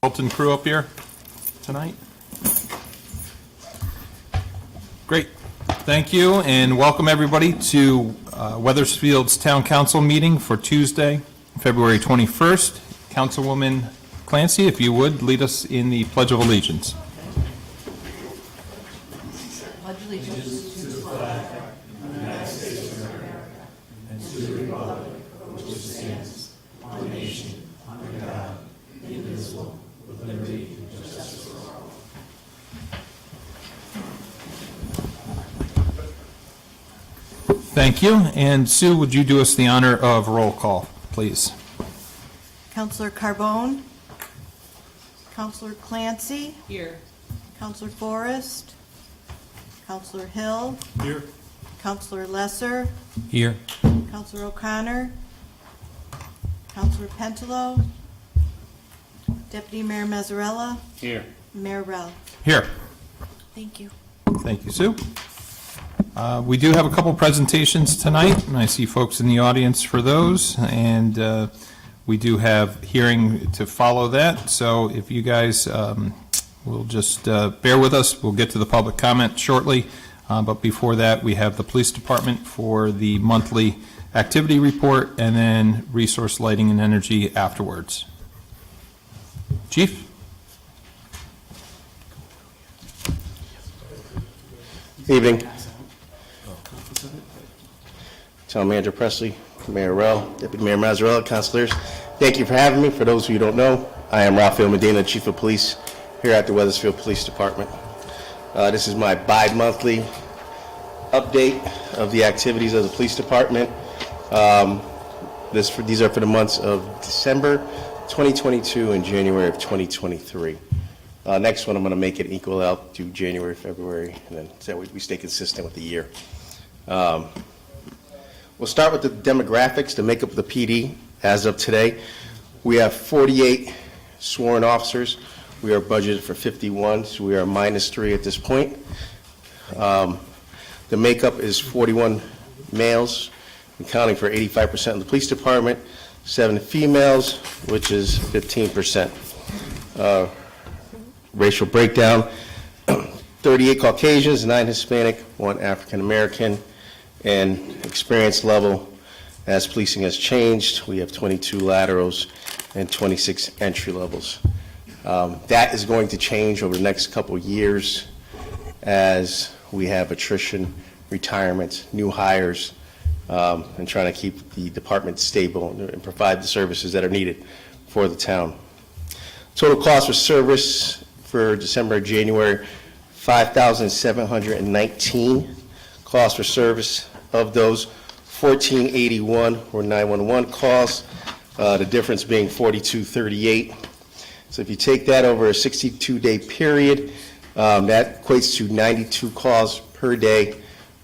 Hilton crew up here tonight? Great. Thank you, and welcome everybody to Weathersfield's Town Council meeting for Tuesday, February 21st. Councilwoman Clancy, if you would, lead us in the Pledge of Allegiance. Pledge allegiance to the flag of the United States of America and to the republic for which it stands, one nation, under God, indivisible, with liberty and justice for all. Thank you. And Sue, would you do us the honor of roll call, please? Councilor Carbone, Councilor Clancy, Here. Councilor Forrest, Councilor Hill, Here. Councilor Lesser, Here. Councilor O'Connor, Councilor Pentelow, Deputy Mayor Mazzarella, Here. Mayor Rell. Here. Thank you. Thank you, Sue. We do have a couple presentations tonight, and I see folks in the audience for those, and we do have hearing to follow that, so if you guys will just bear with us, we'll get to the public comment shortly, but before that, we have the police department for the monthly activity report, and then resource lighting and energy afterwards. Chief? Evening. Town Manager Presley, Mayor Rell, Deputy Mayor Mazzarella, councilors. Thank you for having me. For those of you who don't know, I am Rafael Medina, Chief of Police here at the Weathersfield Police Department. This is my bi-monthly update of the activities of the police department. These are for the months of December 2022 and January of 2023. Next one, I'm going to make it equal out to January, February, and then so we stay consistent with the year. We'll start with the demographics, the makeup of the PD as of today. We have 48 sworn officers. We are budgeted for 51, so we are -3 at this point. The makeup is 41 males, accounting for 85% of the police department, 7 females, which is 15%. Racial breakdown, 38 Caucasians, 9 Hispanic, 1 African American, and experience level, as policing has changed, we have 22 laterals and 26 entry levels. That is going to change over the next couple of years as we have attrition, retirements, new hires, and trying to keep the department stable and provide the services that are needed for the town. Total cost for service for December and January, $5,719 cost for service. Of those, 1,481 were 911 calls, the difference being 4,238. So if you take that over a 62-day period, that equates to 92 calls per day,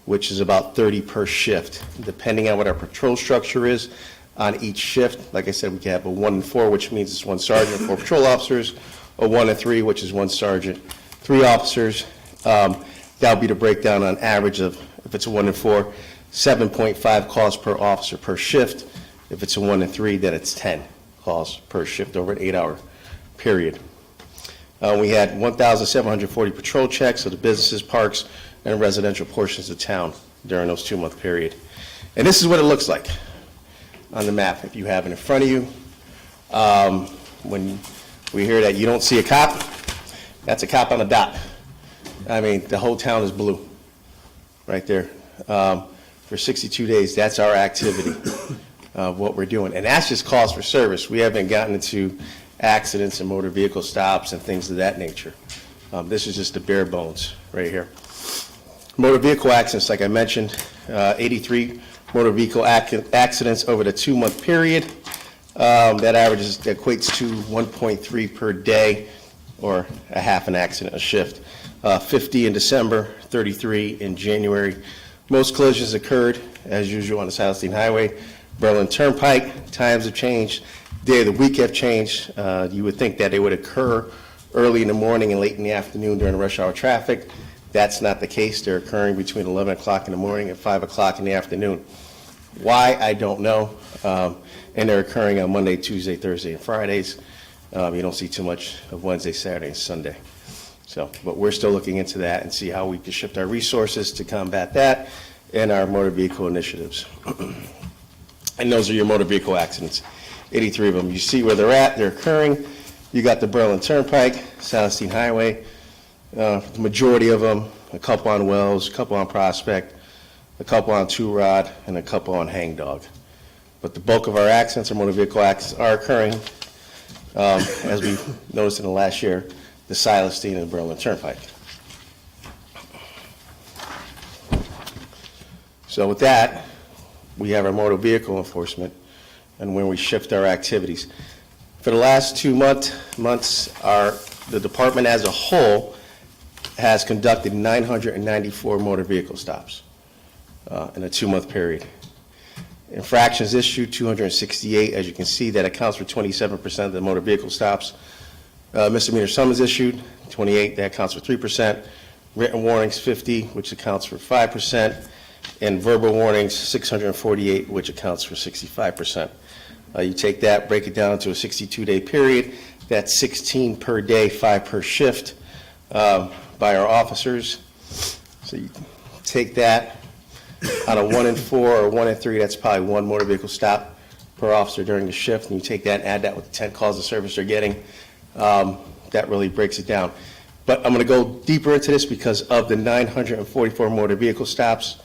which is about 30 per shift, depending on what our patrol structure is on each shift. Like I said, we can have a 1 and 4, which means it's 1 sergeant, 4 patrol officers, a 1 and 3, which is 1 sergeant, 3 officers. That would be the breakdown on average of, if it's a 1 and 4, 7.5 calls per officer per shift. If it's a 1 and 3, then it's 10 calls per shift over an 8-hour period. We had 1,740 patrol checks of the businesses, parks, and residential portions of town during those 2-month period. And this is what it looks like on the map, if you have it in front of you. When we hear that you don't see a cop, that's a cop on a dot. I mean, the whole town is blue right there. For 62 days, that's our activity of what we're doing. And that's just calls for service. We haven't gotten into accidents and motor vehicle stops and things of that nature. This is just the bare bones right here. Motor vehicle accidents, like I mentioned, 83 motor vehicle accidents over the 2-month period. That averages, that equates to 1.3 per day, or a half an accident a shift. 50 in December, 33 in January. Most collisions occurred, as usual, on the Silas Deane Highway, Berlin Turnpike. Times have changed. Day of the week have changed. You would think that they would occur early in the morning and late in the afternoon during rush hour traffic. That's not the case. They're occurring between 11 o'clock in the morning and 5 o'clock in the afternoon. Why, I don't know. And they're occurring on Monday, Tuesday, Thursday, and Fridays. You don't see too much of Wednesday, Saturday, and Sunday. So, but we're still looking into that and see how we can shift our resources to combat that and our motor vehicle initiatives. And those are your motor vehicle accidents, 83 of them. You see where they're at, they're occurring. You got the Berlin Turnpike, Silas Deane Highway, the majority of them, a couple on Wells, a couple on Prospect, a couple on Two Rod, and a couple on Hang Dog. But the bulk of our accidents, our motor vehicle accidents, are occurring, as we noticed in the last year, the Silas Deane and Berlin Turnpike. So with that, we have our motor vehicle enforcement and when we shift our activities. For the last 2 months, the department as a whole has conducted 994 motor vehicle stops in a 2-month period. Infractions issued, 268. As you can see, that accounts for 27% of the motor vehicle stops. Misdemeanor summons issued, 28. That accounts for 3%. Written warnings, 50, which accounts for 5%. And verbal warnings, 648, which accounts for 65%. You take that, break it down to a 62-day period. That's 16 per day, 5 per shift by our officers. So you take that out of 1 in 4 or 1 in 3, that's probably 1 motor vehicle stop per officer during the shift. And you take that and add that with the 10 calls of service they're getting. That really breaks it down. But I'm going to go deeper into this because of the 944 motor vehicle stops,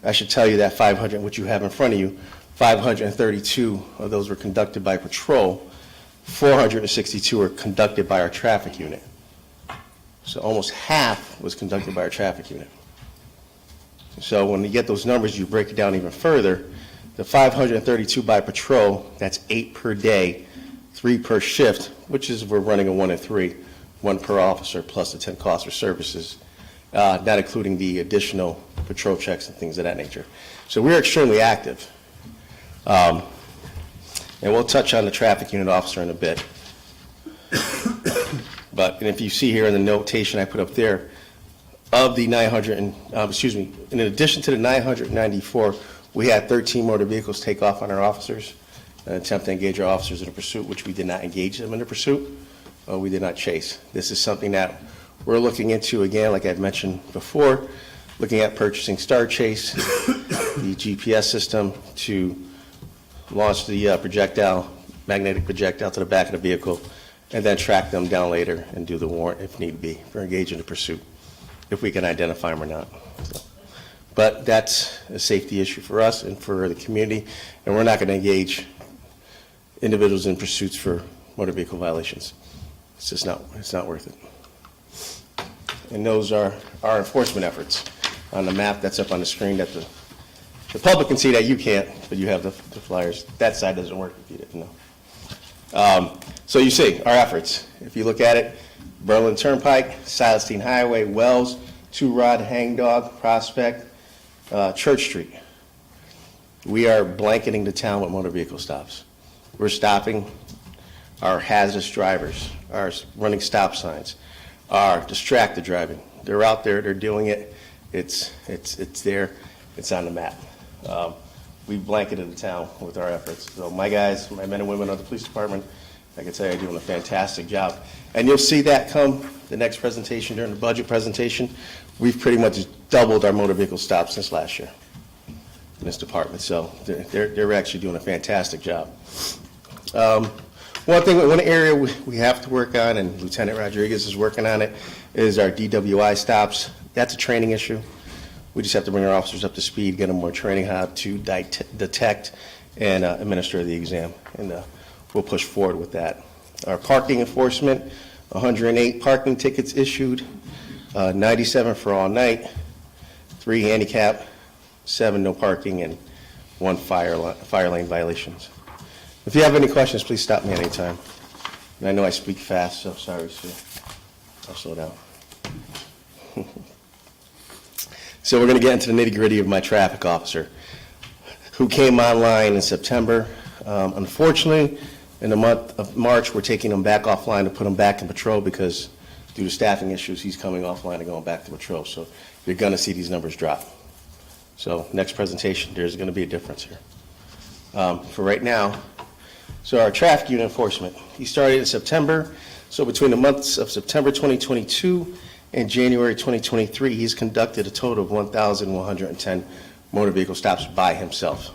I should tell you that 500, which you have in front of you, 532 of those were conducted by patrol. 462 were conducted by our traffic unit. So almost half was conducted by our traffic unit. So when you get those numbers, you break it down even further. The 532 by patrol, that's 8 per day, 3 per shift, which is we're running a 1 in 3, 1 per officer plus the 10 costs for services, not including the additional patrol checks and things of that nature. So we're extremely active. And we'll touch on the traffic unit officer in a bit. But and if you see here in the notation I put up there, of the 900, in addition to the 994, we had 13 motor vehicles take off on our officers, an attempt to engage our officers in a pursuit, which we did not engage them in a pursuit. We did not chase. This is something that we're looking into, again, like I've mentioned before, looking at purchasing Star Chase, the GPS system, to launch the magnetic projectile to the back of the vehicle, and then track them down later and do the warrant if need be for engaging in a pursuit, if we can identify them or not. But that's a safety issue for us and for the community, and we're not going to engage individuals in pursuits for motor vehicle violations. It's just not, it's not worth it. And those are our enforcement efforts on the map that's up on the screen that the public can see that you can't, but you have the flyers. That side doesn't work if you didn't know. So you see our efforts. If you look at it, Berlin Turnpike, Silas Deane Highway, Wells, Two Rod, Hang Dog, Prospect, Church Street. We are blanketing the town with motor vehicle stops. We're stopping our hazardous drivers, our running stop signs, our distracted driving. They're out there, they're doing it. It's there, it's on the map. We've blanketed the town with our efforts. So my guys, my men and women of the police department, I can tell you, are doing a fantastic job. And you'll see that come the next presentation, during the budget presentation. We've pretty much doubled our motor vehicle stops since last year in this department. So they're actually doing a fantastic job. One area we have to work on, and Lieutenant Rodriguez is working on it, is our DWI stops. That's a training issue. We just have to bring our officers up to speed, get them more training how to detect and administer the exam, and we'll push forward with that. Our parking enforcement, 108 parking tickets issued, 97 for all night, 3 handicap, 7 no parking, and 1 fire lane violations. If you have any questions, please stop me anytime. And I know I speak fast, so sorry, Sue. I'll slow down. So we're going to get into the nitty-gritty of my traffic officer, who came online in September. Unfortunately, in the month of March, we're taking him back offline to put him back in patrol because due to staffing issues, he's coming offline and going back to patrol. So you're going to see these numbers drop. So next presentation, there's going to be a difference here. For right now, So our traffic unit enforcement, he started in September. So between the months of September 2022 and January 2023, he's conducted a total of 1,110 motor vehicle stops by himself.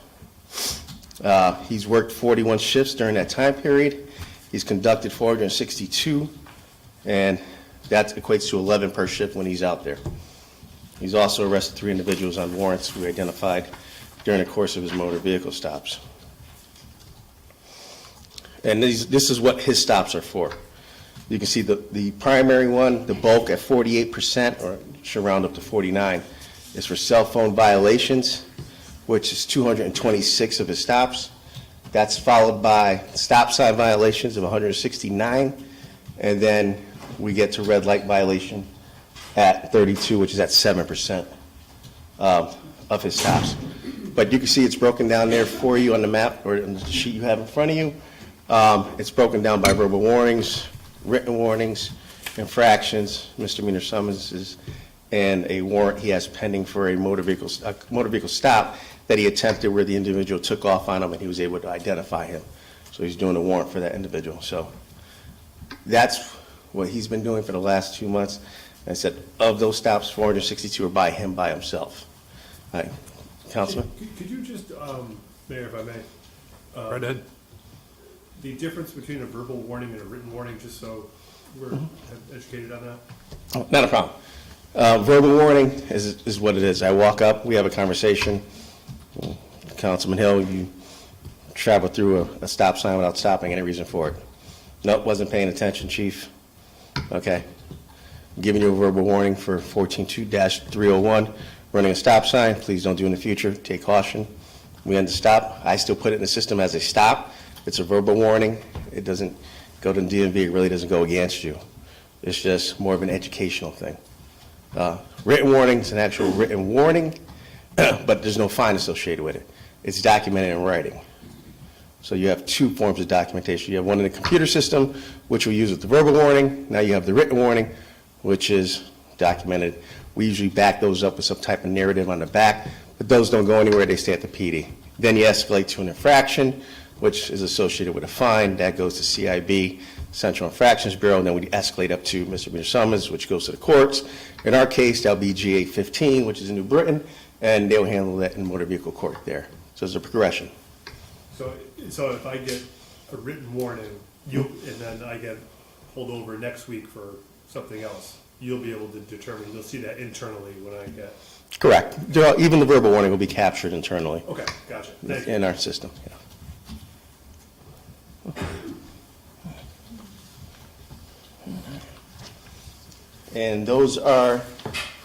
He's worked 41 shifts during that time period. He's conducted 462, and that equates to 11 per shift when he's out there. He's also arrested 3 individuals on warrants we identified during the course of his motor vehicle stops. And this is what his stops are for. You can see the primary one, the bulk at 48%, or should round up to 49, is for cell phone violations, which is 226 of his stops. That's followed by stop sign violations of 169, and then we get to red light violation at 32, which is at 7% of his stops. But you can see it's broken down there for you on the map, or on the sheet you have in front of you. It's broken down by verbal warnings, written warnings, infractions, misdemeanor summonses, and a warrant he has pending for a motor vehicle stop that he attempted where the individual took off on him and he was able to identify him. So he's doing a warrant for that individual. So that's what he's been doing for the last 2 months. And I said, of those stops, 462 are by him by himself. All right, Councilman? Could you just, Mayor, if I may? Right ahead. The difference between a verbal warning and a written warning, just so we're educated on that? Oh, not a problem. Verbal warning is what it is. I walk up, we have a conversation. Councilman Hill, you travel through a stop sign without stopping, any reason for it? Nope, wasn't paying attention, chief. Okay. I'm giving you a verbal warning for 14.2-301, running a stop sign. Please don't do in the future. Take caution. We end the stop. I still put it in the system as a stop. It's a verbal warning. It doesn't go to the DMV. It really doesn't go against you. It's just more of an educational thing. Written warning is an actual written warning, but there's no fine associated with it. It's documented in writing. So you have 2 forms of documentation. You have one in the computer system, which we use with the verbal warning. Now you have the written warning, which is documented. We usually back those up with some type of narrative on the back, but those don't go anywhere. They stay at the PD. Then you escalate to an infraction, which is associated with a fine. That goes to CIB, Central Infractions Bureau, and then we escalate up to misdemeanor summons, which goes to the courts. In our case, that'll be GA 15, which is in New Britain, and they'll handle that in motor vehicle court there. So there's a progression. So if I get a written warning, and then I get pulled over next week for something else, you'll be able to determine, you'll see that internally when I get... Correct. Even the verbal warning will be captured internally. Okay, gotcha. Thank you. In our system, yeah. And those are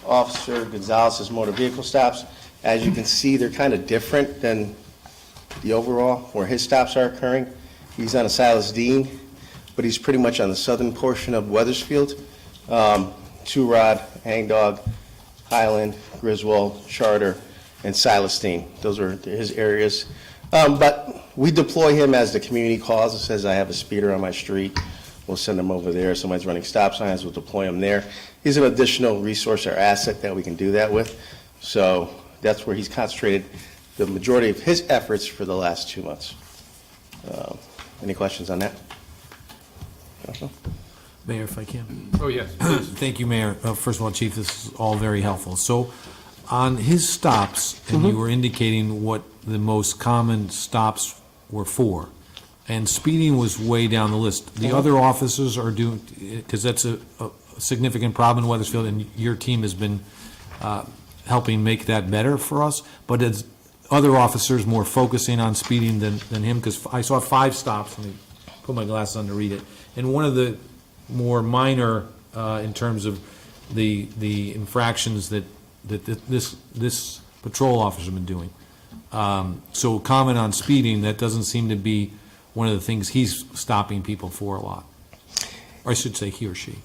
Officer Gonzalez's motor vehicle stops. As you can see, they're kind of different than the overall, where his stops are occurring. He's on a Silas Deane, but he's pretty much on the southern portion of Weathersfield. Two-Rod, Hangdog, Highland, Griswold, Charter, and Silas Deane. Those are his areas. But we deploy him as the community calls. It says I have a speeder on my street. We'll send him over there. Somebody's running stop signs, we'll deploy him there. He's an additional resource or asset that we can do that with. So that's where he's concentrated the majority of his efforts for the last 2 months. Any questions on that? Mayor, if I can. Oh, yes. Thank you, Mayor. First of all, Chief, this is all very helpful. So on his stops, and you were indicating what the most common stops were for, and speeding was way down the list. The other officers are doing, because that's a significant problem in Weathersfield, and your team has been helping make that better for us, but it's other officers more focusing on speeding than him, because I saw 5 stops, let me put my glasses on to read it, and one of the more minor in terms of the infractions that this patrol officer has been doing. So comment on speeding, that doesn't seem to be one of the things he's stopping people for a lot. Or I should say he or she.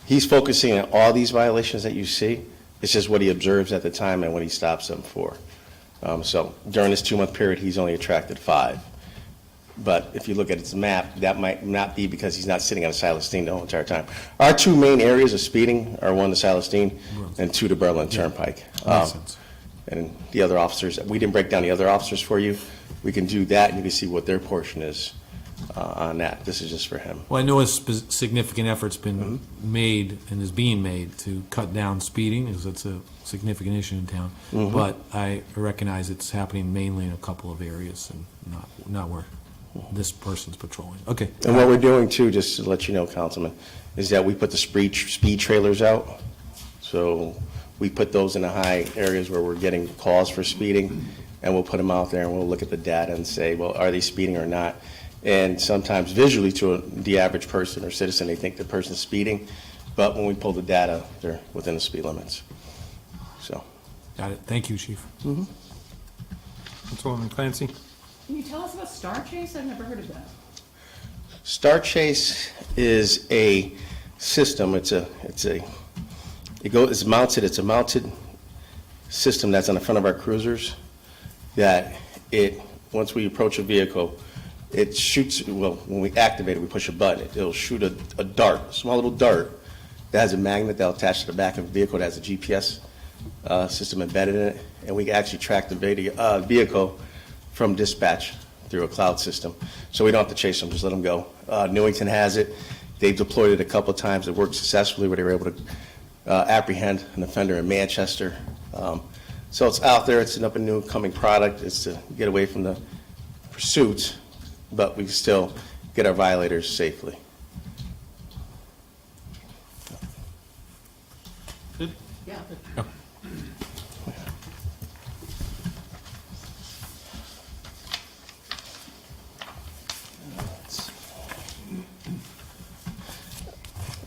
He's focusing on all these violations that you see. It's just what he observes at the time and what he stops them for. So during this 2-month period, he's only attracted 5. But if you look at his map, that might not be because he's not sitting on a Silas Deane the whole entire time. Our 2 main areas of speeding are 1 to Silas Deane and 2 to Berlin Turnpike. Makes sense. And the other officers, we didn't break down the other officers for you, we can do that, and you can see what their portion is on that. This is just for him. Well, I know a significant effort's been made and is being made to cut down speeding, because it's a significant issue in town. But I recognize it's happening mainly in a couple of areas and not where this person's patrolling. Okay. And what we're doing too, just to let you know, Councilman, is that we put the speed trailers out. So we put those in the high areas where we're getting calls for speeding, and we'll put them out there and we'll look at the data and say, well, are they speeding or not? And sometimes visually to the average person or citizen, they think the person's speeding, but when we pull the data, they're within the speed limits. So. Got it. Thank you, Chief. Councilwoman Clancy? Can you tell us about Star Chase? I've never heard of that. Star Chase is a system. It's a mounted system that's on the front of our cruisers that once we approach a vehicle, it shoots, well, when we activate it, we push a button. It'll shoot a dart, a small little dart that has a magnet that'll attach to the back of the vehicle that has a GPS system embedded in it, and we can actually track the vehicle from dispatch through a cloud system. So we don't have to chase them, just let them go. Newington has it. They've deployed it a couple of times. It worked successfully where they were able to apprehend an offender in Manchester. So it's out there. It's an up and new coming product. It's to get away from the pursuits, but we can still get our violators safely. Yeah.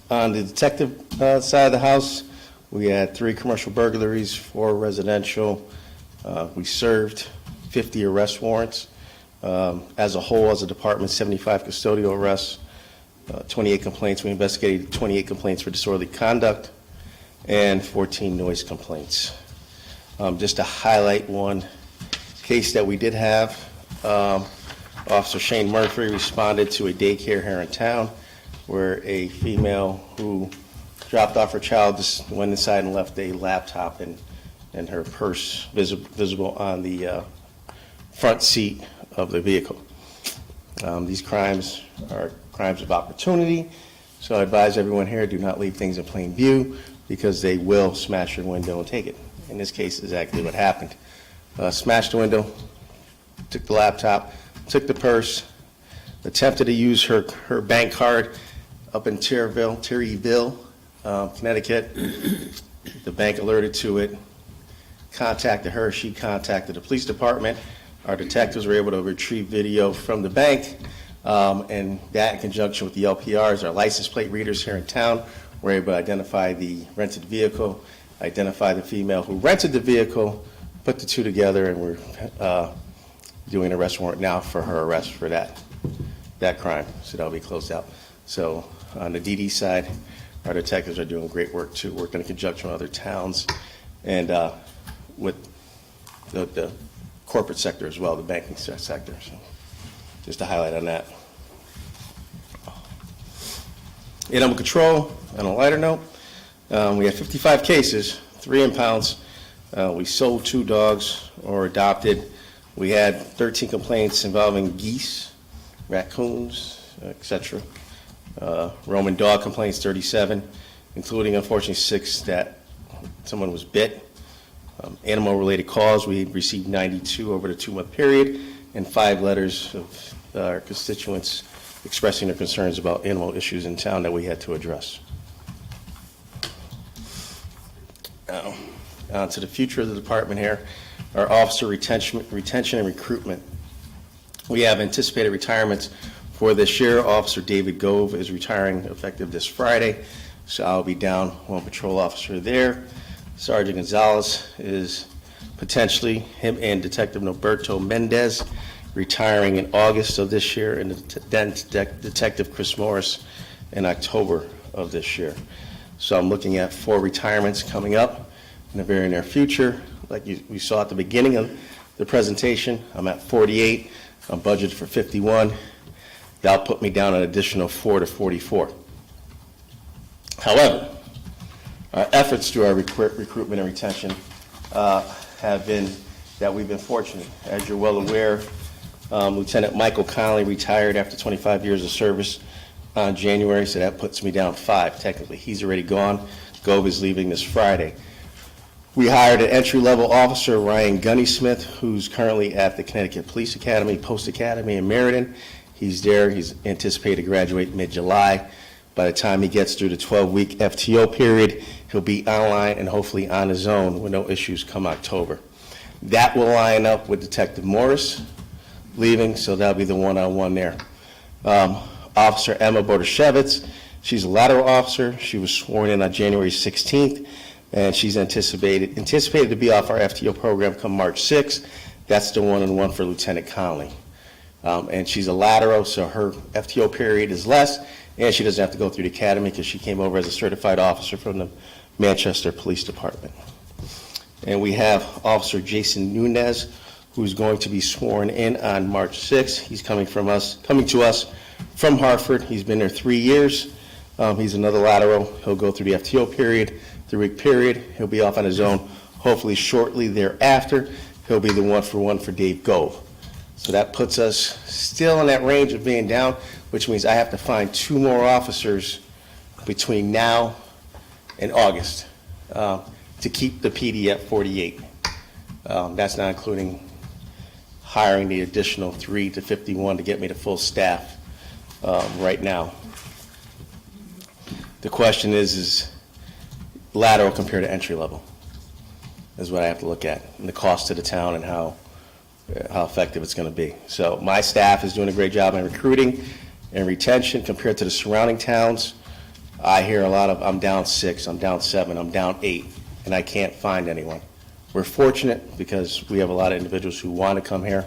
On the detective side of the house, we had 3 commercial burglaries, 4 residential. We served 50 arrest warrants. As a whole, as a department, 75 custodial arrests, 28 complaints. We investigated 28 complaints for disorderly conduct and 14 noise complaints. Just to highlight one case that we did have, Officer Shane Murphy responded to a daycare here in town where a female who dropped off her child just went inside and left a laptop and her purse visible on the front seat of the vehicle. These crimes are crimes of opportunity, so I advise everyone here, do not leave things in plain view because they will smash your window and take it. In this case, exactly what happened. Smashed the window, took the laptop, took the purse, attempted to use her bank card up in Terryville, Connecticut. The bank alerted to it, contacted her. She contacted the police department. Our detectives were able to retrieve video from the bank, and that in conjunction with the LPRs, our license plate readers here in town, were able to identify the rented vehicle, identify the female who rented the vehicle, put the two together, and we're doing an arrest warrant now for her arrest for that crime. So that'll be closed out. So on the DD side, our detectives are doing great work too, working in conjunction with other towns and with the corporate sector as well, the banking sector. So just to highlight on that. Animal control, on a lighter note, we had 55 cases, 3 impounds. We sold 2 dogs or adopted. We had 13 complaints involving geese, raccoons, etc. Roman dog complaints, 37, including, unfortunately, 6 that someone was bit. Animal-related calls, we received 92 over the 2-month period, and 5 letters of our constituents expressing their concerns about animal issues in town that we had to address. Now, on to the future of the department here, our officer retention and recruitment. We have anticipated retirements for this year. Officer David Gove is retiring effective this Friday, so I'll be down 1 patrol officer there. Sergeant Gonzalez is potentially, him and Detective Noberto Mendez, retiring in August of this year, and then Detective Chris Morris in October of this year. So I'm looking at 4 retirements coming up in the very near future. Like we saw at the beginning of the presentation, I'm at 48. I'm budgeted for 51. That'll put me down an additional 4 to 44. However, our efforts through our recruitment and retention have been that we've been fortunate. As you're well aware, Lieutenant Michael Connolly retired after 25 years of service on January, so that puts me down 5 technically. He's already gone. Gove is leaving this Friday. We hired an entry-level officer, Ryan Gunnysmith, who's currently at the Connecticut Police Academy, Post Academy in Meriden. He's there. He's anticipated to graduate mid-July. By the time he gets through the 12-week FTO period, he'll be online and hopefully on his own with no issues come October. That will line up with Detective Morris leaving, so that'll be the one-on-one there. Officer Emma Bortashevitz, she's a lateral officer. She was sworn in on January 16th, and she's anticipated to be off our FTO program come March 6th. That's the one-on-one for Lieutenant Connolly. And she's a lateral, so her FTO period is less, and she doesn't have to go through the academy because she came over as a certified officer from the Manchester Police Department. And we have Officer Jason Nunez, who's going to be sworn in on March 6th. He's coming to us from Hartford. He's been there 3 years. He's another lateral. He'll go through the FTO period, 3-week period. He'll be off on his own. Hopefully shortly thereafter, he'll be the one-for-one for Dave Gove. So that puts us still in that range of being down, which means I have to find 2 more officers between now and August to keep the PD at 48. That's not including hiring the additional 3 to 51 to get me to full staff right now. The question is lateral compared to entry level is what I have to look at, and the cost to the town and how effective it's going to be. So my staff is doing a great job in recruiting and retention compared to the surrounding towns. I hear a lot of, I'm down 6, I'm down 7, I'm down 8, and I can't find anyone. We're fortunate because we have a lot of individuals who want to come here,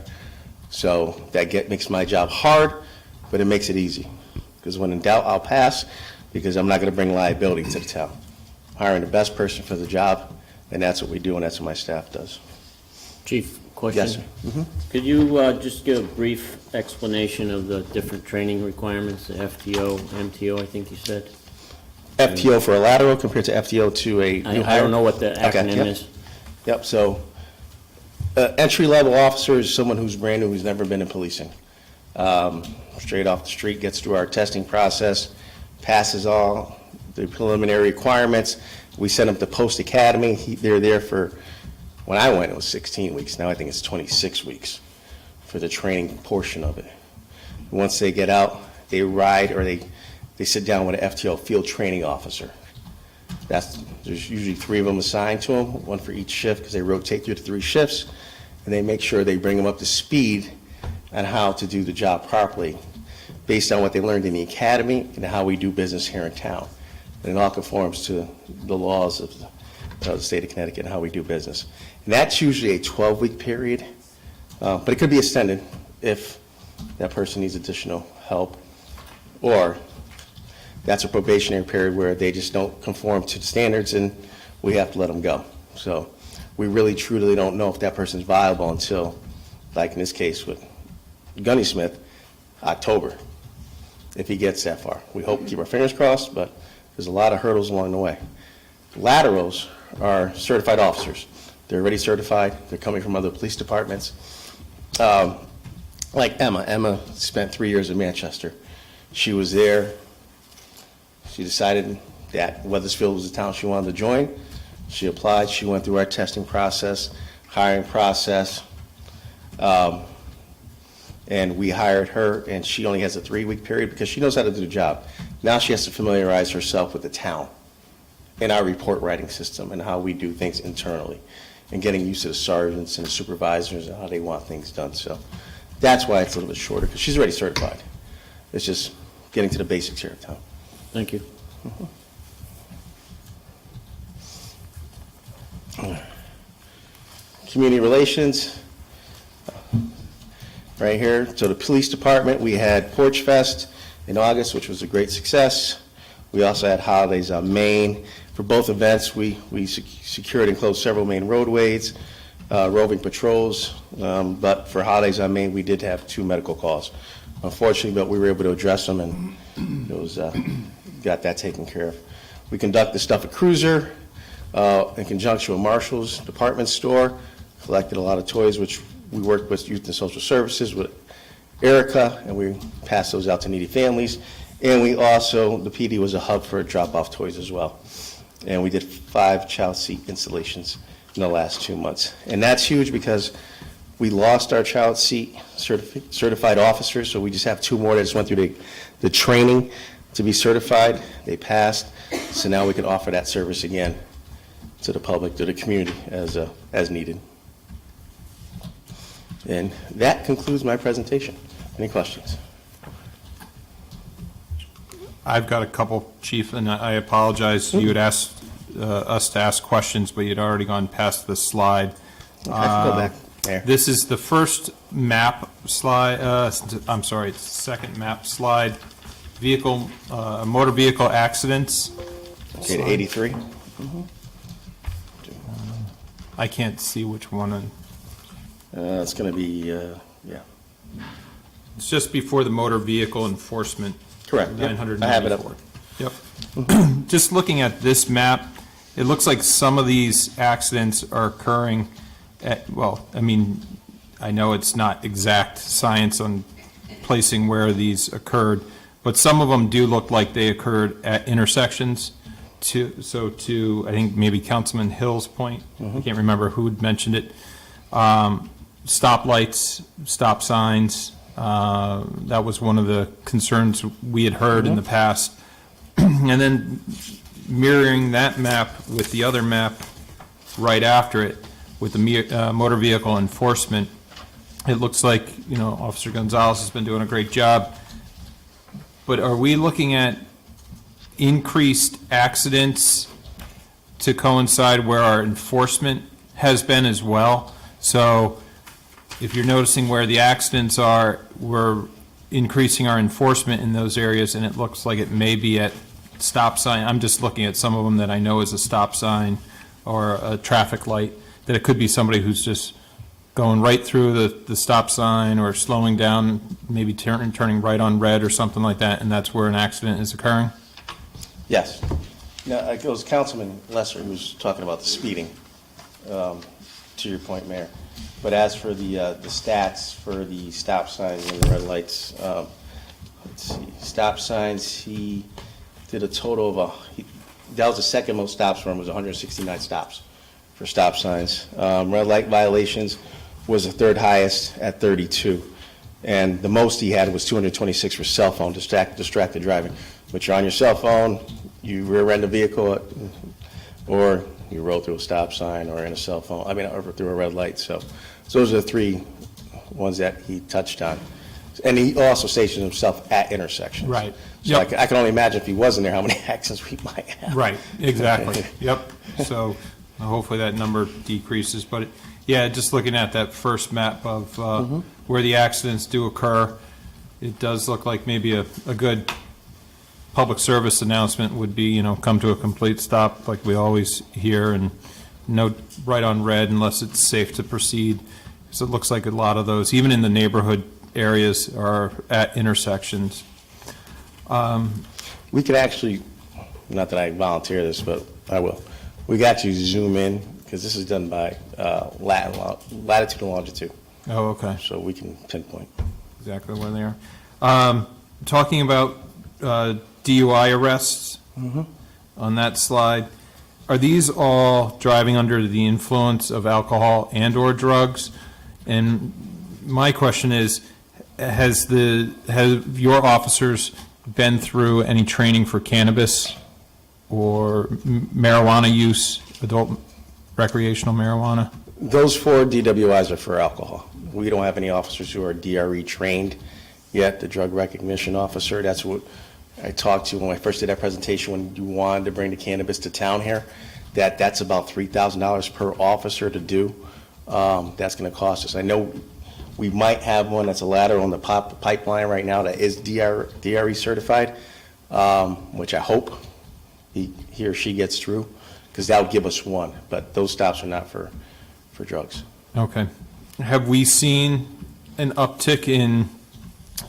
so that makes my job hard, but it makes it easy. Because when in doubt, I'll pass, because I'm not going to bring liability to the town. Hiring the best person for the job, and that's what we do, and that's what my staff does. Chief, question? Yes, sir. Could you just give a brief explanation of the different training requirements, the FTO, MTO, I think you said? FTO for a lateral compared to FTO to a new I hire? don't know what the acronym yep. is. Yep, so entry-level officer is someone who's brand new, who's never been in policing. Straight off the street, gets through our testing process, passes all the preliminary requirements. We send them to Post Academy. They're there for, when I went, it was 16 weeks. Now I think it's 26 weeks for the training portion of it. Once they get out, they ride or they sit down with an FTO field training officer. There's usually 3 of them assigned to them, 1 for each shift, because they rotate through the 3 shifts, and they make sure they bring them up to speed on how to do the job properly based on what they learned in the academy and how we do business here in town. And it all conforms to the laws of the state of Connecticut and how we do business. And that's usually a 12-week period, but it could be extended if that person needs additional help, or that's a probationary period where they just don't conform to the standards and we have to let them go. So we really truly don't know if that person's viable until, like in this case with Gunnysmith, October, if he gets that far. We hope to keep our fingers crossed, but there's a lot of hurdles along the way. Laterals are certified officers. They're already certified. They're coming from other police departments. Like Emma. Emma spent 3 years in Manchester. She was there. She decided that Weathersfield was the town she wanted to join. She applied. She went through our testing process, hiring process, and we hired her, and she only has a 3-week period because she knows how to do the job. Now she has to familiarize herself with the town and our report writing system and how we do things internally and getting used to the sergeants and the supervisors and how they want things done. So that's why it's a little bit shorter, because she's already certified. It's just getting to the basics here at town. Thank you. Community relations, right here. So the police department, we had Porch Fest in August, which was a great success. We also had holidays on Main. For both events, we secured and closed several main roadways, roving patrols, but for holidays on Main, we did have 2 medical calls. Unfortunately, but we were able to address them, and it was got that taken care of. We conduct the Stuff a Cruiser in conjunction with Marshall's department store, collected a lot of toys, which we worked with Youth and Social Services with Erica, and we pass those out to needy families. And we also, the PD was a hub for drop-off toys as well. And we did 5 child seat installations in the last 2 months. And that's huge because we lost our child seat certified officers, so we just have 2 more that just went through the training to be certified. They passed, so now we can offer that service again to the public, to the community as needed. And that concludes my presentation. Any questions? I've got a couple, Chief, and I apologize. You had asked us to ask questions, but you'd already gone past the slide. Okay, go back there. This is the first map slide, I'm sorry, it's the second map slide. Vehicle, motor vehicle accidents. Okay, to 83. I can't see which one. It's going to be, yeah. It's just before the motor vehicle enforcement. Correct. Yep. 994. I have it up. Yep. Just looking at this map, it looks like some of these accidents are occurring at, well, I mean, I know it's not exact science on placing where these occurred, but some of them do look like they occurred at intersections. To, I think maybe Councilman Hill's point, I can't remember who had mentioned it, stoplights, stop signs, that was one of the concerns we had heard in the past. And then mirroring that map with the other map right after it, with the motor vehicle enforcement, it looks like, you know, Officer Gonzalez has been doing a great job. But are we looking at increased accidents to coincide where our enforcement has been as well? So if you're noticing where the accidents are, we're increasing our enforcement in those areas, and it looks like it may be at stop sign. I'm just looking at some of them that I know is a stop sign or a traffic light, that it could be somebody who's just going right through the stop sign or slowing down, maybe turning right on red or something like that, and that's where an accident is occurring? Yes. Now, it was Councilman Lesser who was talking about the speeding, to your point, Mayor. But as for the stats for the stop signs and the red lights, let's see, stop signs, he did a total of that was the second most stops for him, was 169 stops for stop signs. Red light violations was the third highest at 32. And the most he had was 226 for cell phone distracted driving. But you're on your cell phone, you rear-end a vehicle, or you roll through a stop sign or in a cell phone, or through a red light. So those are the 3 ones that he touched on. And he also stations himself at intersections. Right. So Yep. I can only imagine if he wasn't there, how many accidents we might have. Right, exactly. Yep. So hopefully that number decreases. But, yeah, just looking at that first map of where the accidents do occur, it does look like maybe a good public service announcement would be, you know, come to a complete stop like we always hear, and no right on red unless it's safe to proceed. So it looks like a lot of those, even in the neighborhood areas, are at intersections. We could actually, not that I volunteer this, but I will. We got you zoom in, because this is done by latitude and longitude, Oh, okay. so we can pinpoint. Exactly where they are. Talking about DUI arrests on that slide, are these all driving under the influence of alcohol and/or drugs? And my question is, have your officers been through any training for cannabis or marijuana use, adult recreational marijuana? Those 4 DWIs are for alcohol. We don't have any officers who are DRE trained yet, the drug recognition officer. That's what I talked to when I first did that presentation, when you wanted to bring the cannabis to town here, that's about $3,000 per officer to do. That's going to cost us. I know we might have one that's a ladder on the pipeline right now that is DRE certified, which I hope he or she gets through, because that would give us one. But those stops are not for drugs. Okay. Have we seen an uptick in,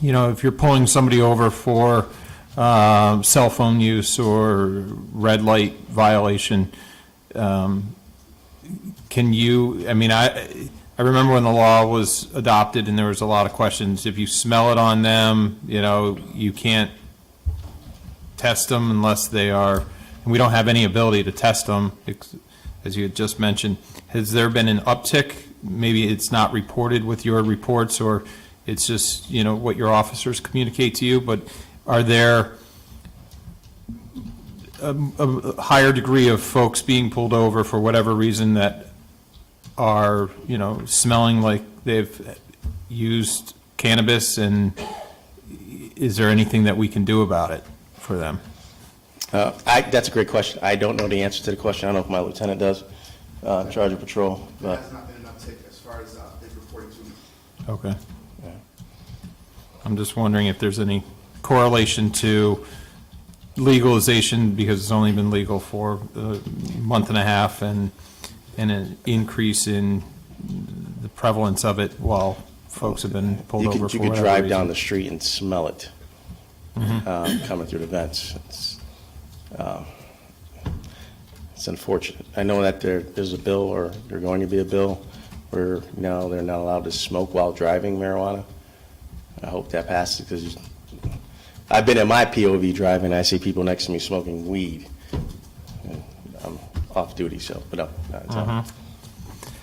you know, if you're pulling somebody over for cell phone use or red light violation, can you, I remember when the law was adopted and there was a lot of questions. If you smell it on them, you can't test them unless they are, and we don't have any ability to test them, as you had just mentioned. Has there been an uptick? Maybe it's not reported with your reports, or it's just, what your officers communicate to you, but are there a higher degree of folks being pulled over for whatever reason that are, smelling like they've used cannabis, and is there anything that we can do about it for them? That's a great question. I don't know the answer to the question. I don't know if my lieutenant does, in charge of patrol, There but, has not been an uptick as far as they've reported to me. Okay. yeah. I'm just wondering if there's any correlation to legalization, because it's only been legal for a month and a half, and an increase in the prevalence of it while folks have been pulled You over could, for you could whatever drive down reason. the street and smell it, coming through the vents. It's unfortunate. I know that there's a bill, or there's going to be a bill, where now they're not allowed to smoke while driving marijuana. I hope that passes, because I've been in my POV driving, I see people next to me smoking weed. And I'm off duty, so, but no, not at all.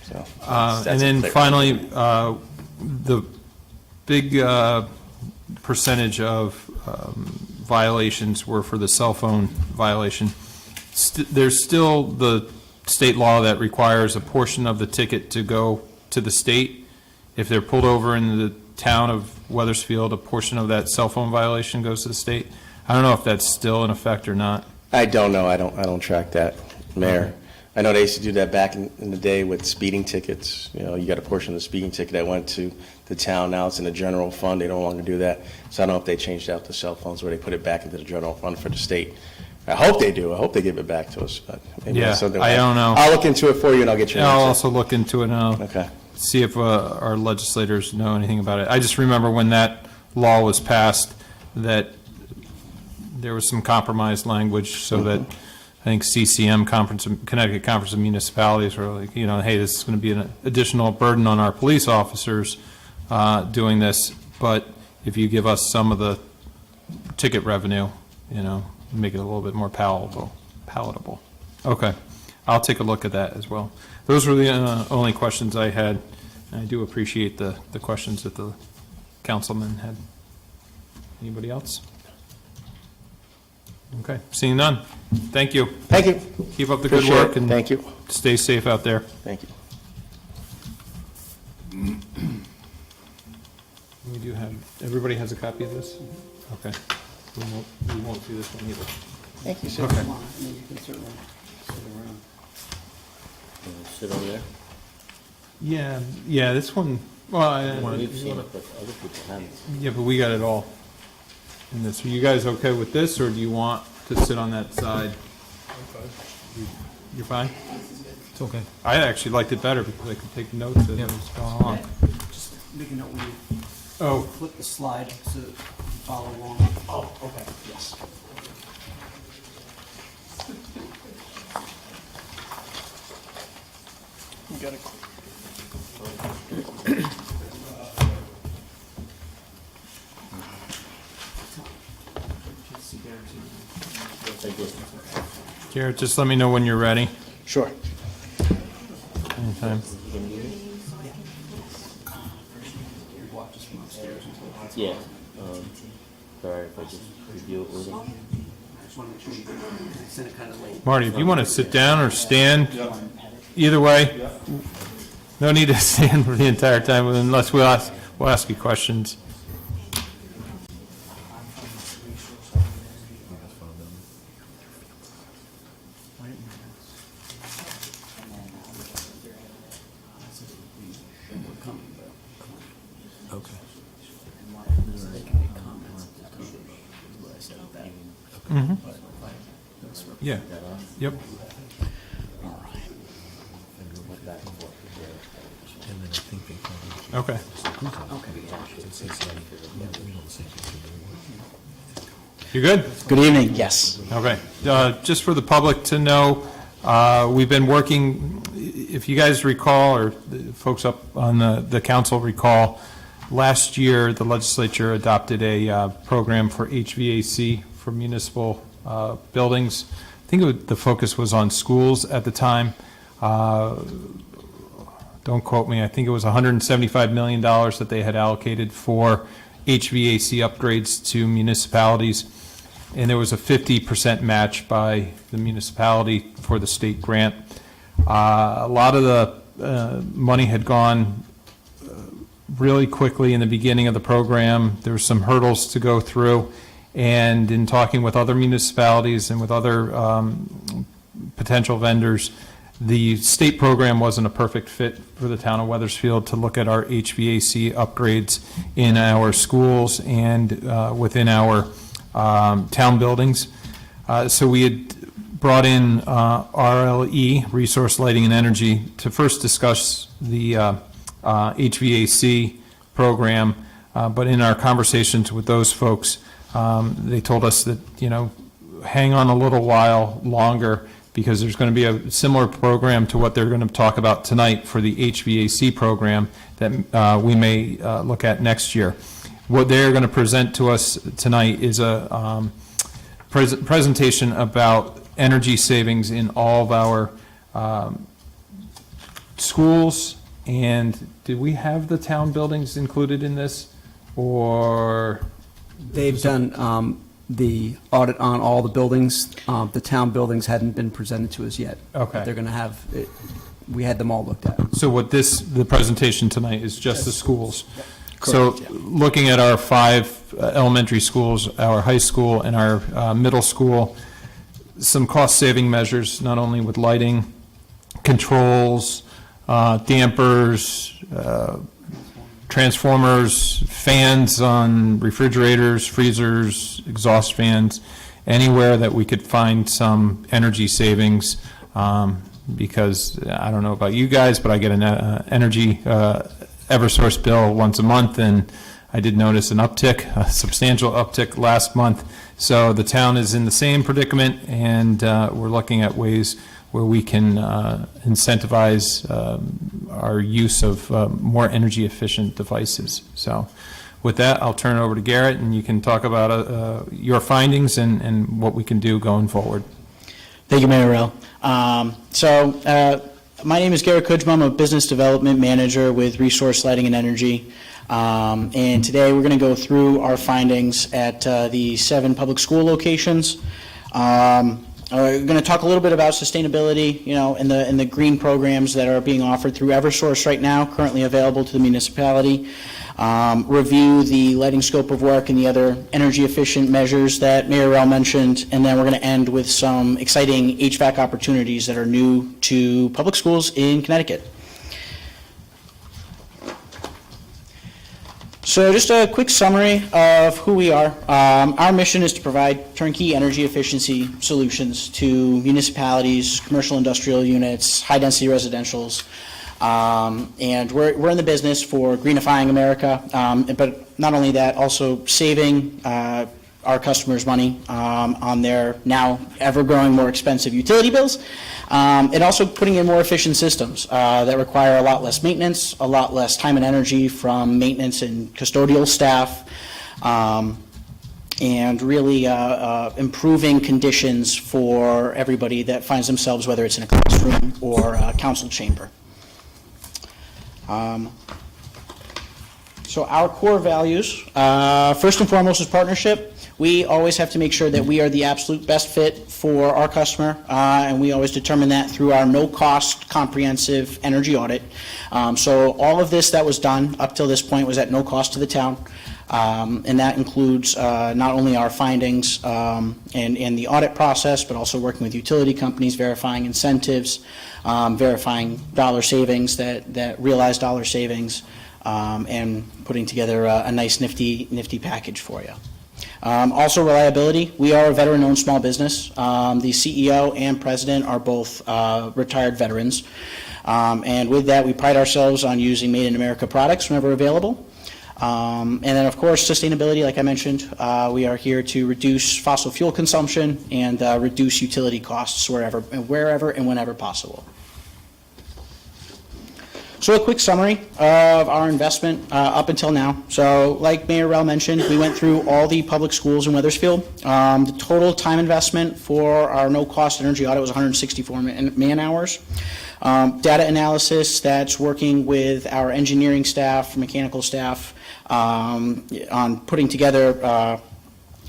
So, that's And then clear. finally, the big percentage of violations were for the cell phone violation. There's still the state law that requires a portion of the ticket to go to the state. If they're pulled over in the town of Weathersfield, a portion of that cell phone violation goes to the state. I don't know if that's still in effect or not. I don't know. I don't track that, Mayor. I know they used to do that back in the day with speeding tickets. You got a portion of the speeding ticket that went to the town. Now it's in the general fund. They no longer do that. So I don't know if they changed out the cell phones, where they put it back into the general fund for the state. I hope they do. I hope they give it back to us, but maybe Yeah, that's something. I don't know. I'll look into it for you, and I'll get you an I'll answer. also look into it, and I'll Okay. see if our legislators know anything about it. I just remember when that law was passed, that there was some compromise language, so that I think CCM, Connecticut Conference of Municipalities, were like, hey, this is going to be an additional burden on our police officers doing this, but if you give us some of the ticket revenue, make it a little bit more palatable. Okay, I'll take a look at that as well. Those were the only questions I had. And I do appreciate the questions that the councilman had. Anybody else? Okay, seeing none. Thank you. Thank you. Keep up the good Appreciate work, it. and Thank you. stay safe out there. Thank you. We do have, everybody has a copy of this? Okay. We won't see this one either. Thank you, sir. Okay. You can certainly sit around. Sit over there. Yeah, this one, well, We've seen it, but other people haven't. yeah, but we got it all in this. Are you guys okay with this, or do you want to sit on that side? You're fine? It's okay. I actually liked it better because I could take notes as it was going along. Just make a note when you Oh, flip the slide so that you follow along. oh, okay, yes. You got it. Jared, just let me know when you're ready. Sure. Anytime. Walk just from upstairs until Yeah. Sorry if I just review it with them. I just want to make sure you send it kind of late. Marty, if you want to sit down or stand, either way. No need to stand for the entire time unless we'll ask you questions. Okay. Yeah, yep. And then I think they probably. Okay. You good? Good evening, yes. Okay. Just for the public to know, we've been working, if you guys recall, or the folks up on the council recall, last year, the legislature adopted a program for HVAC for municipal buildings. I think the focus was on schools at the time. Don't quote me, I think it was $175 million that they had allocated for HVAC upgrades to municipalities, and there was a 50% match by the municipality for the state grant. A lot of the money had gone really quickly in the beginning of the program. There were some hurdles to go through, and in talking with other municipalities and with other potential vendors, the state program wasn't a perfect fit for the town of Weathersfield to look at our HVAC upgrades in our schools and within our town buildings. So we had brought in RLE, Resource Lighting and Energy, to first discuss the HVAC program, but in our conversations with those folks, they told us that, hang on a little while longer, because there's going to be a similar program to what they're going to talk about tonight for the HVAC program that we may look at next year. What they're going to present to us tonight is a presentation about energy savings in all of our schools. And did we have the town buildings included in this, or? They've done the audit on all the buildings. The town buildings hadn't been presented to us yet. Okay. They're going to have, we had them all looked at. So what the presentation tonight is just the schools. Correct, So looking at our 5 elementary schools, our high school and our middle school, some cost-saving measures, not only with lighting, controls, dampers, transformers, fans on refrigerators, freezers, exhaust fans, anywhere that we could find some energy savings, because I don't know about you guys, but I get an energy Eversource bill once a month, and I did notice an uptick, a substantial uptick last month. So the town is in the same predicament, and we're looking at ways where we can incentivize our use of more energy efficient devices. So with that, I'll turn it over to Garrett, and you can talk about your findings and what we can do going forward. Thank you, Mayor Rell. My name is Garrett Kudjma. I'm a Business Development Manager with Resource Lighting and Energy. And today we're going to go through our findings at the 7 public school locations. We're going to talk a little bit about sustainability, and the green programs that are being offered through Eversource right now, currently available to the municipality. Review the lighting scope of work and the other energy efficient measures that Mayor Rell mentioned, and then we're going to end with some exciting HVAC opportunities that are new to public schools in Connecticut. So just a quick summary of who we are. Our mission is to provide turnkey energy efficiency solutions to municipalities, commercial industrial units, high-density residentials. And we're in the business for greenifying America, but not only that, also saving our customers money on their now ever-growing, more expensive utility bills, and also putting in more efficient systems that require a lot less maintenance, a lot less time and energy from maintenance and custodial staff, and really improving conditions for everybody that finds themselves, whether it's in a classroom or a council chamber. So our core values, first and foremost, is partnership. We always have to make sure that we are the absolute best fit for our customer, and we always determine that through our no-cost comprehensive energy audit. So all of this that was done up till this point was at no cost to the town, and that includes not only our findings and the audit process, but also working with utility companies, verifying incentives, verifying dollar savings, that realized dollar savings, and putting together a nice nifty package for you. Also reliability. We are a veteran-owned small business. The CEO and president are both retired veterans. And with that, we pride ourselves on using made-in-America products whenever available. And then, of course, sustainability, like I mentioned. We are here to reduce fossil fuel consumption and reduce utility costs wherever and whenever possible. So a quick summary of our investment up until now. So like Mayor Rell mentioned, we went through all the public schools in Weathersfield. The total time investment for our no-cost energy audit was 164 man-hours. Data analysis, that's working with our engineering staff, mechanical staff, on putting together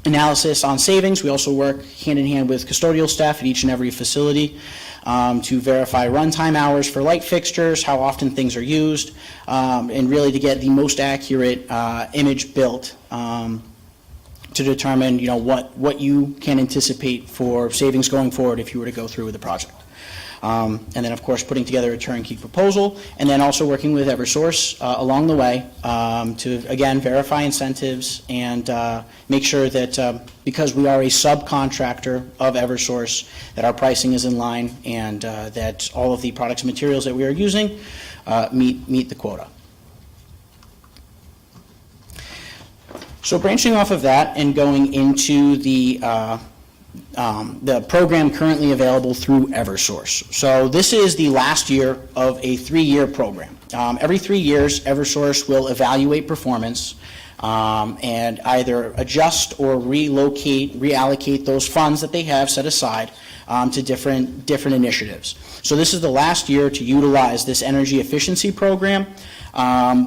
analysis on savings. We also work hand-in-hand with custodial staff at each and every facility to verify runtime hours for light fixtures, how often things are used, and really to get the most accurate image built to determine, what you can anticipate for savings going forward if you were to go through with the project. And then, of course, putting together a turnkey proposal, and then also working with Eversource along the way to, again, verify incentives and make sure that because we are a subcontractor of Eversource, that our pricing is in line and that all of the products and materials that we are using meet the quota. So branching off of that and going into the program currently available through Eversource. So this is the last year of a 3-year program. Every 3 years, Eversource will evaluate performance and either adjust or reallocate those funds that they have set aside to different initiatives. So this is the last year to utilize this energy efficiency program,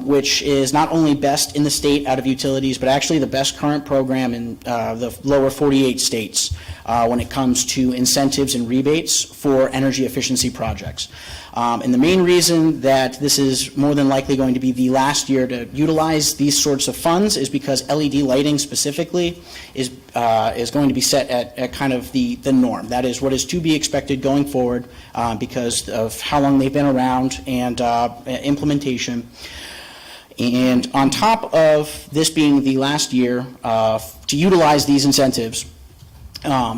which is not only best in the state out of utilities, but actually the best current program in the lower 48 states when it comes to incentives and rebates for energy efficiency projects. And the main reason that this is more than likely going to be the last year to utilize these sorts of funds is because LED lighting specifically is going to be set at kind of the norm. That is what is to be expected going forward because of how long they've been around and implementation. And on top of this being the last year to utilize these incentives,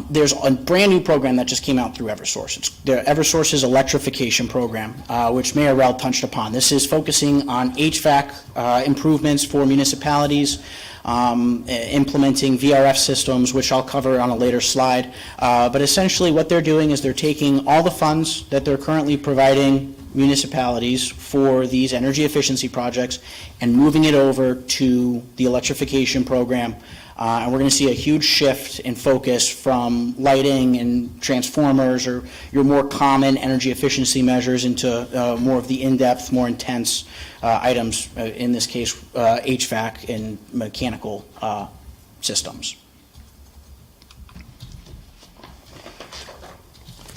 there's a brand new program that just came out through Eversource. It's Eversource's electrification program, which Mayor Rell touched upon. This is focusing on HVAC improvements for municipalities, implementing VRF systems, which I'll cover on a later slide. But essentially what they're doing is they're taking all the funds that they're currently providing municipalities for these energy efficiency projects and moving it over to the electrification program. And we're going to see a huge shift in focus from lighting and transformers or your more common energy efficiency measures into more of the in-depth, more intense items, in this case HVAC and mechanical systems.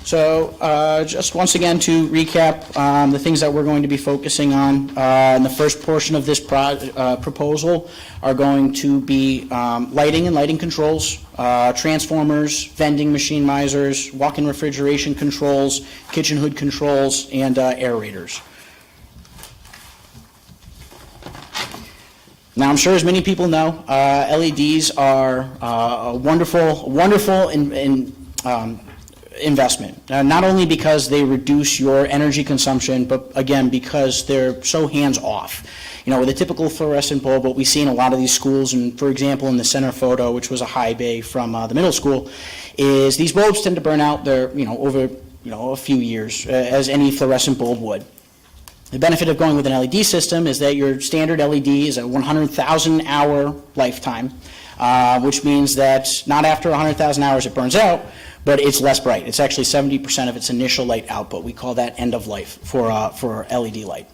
So just once again to recap the things that we're going to be focusing on in the first portion of this proposal are going to be lighting and lighting controls, transformers, vending machine misers, walk-in refrigeration controls, kitchen hood controls, and aerators. Now, I'm sure as many people know, LEDs are a wonderful investment, not only because they reduce your energy consumption, but again, because they're so hands-off. With a typical fluorescent bulb, what we see in a lot of these schools, and for example, in the center photo, which was a high bay from the middle school, is these bulbs tend to burn out over a few years, as any fluorescent bulb would. The benefit of going with an LED system is that your standard LED is a 100,000 hour lifetime, which means that not after 100,000 hours it burns out, but it's less bright. It's actually 70% of its initial light output. We call that end of life for LED light.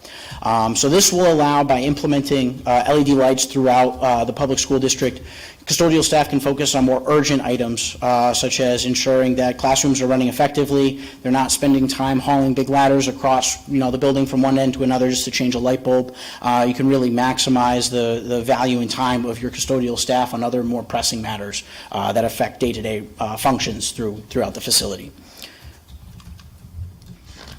So this will allow, by implementing LED lights throughout the public school district, custodial staff can focus on more urgent items, such as ensuring that classrooms are running effectively, they're not spending time hauling big ladders across the building from one end to another just to change a light bulb. You can really maximize the value and time of your custodial staff on other more pressing matters that affect day-to-day functions throughout the facility.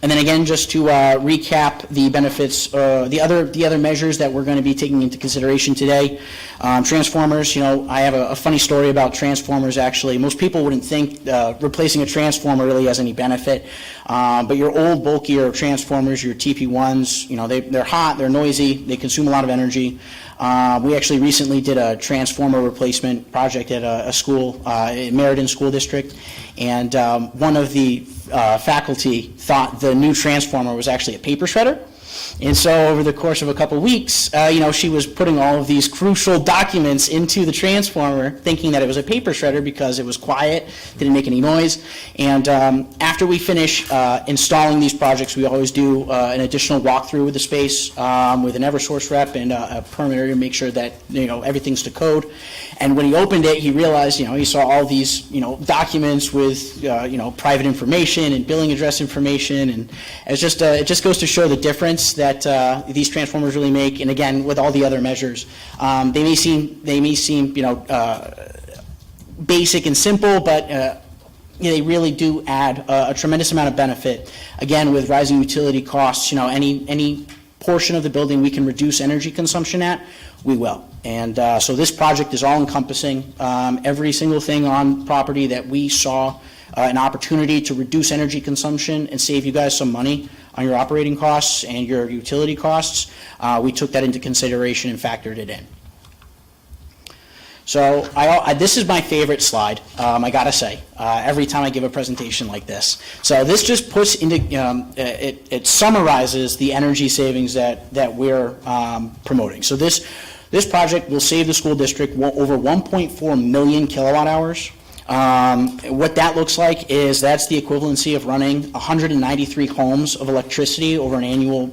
And then again, just to recap the benefits, the other measures that we're going to be taking into consideration today. Transformers, I have a funny story about transformers actually. Most people wouldn't think replacing a transformer really has any benefit, but your old, bulkier transformers, your TP1s, they're hot, they're noisy, they consume a lot of energy. We actually recently did a transformer replacement project at a school, Meriden School District, and one of the faculty thought the new transformer was actually a paper shredder. And so over the course of a couple weeks, she was putting all of these crucial documents into the transformer, thinking that it was a paper shredder because it was quiet, didn't make any noise. And after we finish installing these projects, we always do an additional walkthrough with the space with an Eversource rep and a permitter to make sure that everything's to code. And when he opened it, he realized he saw all these documents with private information and billing address information, and it just goes to show the difference that these transformers really make. And again, with all the other measures, they may seem basic and simple, but they really do add a tremendous amount of benefit. Again, with rising utility costs, any portion of the building we can reduce energy consumption at, we will. And so this project is all-encompassing. Every single thing on property that we saw an opportunity to reduce energy consumption and save you guys some money on your operating costs and your utility costs, we took that into consideration and factored it in. So this is my favorite slide, I gotta say, every time I give a presentation like this. So this just puts into, it summarizes the energy savings that we're promoting. So this project will save the school district over 1.4 million kilowatt hours. What that looks like is that's the equivalency of running 193 homes of electricity over an annual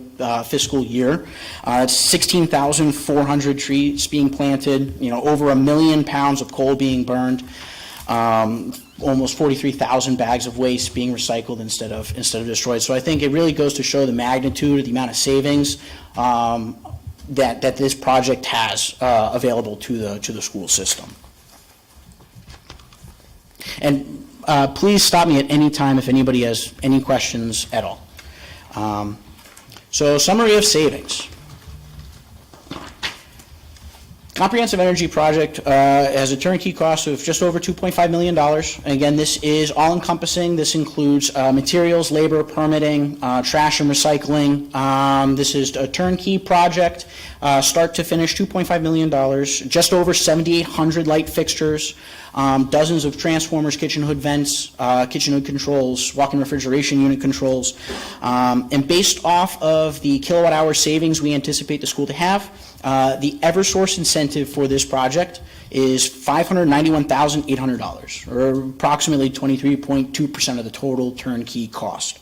fiscal year. It's 16,400 trees being planted, over 1 million pounds of coal being burned, almost 43,000 bags of waste being recycled instead of destroyed. So I think it really goes to show the magnitude of the amount of savings that this project has available to the school system. And please stop me at any time if anybody has any questions at all. So summary of savings. Comprehensive energy project has a turnkey cost of just over $2.5 million. And again, this is all-encompassing. This includes materials, labor, permitting, trash and recycling. This is a turnkey project, start to finish, $2.5 million, just over 7,800 light fixtures, dozens of transformers, kitchen hood vents, kitchen hood controls, walk-in refrigeration unit controls. And based off of the kilowatt hour savings we anticipate the school to have, the Eversource incentive for this project is $591,800, or approximately 23.2% of the total turnkey cost.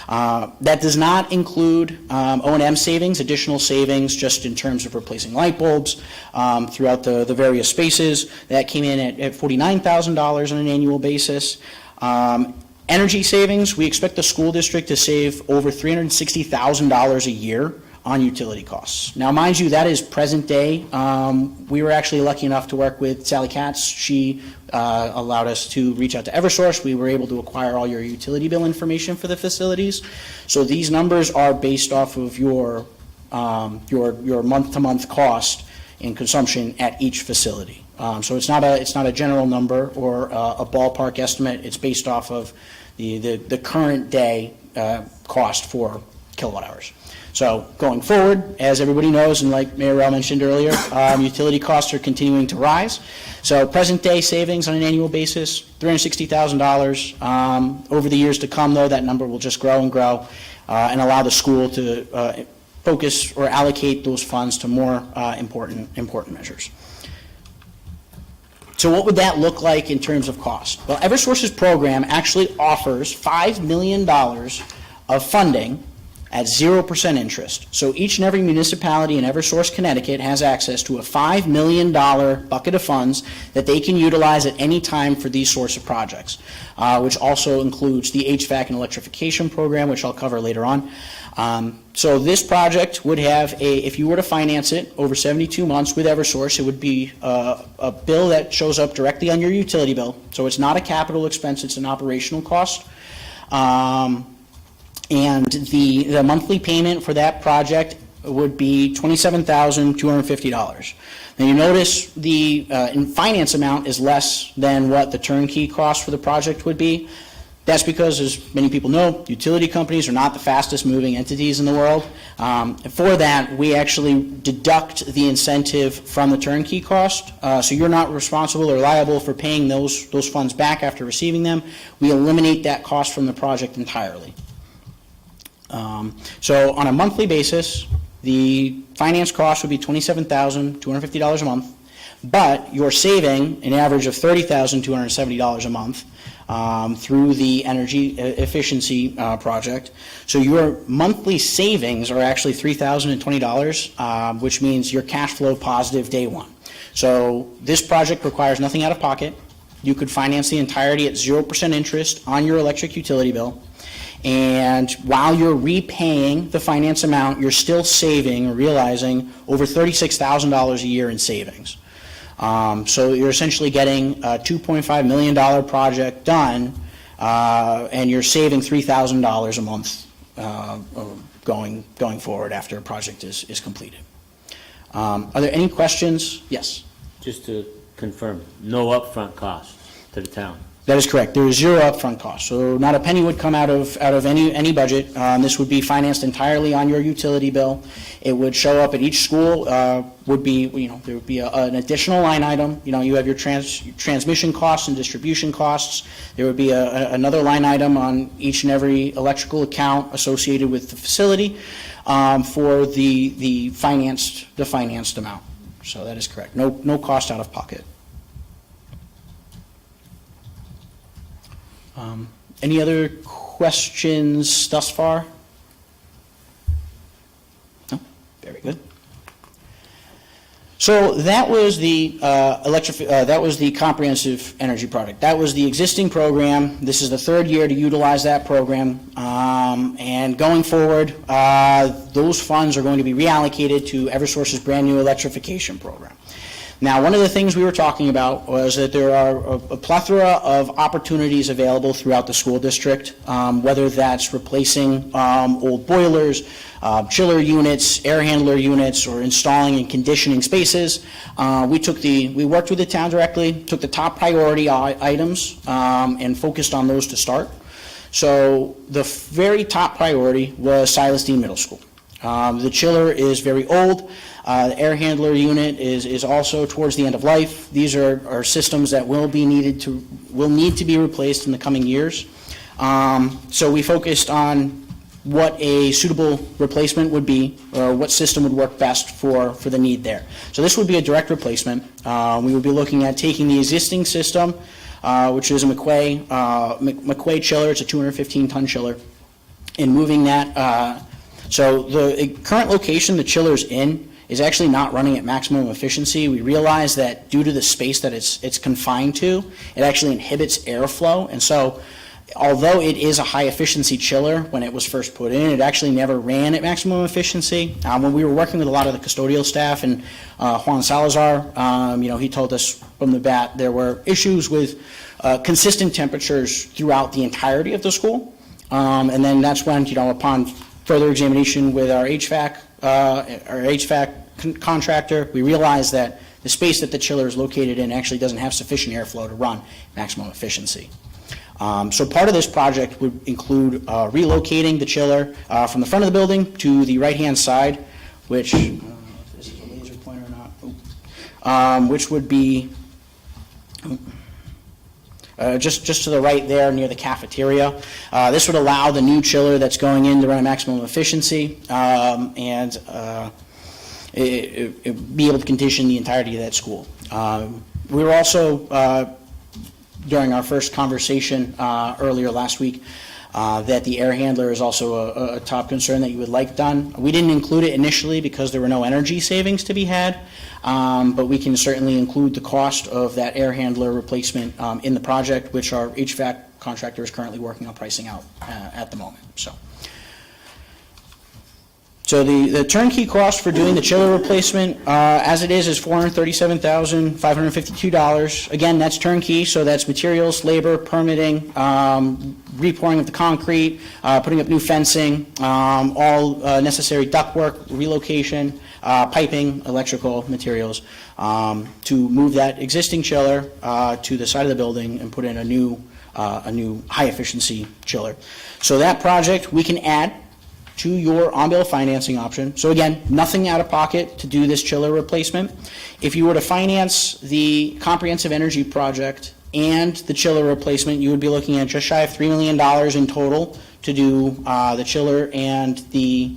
That does not include O&M savings, additional savings just in terms of replacing light bulbs throughout the various spaces. That came in at $49,000 on an annual basis. Energy savings, we expect the school district to save over $360,000 a year on utility costs. Now, mind you, that is present day. We were actually lucky enough to work with Sally Katz. She allowed us to reach out to Eversource. We were able to acquire all your utility bill information for the facilities. So these numbers are based off of your month-to-month cost and consumption at each facility. So it's not a general number or a ballpark estimate. It's based off of the current day cost for kilowatt hours. So going forward, as everybody knows, and like Mayor Rell mentioned earlier, utility costs are continuing to rise. So present day savings on an annual basis, $360,000. Over the years to come, though, that number will just grow and grow and allow the school to focus or allocate those funds to more important measures. So what would that look like in terms of cost? Well, Eversource's program actually offers $5 million of funding at 0% interest. So each and every municipality in Eversource, Connecticut has access to a $5 million bucket of funds that they can utilize at any time for these sorts of projects, which also includes the HVAC and electrification program, which I'll cover later on. So this project would have if you were to finance it over 72 months with Eversource, it would be a bill that shows up directly on your utility bill. So it's not a capital expense, it's an operational cost. And the monthly payment for that project would be $27,250. Now you notice the finance amount is less than what the turnkey cost for the project would be. That's because, as many people know, utility companies are not the fastest moving entities in the world. For that, we actually deduct the incentive from the turnkey cost. So you're not responsible or liable for paying those funds back after receiving them. We eliminate that cost from the project entirely. So on a monthly basis, the finance cost would be $27,250 a month, but you're saving an average of $30,270 a month through the energy efficiency project. So your monthly savings are actually $3,020, which means you're cash flow positive day one. So this project requires nothing out of pocket. You could finance the entirety at 0% interest on your electric utility bill. And while you're repaying the finance amount, you're still saving or realizing over $36,000 a year in savings. So you're essentially getting a $2.5 million project done, and you're saving $3,000 a month going forward after a project is completed. Are there any questions? Yes. Just to confirm, no upfront cost to the town. That is correct. There is zero upfront cost. So not a penny would come out of any budget. This would be financed entirely on your utility bill. It would show up at each school, would be, there would be an additional line item. You have your transmission costs and distribution costs. There would be another line item on each and every electrical account associated with the facility for the financed amount. So that is correct. No cost out of pocket. Any other questions thus far? No? Very good. So that was the that was the comprehensive energy project. That was the existing program. This is the third year to utilize that program. And going forward, those funds are going to be reallocated to Eversource's brand new electrification program. Now, one of the things we were talking about was that there are a plethora of opportunities available throughout the school district, whether that's replacing old boilers, chiller units, air handler units, or installing and conditioning spaces. We worked with the town directly, took the top priority items, and focused on those to start. So the very top priority was Silas Deane Middle School. The chiller is very old. The air handler unit is also towards the end of life. These are systems that will need to be replaced in the coming years. So we focused on what a suitable replacement would be, or what system would work best for the need there. So this would be a direct replacement. We would be looking at taking the existing system, which is a McQuay chiller. It's a 215-ton chiller, and moving that. So the current location the chiller's in is actually not running at maximum efficiency. We realize that due to the space that it's confined to, it actually inhibits airflow. And so although it is a high-efficiency chiller when it was first put in, it actually never ran at maximum efficiency. When we were working with a lot of the custodial staff and Juan Salazar, he told us from the bat there were issues with consistent temperatures throughout the entirety of the school. And then that's when, upon further examination with our HVAC contractor, we realized that the space that the chiller is located in actually doesn't have sufficient airflow to run maximum efficiency. So part of this project would include relocating the chiller from the front of the building to the right-hand side, which, if this is a laser pointer or not, which would be just to the right there near the cafeteria. This would allow the new chiller that's going in to run at maximum efficiency and be able to condition the entirety of that school. We were also, during our first conversation earlier last week, that the air handler is also a top concern that you would like done. We didn't include it initially because there were no energy savings to be had, but we can certainly include the cost of that air handler replacement in the project, which our HVAC contractor is currently working on pricing out at the moment. So the turnkey cost for doing the chiller replacement, as it is $437,552. Again, that's turnkey, so that's materials, labor, permitting, repouring of the concrete, putting up new fencing, all necessary ductwork, relocation, piping, electrical materials, to move that existing chiller to the side of the building and put in a new high-efficiency chiller. So that project we can add to your on-bill financing option. So again, nothing out of pocket to do this chiller replacement. If you were to finance the comprehensive energy project and the chiller replacement, you would be looking at just shy of $3 million in total to do the chiller and the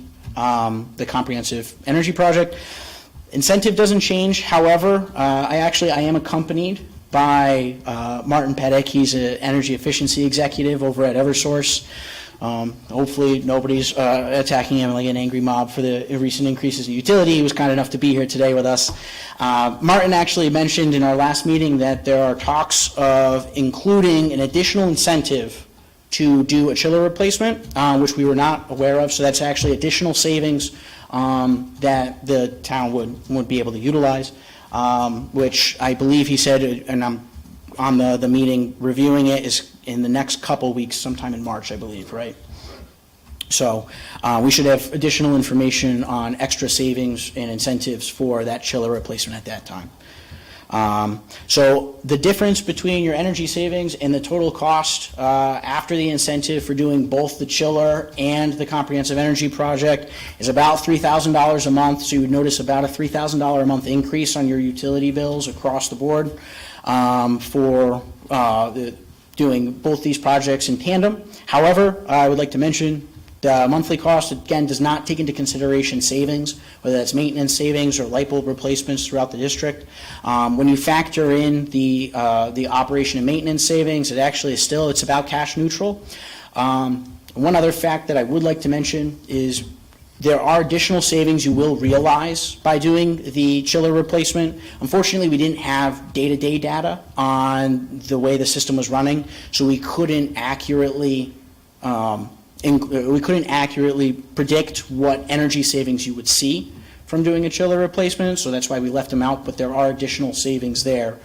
comprehensive energy project. Incentive doesn't change, however, I am accompanied by Martin Pettick. He's an energy efficiency executive over at Eversource. Hopefully nobody's attacking him like an angry mob for the recent increases in utility. He was kind enough to be here today with us. Martin actually mentioned in our last meeting that there are talks of including an additional incentive to do a chiller replacement, which we were not aware of. So that's actually additional savings that the town would be able to utilize, which I believe he said, and I'm on the meeting reviewing it, is in the next couple weeks, sometime in March, I believe, right? So we should have additional information on extra savings and incentives for that chiller replacement at that time. So the difference between your energy savings and the total cost after the incentive for doing both the chiller and the comprehensive energy project is about $3,000 a month. So you would notice about a $3,000 a month increase on your utility bills across the board for doing both these projects in tandem. However, I would like to mention the monthly cost, again, does not take into consideration savings, whether that's maintenance savings or light bulb replacements throughout the district. When you factor in the operation and maintenance savings, it actually is still, it's about cash neutral. One other fact that I would like to mention is there are additional savings you will realize by doing the chiller replacement. Unfortunately, we didn't have day-to-day data on the way the system was running, so we couldn't accurately predict what energy savings you would see from doing a chiller replacement, so that's why we left them out, but there are additional savings there.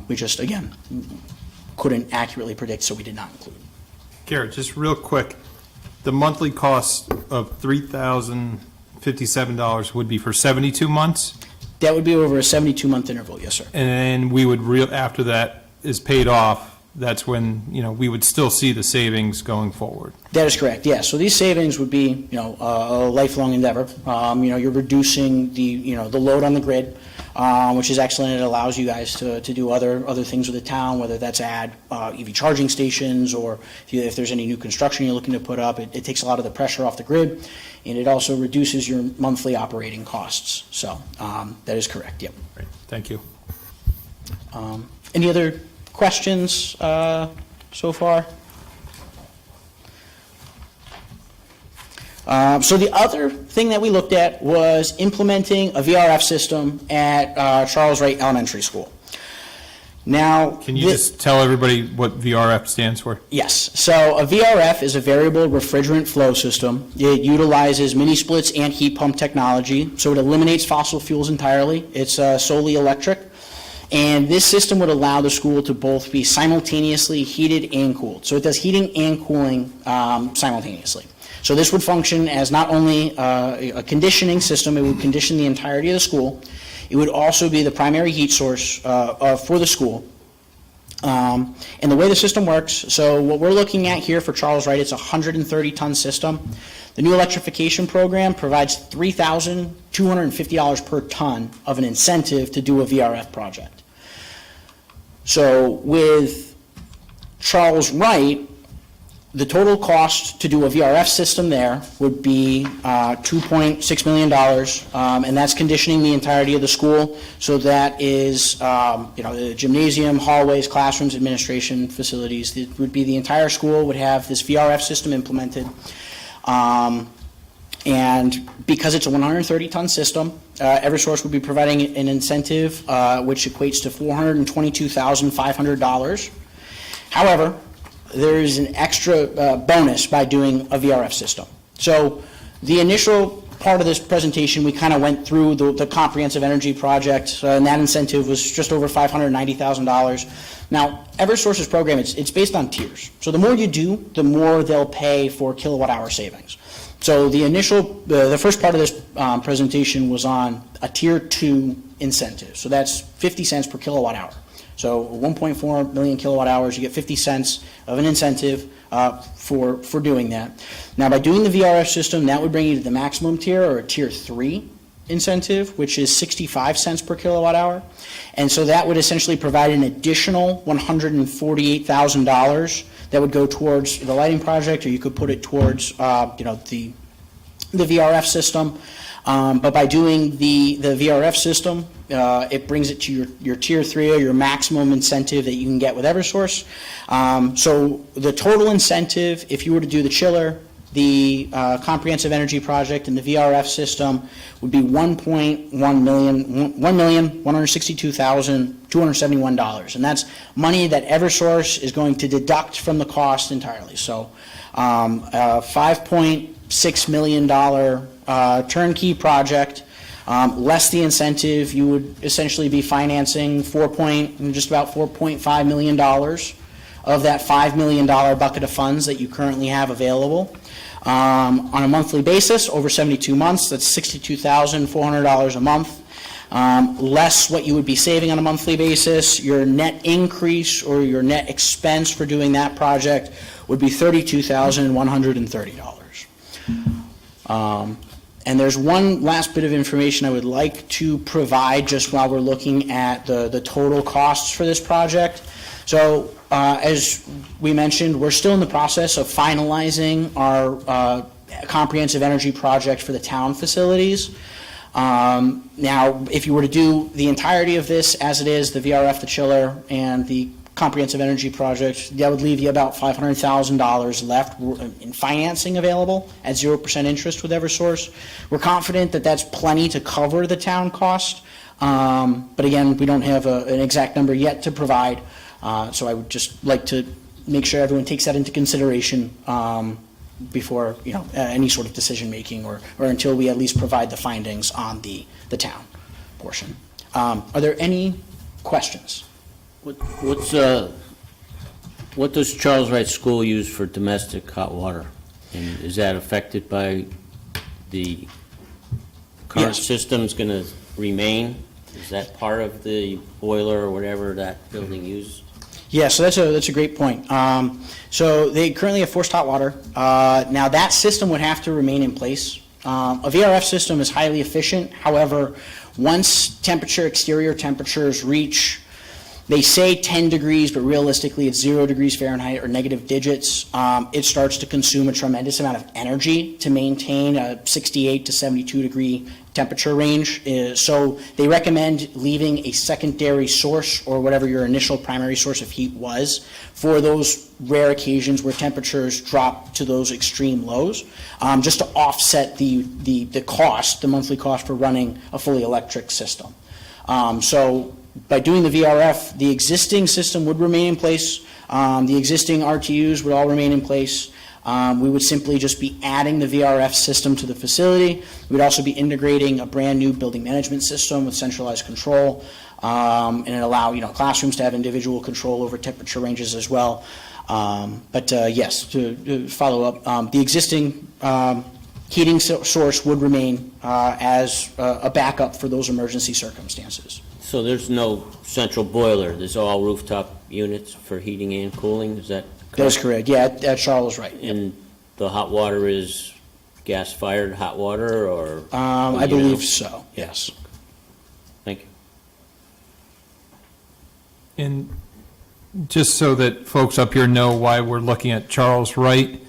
We just, again, couldn't accurately predict, so we did not include. Garrett, just real quick, the monthly cost of $3,057 would be for 72 months? That would be over a 72-month interval, yes, sir. And then we would, after that is paid off, that's when, we would still see the savings going forward. That is correct, yes. So these savings would be, a lifelong endeavor. You're reducing the load on the grid, which is excellent. It allows you guys to do other things with the town, whether that's add EV charging stations, or if there's any new construction you're looking to put up. It takes a lot of the pressure off the grid, and it also reduces your monthly operating costs. So that is correct, yep. Great, thank you. Any other questions so far? So the other thing that we looked at was implementing a VRF system at Charles Wright Elementary School. Now, Can you just tell everybody what VRF stands for? Yes. So a VRF is a variable refrigerant flow system. It utilizes mini splits and heat pump technology, so it eliminates fossil fuels entirely. It's solely electric. And this system would allow the school to both be simultaneously heated and cooled. So it does heating and cooling simultaneously. So this would function as not only a conditioning system, it would condition the entirety of the school. It would also be the primary heat source for the school. And the way the system works, so what we're looking at here for Charles Wright, it's a 130-ton system. The new electrification program provides $3,250 per ton of an incentive to do a VRF project. So with Charles Wright, the total cost to do a VRF system there would be $2.6 million, and that's conditioning the entirety of the school. So that is, the gymnasium, hallways, classrooms, administration facilities. It would be the entire school would have this VRF system implemented. And because it's a 130-ton system, Eversource would be providing an incentive which equates to $422,500. However, there is an extra bonus by doing a VRF system. So the initial part of this presentation, we kind of went through the comprehensive energy project, and that incentive was just over $590,000. Now, Eversource's program, it's based on tiers. So the more you do, the more they'll pay for kilowatt hour savings. So the first part of this presentation was on a tier 2 incentive. So that's 50 cents per kilowatt hour. So 1.4 million kilowatt hours, you get 50 cents of an incentive for doing that. Now, by doing the VRF system, that would bring you to the maximum tier, or a tier 3 incentive, which is 65 cents per kilowatt hour. And so that would essentially provide an additional $148,000 that would go towards the lighting project, or you could put it towards, the VRF system. But by doing the VRF system, it brings it to your tier 3 or your maximum incentive that you can get with Eversource. So the total incentive, if you were to do the chiller, the comprehensive energy project, and the VRF system, would be $1,162,271. And that's money that Eversource is going to deduct from the cost entirely. So $5.6 million turnkey project, less the incentive, you would essentially be financing just about $4.5 million of that $5 million bucket of funds that you currently have available. On a monthly basis, over 72 months, that's $62,400 a month. Less what you would be saving on a monthly basis, your net increase or your net expense for doing that project would be $32,130. And there's one last bit of information I would like to provide just while we're looking at the total costs for this project. So as we mentioned, we're still in the process of finalizing our comprehensive energy project for the town facilities. Now, if you were to do the entirety of this as it is, the VRF, the chiller, and the comprehensive energy project, that would leave you about $500,000 left in financing available at 0% interest with Eversource. We're confident that that's plenty to cover the town cost, but again, we don't have an exact number yet to provide, so I would just like to make sure everyone takes that into consideration before any sort of decision making, or until we at least provide the findings on the town portion. Are there any questions? What does Charles Wright School use for domestic hot water? And is that affected by the current Yes. system's going to remain? Is that part of the boiler or whatever that building uses? Yeah, so that's a great point. So they currently have forced hot water. Now that system would have to remain in place. A VRF system is highly efficient. However, once exterior temperatures reach, they say 10 degrees, but realistically it's 0 degrees Fahrenheit or negative digits, it starts to consume a tremendous amount of energy to maintain a 68 to 72 degree temperature range. So they recommend leaving a secondary source, or whatever your initial primary source of heat was, for those rare occasions where temperatures drop to those extreme lows, just to offset the cost, the monthly cost for running a fully electric system. So by doing the VRF, the existing system would remain in place. The existing RTUs would all remain in place. We would simply just be adding the VRF system to the facility. We would also be integrating a brand new building management system with centralized control, and it allow classrooms to have individual control over temperature ranges as well. But yes, to follow up, the existing heating source would remain as a backup for those emergency circumstances. So there's no central boiler, there's all rooftop units for heating and cooling, is that correct? That is correct, yeah, at Charles Wright. And the hot water is gas-fired hot water, or? I believe so, yes. Thank you. And just so that folks up here know why we're looking at Charles Wright,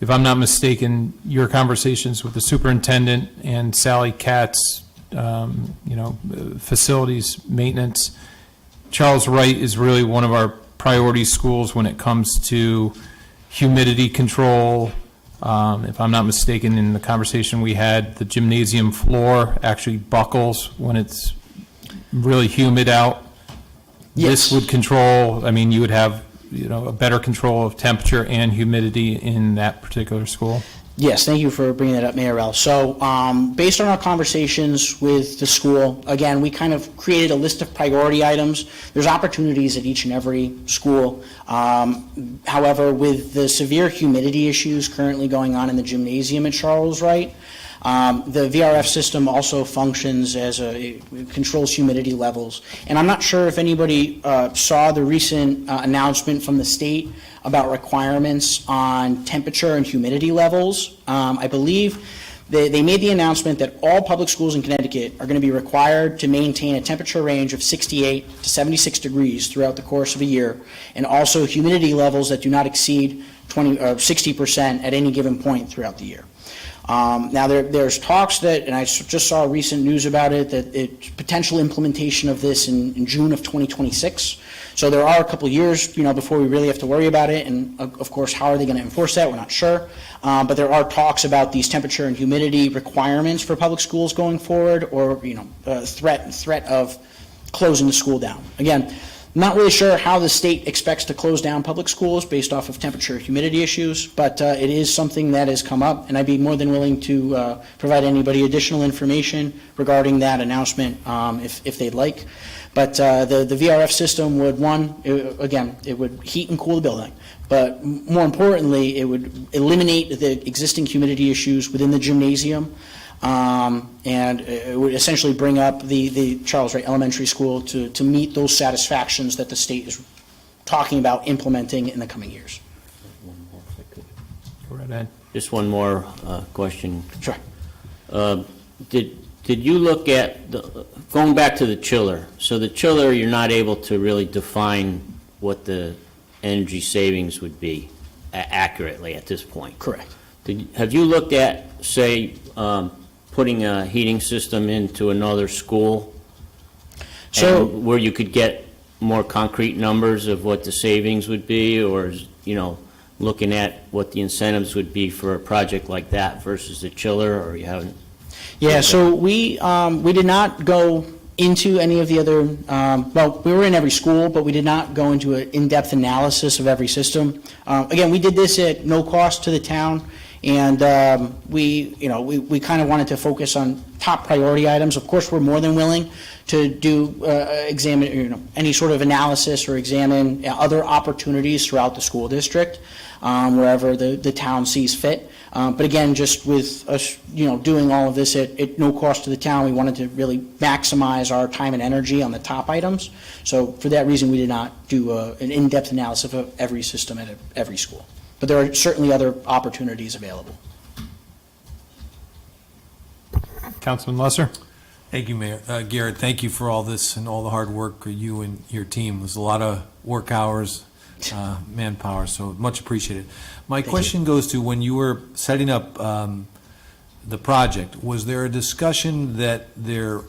if I'm not mistaken, your conversations with the superintendent and Sally Katz, facilities maintenance, Charles Wright is really one of our priority schools when it comes to humidity control. If I'm not mistaken, in the conversation we had, the gymnasium floor actually buckles when it's really humid out. Yes. This would control, you would have, a better control of temperature and humidity in that particular school. Yes, thank you for bringing that up, Mayor Rell. So based on our conversations with the school, again, we kind of created a list of priority items. There's opportunities at each and every school. However, with the severe humidity issues currently going on in the gymnasium at Charles Wright, the VRF system also functions as it controls humidity levels. And I'm not sure if anybody saw the recent announcement from the state about requirements on temperature and humidity levels. I believe they made the announcement that all public schools in Connecticut are going to be required to maintain a temperature range of 68 to 76 degrees throughout the course of a year, and also humidity levels that do not exceed 60% at any given point throughout the year. Now, there's talks that, and I just saw recent news about it, that potential implementation of this in June of 2026. So there are a couple years, before we really have to worry about it, and of course, how are they going to enforce that? We're not sure. But there are talks about these temperature and humidity requirements for public schools going forward, or, threat of closing the school down. Again, not really sure how the state expects to close down public schools based off of temperature and humidity issues, but it is something that has come up, and I'd be more than willing to provide anybody additional information regarding that announcement if they'd like. But the VRF system would, it would heat and cool the building, but more importantly, it would eliminate the existing humidity issues within the gymnasium. And it would essentially bring up the Charles Wright Elementary School to meet those satisfactions that the state is talking about implementing in the coming years. Go right ahead. Just one more question. Sure. Did you look at, going back to the chiller, so the chiller, you're not able to really define what the energy savings would be accurately at this point? Correct. Have you looked at, say, putting a heating system into another school? So, and where you could get more concrete numbers of what the savings would be, or, looking at what the incentives would be for a project like that versus the chiller, or you haven't? yeah, so we did not go into any of the other, we were in every school, but we did not go into an in-depth analysis of every system. Again, we did this at no cost to the town, and we kind of wanted to focus on top priority items. Of course, we're more than willing to examine any sort of analysis or examine other opportunities throughout the school district, wherever the town sees fit. But again, just with us, doing all of this at no cost to the town, we wanted to really maximize our time and energy on the top items. So for that reason, we did not do an in-depth analysis of every system at every school. But there are certainly other opportunities available. Councilman Lesser? Thank you, Mayor. Garrett, thank you for all this and all the hard work you and your team. There's a lot of work hours, manpower, so much appreciated. My question goes to when you were setting up the project, was there a discussion that there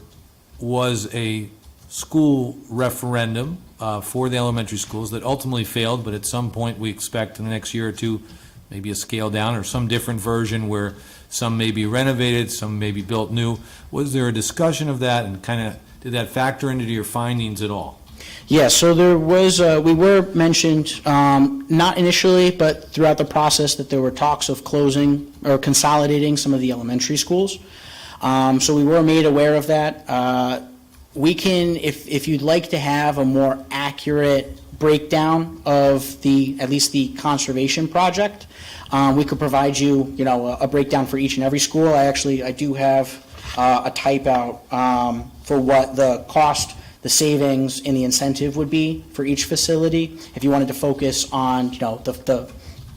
was a school referendum for the elementary schools that ultimately failed, but at some point we expect in the next year or two, maybe a scale down or some different version where some may be renovated, some may be built new? Was there a discussion of that, and kind of did that factor into your findings at all? Yeah, so there was, we were mentioned, not initially, but throughout the process, that there were talks of closing or consolidating some of the elementary schools. So we were made aware of that. We can, if you'd like to have a more accurate breakdown of at least the conservation project, we could provide you, a breakdown for each and every school. I do have a type out for what the cost, the savings, and the incentive would be for each facility. If you wanted to focus on, the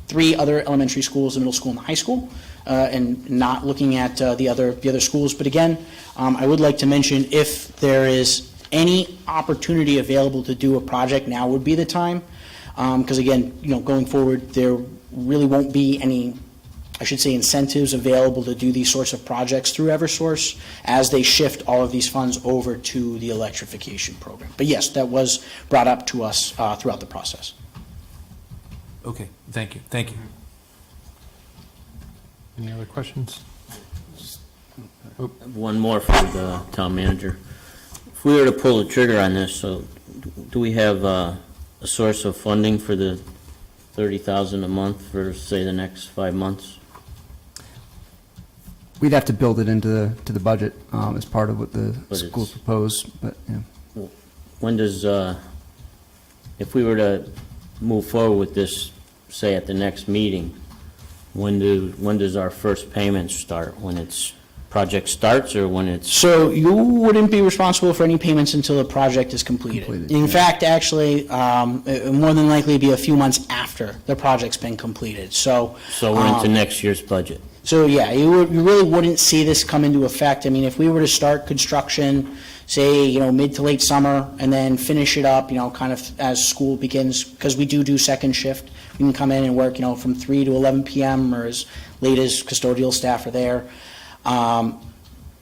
three other elementary schools, the middle school and the high school, and not looking at the other schools. But again, I would like to mention, if there is any opportunity available to do a project, now would be the time. Because again, going forward, there really won't be any, I should say, incentives available to do these sorts of projects through Eversource as they shift all of these funds over to the electrification program. But yes, that was brought up to us throughout the process. Okay, thank you. Thank you. Any other questions? One more for the town manager. If we were to pull the trigger on this, so do we have a source of funding for the $30,000 a month for, say, the next 5 months? We'd have to build it into the budget as part of what the But school it's- proposed, but, yeah. When does, if we were to move forward with this, say, at the next meeting, when does our first payment start? When it's project starts or when it's, So you wouldn't be responsible for any payments until the project is completed. In fact, actually, it would more than likely be a few months after the project's been completed, so. so we're into next year's budget? So, yeah, you really wouldn't see this come into effect. I mean, if we were to start construction, say, mid to late summer, and then finish it up, kind of as school begins, because we do second shift. We can come in and work, from 3 to 11 p.m. or as late as custodial staff are there.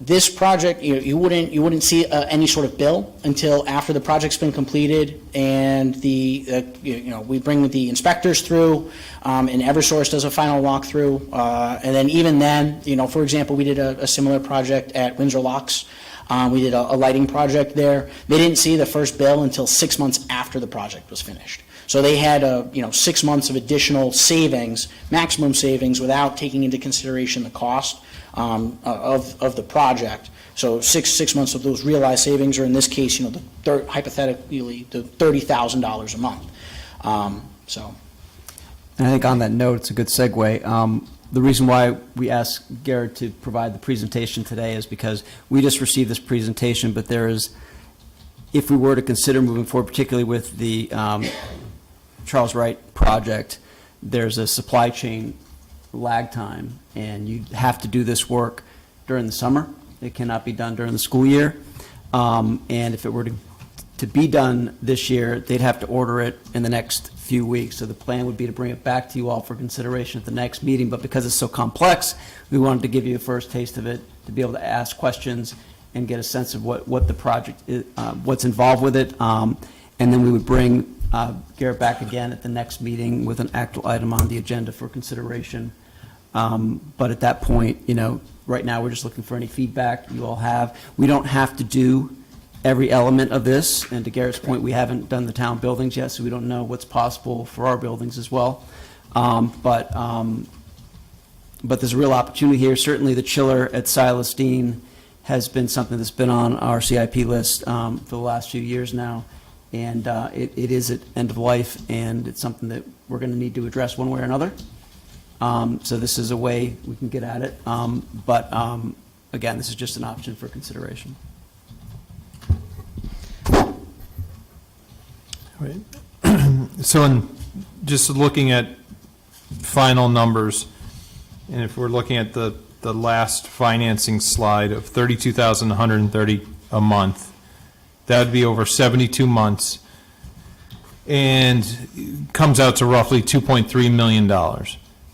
This project, you wouldn't see any sort of bill until after the project's been completed and we bring the inspectors through, and Eversource does a final walkthrough, and then even then, for example, we did a similar project at Windsor Locks. We did a lighting project there. They didn't see the first bill until 6 months after the project was finished. So they had 6 months of additional savings, maximum savings, without taking into consideration the cost of the project. So six months of those realized savings, or in this case, hypothetically, the $30,000 a month. So. And I think on that note, it's a good segue. The reason why we asked Garrett to provide the presentation today is because we just received this presentation, but there is, if we were to consider moving forward, particularly with the Charles Wright project, there's a supply chain lag time, and you have to do this work during the summer. It cannot be done during the school year. And if it were to be done this year, they'd have to order it in the next few weeks. So the plan would be to bring it back to you all for consideration at the next meeting. But because it's so complex, we wanted to give you a first taste of it, to be able to ask questions and get a sense of what the project is, what's involved with it. And then we would bring Garrett back again at the next meeting with an actual item on the agenda for consideration. But at that point, right now, we're just looking for any feedback you all have. We don't have to do every element of this, and to Garrett's point, we haven't done the town buildings yet, so we don't know what's possible for our buildings as well. But there's a real opportunity here. Certainly, the chiller at Silas, Deane has been something that's been on our CIP list for the last few years now, and it is at end of life, and it's something that we're going to need to address one way or another. So this is a way we can get at it. But again, this is just an option for consideration. So just looking at final numbers, and if we're looking at the last financing slide of $32,130 a month, that would be over 72 months, and comes out to roughly $2.3 million.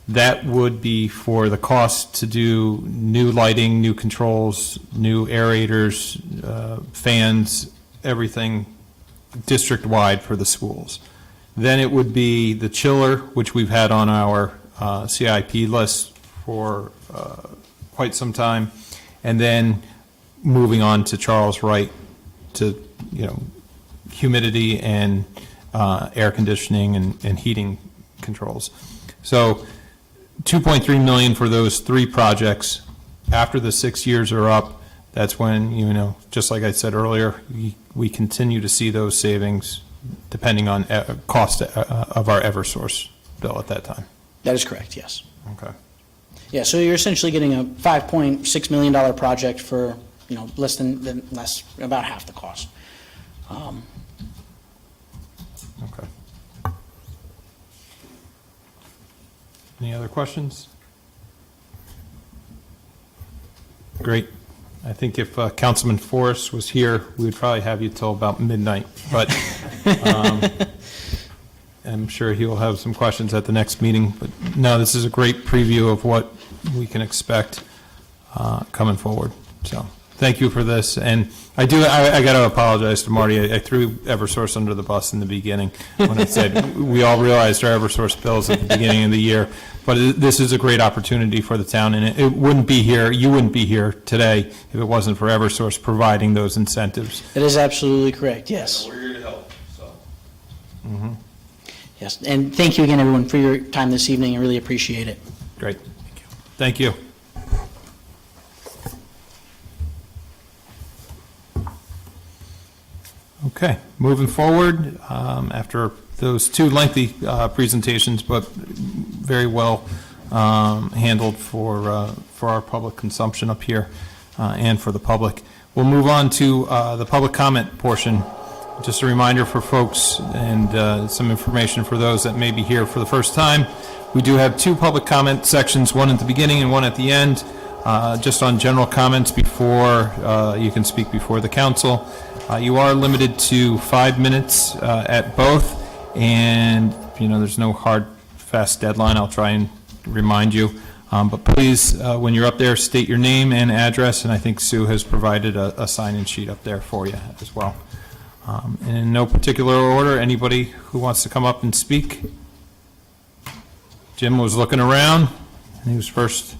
That would be for the cost to do new lighting, new controls, new aerators, fans, everything district-wide for the schools. Then it would be the chiller, which we've had on our CIP list for quite some time, and then moving on to Charles Wright to, humidity and air conditioning and heating controls. So $2.3 million for those three projects. After the 6 years are up, that's when, just like I said earlier, we continue to see those savings depending on cost of our Eversource bill at that time. That is correct, yes. Okay. Yeah, so you're essentially getting a $5.6 million project for, about half the cost. Okay. Any other questions? Great. I think if Councilman Forrest was here, we would probably have you till about midnight, but I'm sure he will have some questions at the next meeting. But no, this is a great preview of what we can expect coming forward. So thank you for this. And I got to apologize to Marty. I threw Eversource under the bus in the beginning when I said we all realized our Eversource bills at the beginning of the year. But this is a great opportunity for the town, and it wouldn't be here, you wouldn't be here today if it wasn't for Eversource providing those incentives. That is absolutely correct, yes. We're here to help, so. Yes, and thank you again, everyone, for your time this evening. I really appreciate it. Great. Thank you. Okay, moving forward, after those two lengthy presentations, but very well handled for our public consumption up here and for the public. We'll move on to the public comment portion. Just a reminder for folks and some information for those that may be here for the first time. We do have two public comment sections, one at the beginning and one at the end, just on general comments before you can speak before the council. You are limited to 5 minutes at both, and there's no hard, fast deadline. I'll try and remind you. But please, when you're up there, state your name and address, and I think Sue has provided a sign-in sheet up there for you as well. And in no particular order, anybody who wants to come up and speak? Jim was looking around, and he was first.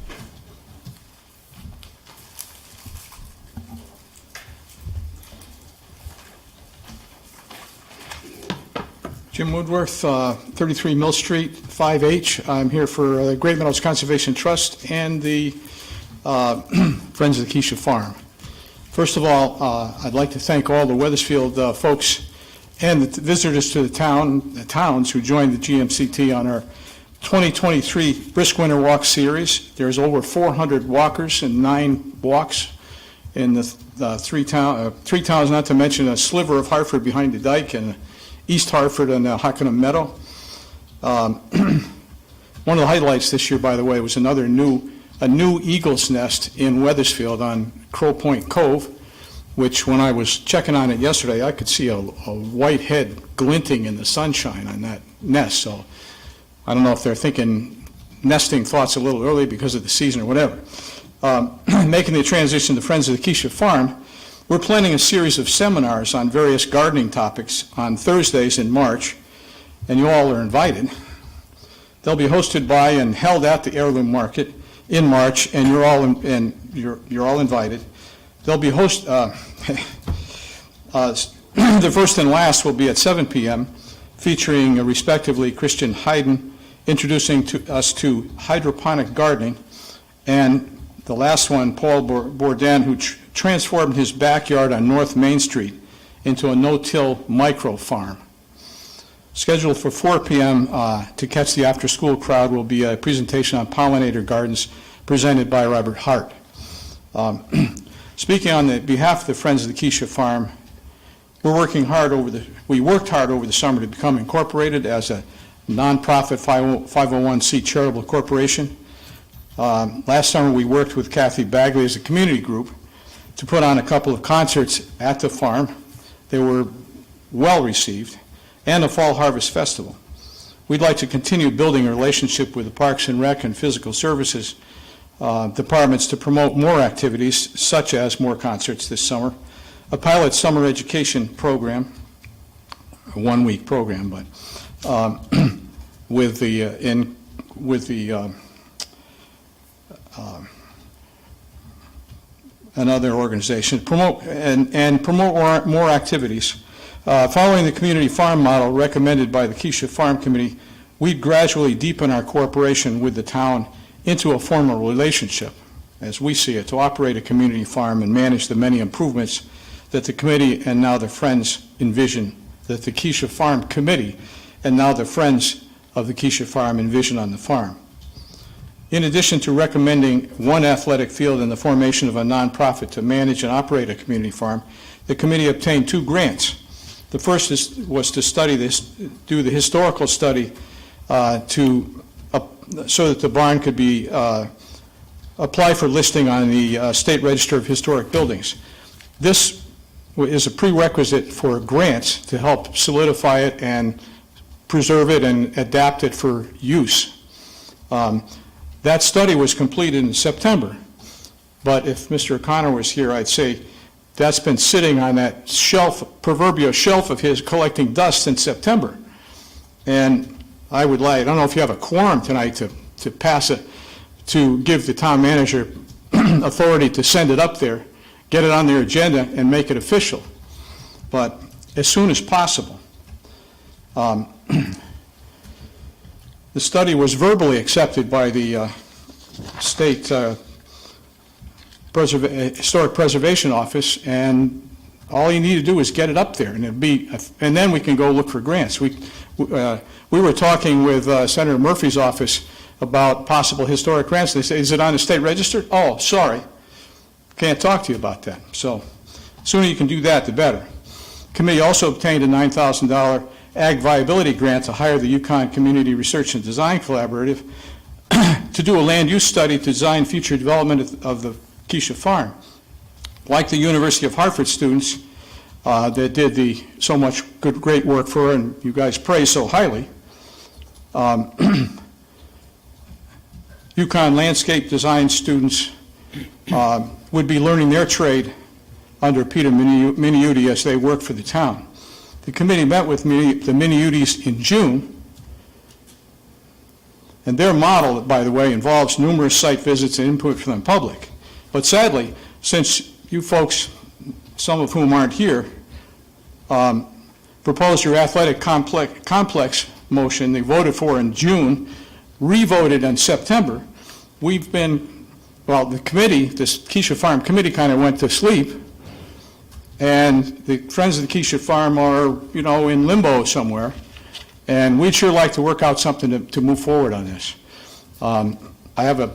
Jim Woodworth, 33 Mill Street, 5H. I'm here for the Great Meadows Conservation Trust and the Friends of the Keisha Farm. First of all, I'd like to thank all the Weathersfield folks and the visitors to the towns who joined the GMCT on our 2023 Brisk Winter Walk Series. There's over 400 walkers and 9 walks in the three towns, not to mention a sliver of Hartford behind the dike and East Hartford and Hockenham Meadow. One of the highlights this year, by the way, was a new eagle's nest in Weathersfield on Crow Point Cove, which when I was checking on it yesterday, I could see a white head glinting in the sunshine on that nest. So I don't know if they're thinking nesting thoughts a little early because of the season or whatever. Making the transition to Friends of the Keisha Farm, we're planning a series of seminars on various gardening topics on Thursdays in March, and you all are invited. They'll be hosted by and held at the Heirloom Market in March, and you're all invited. They'll be the first and last will be at 7 p.m., featuring respectively Christian Hayden introducing us to hydroponic gardening, and the last one, Paul Bourdain, who transformed his backyard on North Main Street into a no-till micro farm. Scheduled for 4 p.m. To catch the after-school crowd will be a presentation on pollinator gardens presented by Robert Hart. Speaking on the behalf of the Friends of the Keisha Farm, we worked hard over the summer to become incorporated as a nonprofit 501c charitable corporation. Last summer we worked with Kathy Bagley as a community group to put on a couple of concerts at the farm. They were well received, and a Fall Harvest Festival. We'd like to continue building a relationship with the Parks and Rec and Physical Services departments to promote more activities, such as more concerts this summer, a pilot summer education program, a one-week program, but with another organization, promote more activities. Following the community farm model recommended by the Keisha Farm Committee, we'd gradually deepen our cooperation with the town into a formal relationship, as we see it, to operate a community farm and manage the many improvements that the committee and now the Friends envision, that the Keisha Farm Committee and now the Friends of the Keisha Farm envision on the farm. In addition to recommending one athletic field and the formation of a nonprofit to manage and operate a community farm, the committee obtained 2 grants. The first was to do the historical study so that the barn could be apply for listing on the State Register of Historic Buildings. This is a prerequisite for grants to help solidify it and preserve it and adapt it for use. That study was completed in September, but if Mr. O'Connor was here, I'd say that's been sitting on that proverbial shelf of his, collecting dust since September. And I don't know if you have a quorum tonight to pass it, to give the town manager authority to send it up there, get it on their agenda, and make it official. But as soon as possible. The study was verbally accepted by the State Historic Preservation Office, and all you need to do is get it up there, and and then we can go look for grants. We were talking with Senator Murphy's office about possible historic grants. They say, is it on the state register? Oh, sorry, can't talk to you about that. So sooner you can do that, the better. Committee also obtained a $9,000 ag viability grant to hire the Yukon Community Research and Design Collaborative to do a land use study to design future development of the Keisha Farm. Like the University of Hartford students that did so much great work for her, and you guys praise so highly, Yukon landscape design students would be learning their trade under Peter Miniuti as they work for the town. The committee met with the Miniutis in June, and their model, by the way, involves numerous site visits and input from the public. But sadly, since you folks, some of whom aren't here, proposed your athletic complex motion they voted for in June, re-voted in September, we've been, well, the committee, this Keisha Farm committee kind of went to sleep, and the Friends of the Keisha Farm are, you know, in limbo somewhere, and we'd sure like to work out something to move forward on this. I have a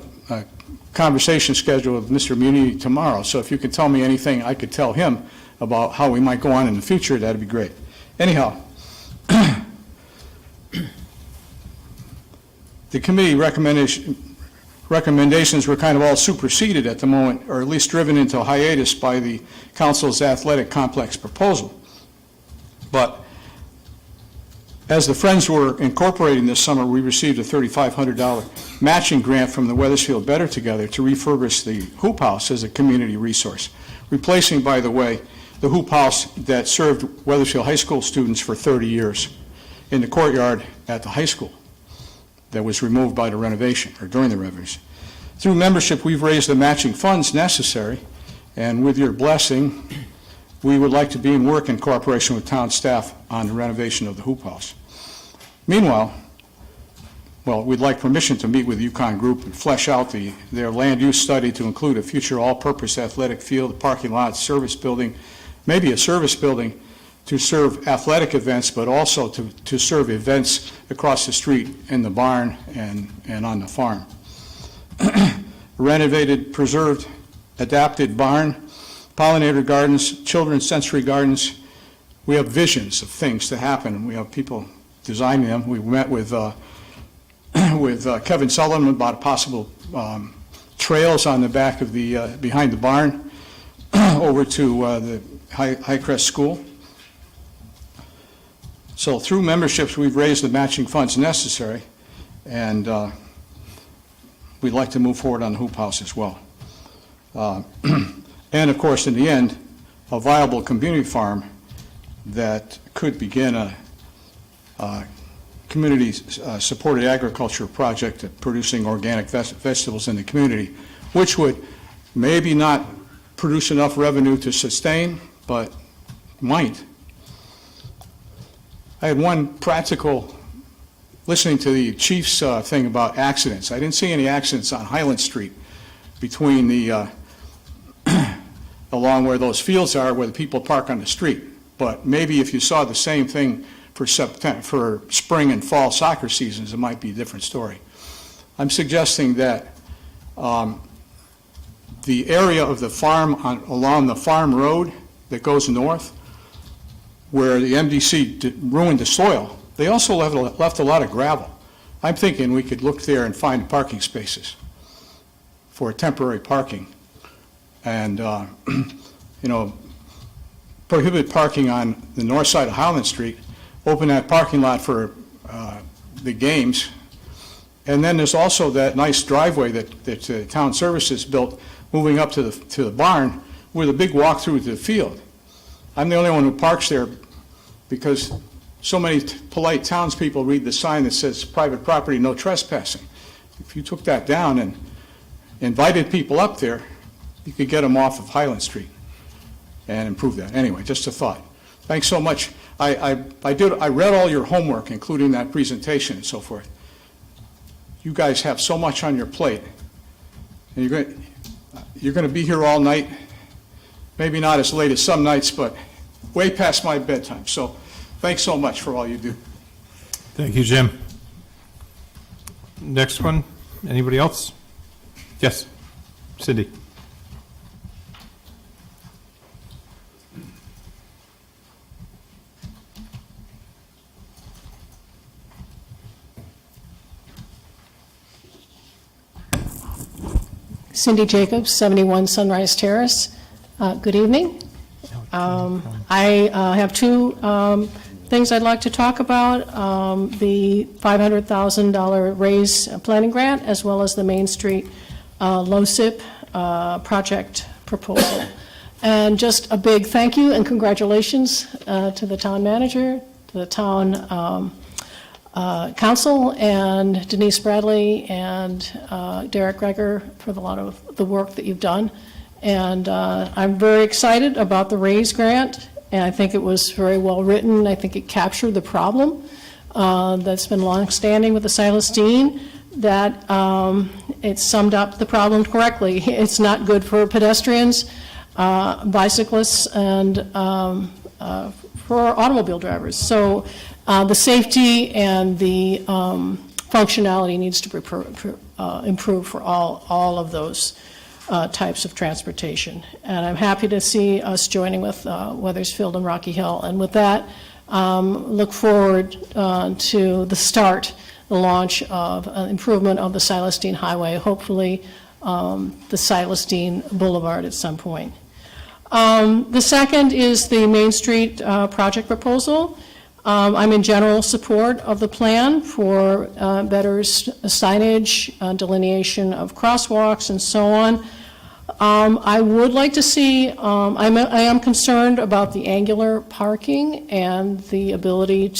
conversation scheduled with Mr. Muni tomorrow, so if you could tell me anything I could tell him about how we might go on in the future, that'd be great. Anyhow, the committee recommendations were kind of all superseded at the moment, or at least driven into hiatus by the council's athletic complex proposal. But as the Friends were incorporating this summer, we received a $3,500 matching grant from the Weathersfield Better Together to refurbish the hoop house as a community resource, replacing, by the way, the hoop house that served Weathersfield High School students for 30 years in the courtyard at the high school that was removed by the renovation, or during the renovation. Through membership, we've raised the matching funds necessary, and with your blessing, we would like to be in work in cooperation with town staff on the renovation of the hoop house. Meanwhile, well, we'd like permission to meet with the Yukon Group and flesh out their land use study to include a future all-purpose athletic field, a parking lot, service building, maybe a service building to serve athletic events, but also to serve events across the street in the barn and on the farm. Renovated, preserved, adapted barn, pollinator gardens, children's sensory gardens. We have visions of things to happen. We have people designing them. We met with Kevin Sullivan about possible trails on the back of the, behind the barn over to the Highcrest School. So through memberships, we've raised the matching funds necessary, and we'd like to move forward on the hoop house as well. And of course, in the end, a viable community farm that could begin a community-supported agriculture project at producing organic vegetables in the community, which would maybe not produce enough revenue to sustain, but might. I had one practical, listening to the chief's thing about accidents. I didn't see any accidents on Highland Street between the, along where those fields are, where the people park on the street. But maybe if you saw the same thing for spring and fall soccer seasons, it might be a different story. I'm suggesting that the area of the farm along the farm road that goes north, where the MDC ruined the soil, they also left a lot of gravel. I'm thinking we could look there and find parking spaces for temporary parking, and you know, prohibit parking on the north side of Highland Street, open that parking lot for the games, and then there's also that nice driveway that town services built moving up to the barn with a big walk through to the field. I'm the only one who parks there because so many polite townspeople read the sign that says private property, no trespassing. If you took that down and invited people up there, you could get them off of Highland Street and improve that. Anyway, just a thought. Thanks so much. I read all your homework, including that presentation and so forth. You guys have so much on your plate, and you're going to be here all night. Maybe not as late as some nights, but way past my bedtime. So thanks so much for all you do. Thank you, Jim. Next one, anybody else? Yes, Cindy. Cindy Jacobs, 71 Sunrise Terrace. Good evening. I have two things I'd like to talk about, the $500,000 raise planning grant, as well as the Main Street LoSiP project proposal. And just a big thank you and congratulations to the town manager, to the town council, and Denise Bradley and Derek Greger for a lot of the work that you've done. And I'm very excited about the RAISE grant, and I think it was very well written. I think it captured the problem that's been longstanding with the Silas Deane, that it summed up the problem correctly. It's not good for pedestrians, bicyclists, and for automobile drivers. So the safety and the functionality needs to be improved for all of those types of transportation. And I'm happy to see us joining with Weathersfield and Rocky Hill. And with that, look forward to the launch of an improvement of the Silas Deane Highway, hopefully the Silas Deane Boulevard at some point. The second is the Main Street project proposal. I'm in general support of the plan for better signage, delineation of crosswalks, and so on. I would like to see, I am concerned about the angular parking and the ability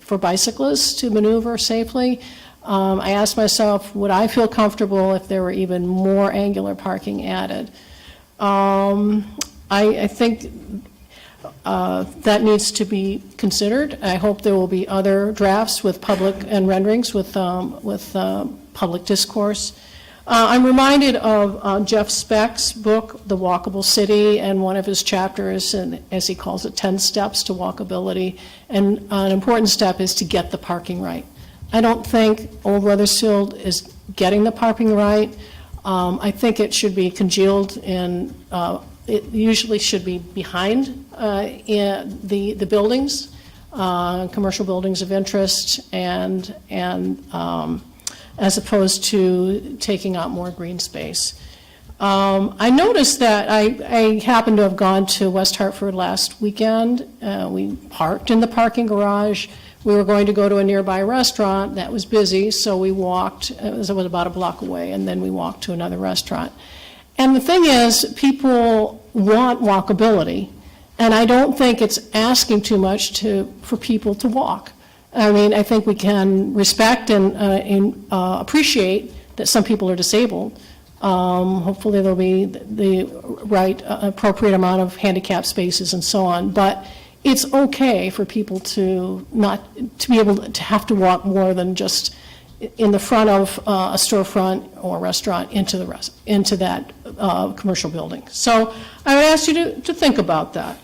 for bicyclists to maneuver safely. I asked myself, would I feel comfortable if there were even more angular parking added? I think that needs to be considered. I hope there will be other drafts with public and renderings with public discourse. I'm reminded of Jeff Speck's book, The Walkable City, and one of his chapters, and as he calls it, 10 steps to walkability. And an important step is to get the parking right. I don't think Old Weathersfield is getting the parking right. I think it should be congealed in, it usually should be behind the buildings, commercial buildings of interest, and as opposed to taking out more green space. I noticed that I happened to have gone to West Hartford last weekend. We parked in the parking garage. We were going to go to a nearby restaurant that was busy, so we walked. It was about a block away, and then we walked to another restaurant. And the thing is, people want walkability, and I don't think it's asking too much for people to walk. I mean, I think we can respect and appreciate that some people are disabled. Hopefully there'll be the right, appropriate amount of handicap spaces and so on. But it's okay for people to be able to have to walk more than just in the front of a storefront or restaurant into that commercial building. So I would ask you to think about that.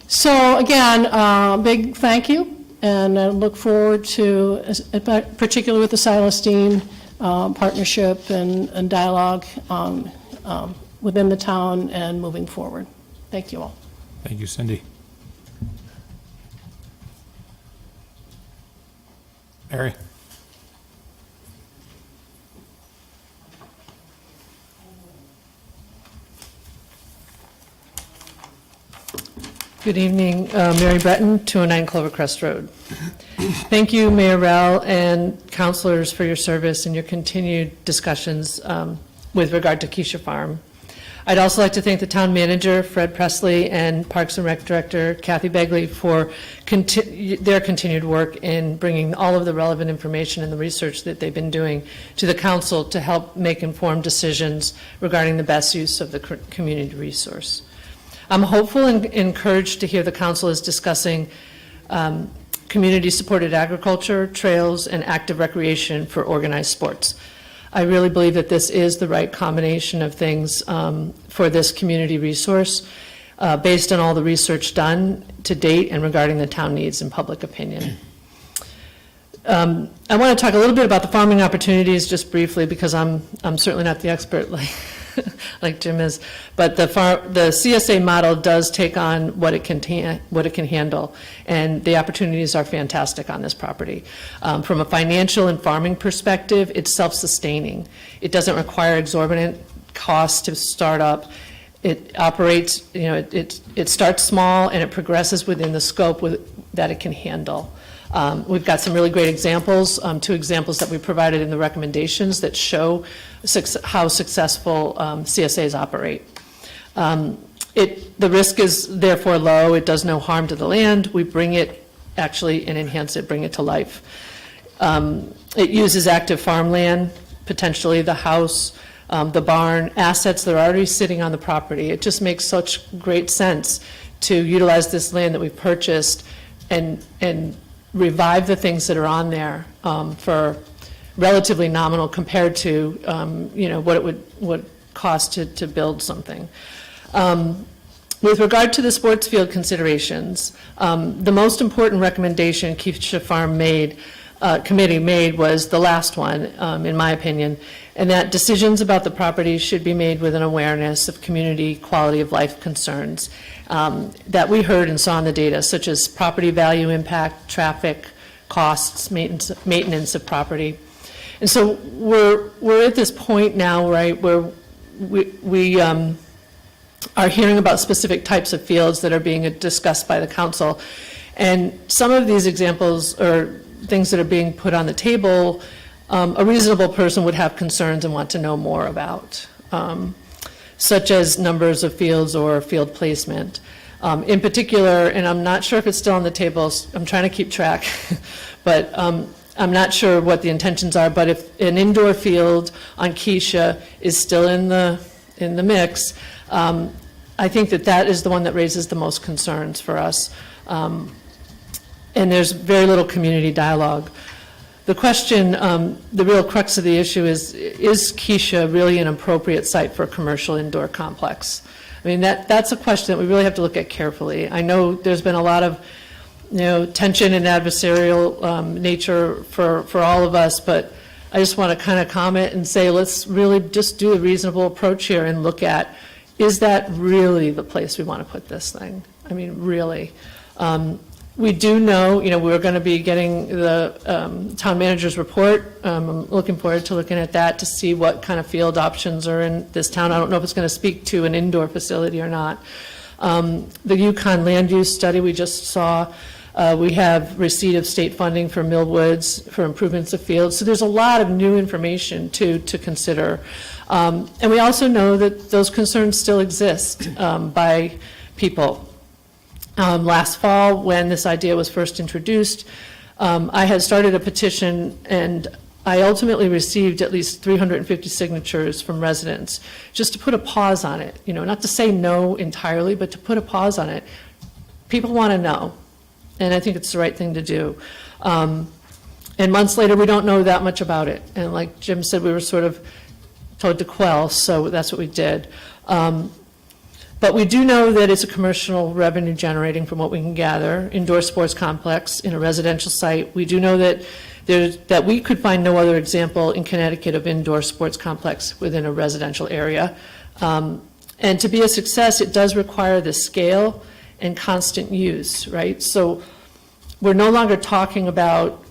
So again, big thank you. And I look forward to, particularly with the Silas Deane partnership and dialogue within the town and moving forward. Thank you all. Thank you, Cindy. Mary? Good evening, Mary Breton, 209 Clovercrest Road. Thank you, Mayor Rell and councilors, for your service and your continued discussions with regard to Keisha Farm. I'd also like to thank the town manager, Fred Presley, and Parks and Rec Director, Kathy Begley, for their continued work in bringing all of the relevant information and the research that they've been doing to the council to help make informed decisions regarding the best use of the community resource. I'm hopeful and encouraged to hear the council is discussing community-supported agriculture, trails, and active recreation for organized sports. I really believe that this is the right combination of things for this community resource based on all the research done to date and regarding the town needs and public opinion. I want to talk a little bit about the farming opportunities just briefly, because I'm certainly not the expert like Jim is. But the CSA model does take on what it can handle, and the opportunities are fantastic on this property. From a financial and farming perspective, it's self-sustaining. It doesn't require exorbitant costs to start up. It operates, it starts small and it progresses within the scope that it can handle. We've got some really great examples, 2 examples that we provided in the recommendations that show how successful CSAs operate. The risk is therefore low. It does no harm to the land. We bring it, actually, and enhance it, bring it to life. It uses active farmland, potentially the house, the barn, assets that are already sitting on the property. It just makes such great sense to utilize this land that we've purchased and revive the things that are on there for relatively nominal compared to what it would cost to build something. With regard to the sports field considerations, the most important recommendation Keisha Farm committee made was the last one, in my opinion, and that decisions about the property should be made with an awareness of community quality of life concerns that we heard and saw in the data, such as property value impact, traffic, costs, maintenance of property. And so we're at this point now, right, where we are hearing about specific types of fields that are being discussed by the council. And some of these examples or things that are being put on the table, a reasonable person would have concerns and want to know more about, such as numbers of fields or field placement. In particular, and I'm not sure if it's still on the table, I'm trying to keep track, but I'm not sure what the intentions are, but if an indoor field on Keisha is still in the mix, I think that is the one that raises the most concerns for us. And there's very little community dialogue. The question, the real crux of the issue is Keisha really an appropriate site for a commercial indoor complex? I mean, that's a question that we really have to look at carefully. I know there's been a lot of, tension and adversarial nature for all of us, but I just want to kind of comment and say, let's really just do a reasonable approach here and look at, is that really the place we want to put this thing? I mean, really. We do know, we're going to be getting the town manager's report. I'm looking forward to looking at that to see what kind of field options are in this town. I don't know if it's going to speak to an indoor facility or not. The Yukon land use study we just saw, we have receipt of state funding for Millwoods for improvements of fields. So there's a lot of new information to consider. And we also know that those concerns still exist by people. Last fall, when this idea was first introduced, I had started a petition, and I ultimately received at least 350 signatures from residents, just to put a pause on it, not to say no entirely, but to put a pause on it. People want to know, and I think it's the right thing to do. And months later, we don't know that much about it. And like Jim said, we were sort of told to quell, so that's what we did. But we do know that it's a commercial revenue generating from what we can gather, indoor sports complex in a residential site. We do know that we could find no other example in Connecticut of indoor sports complex within a residential area. And to be a success, it does require the scale and constant use, right? So we're no longer talking about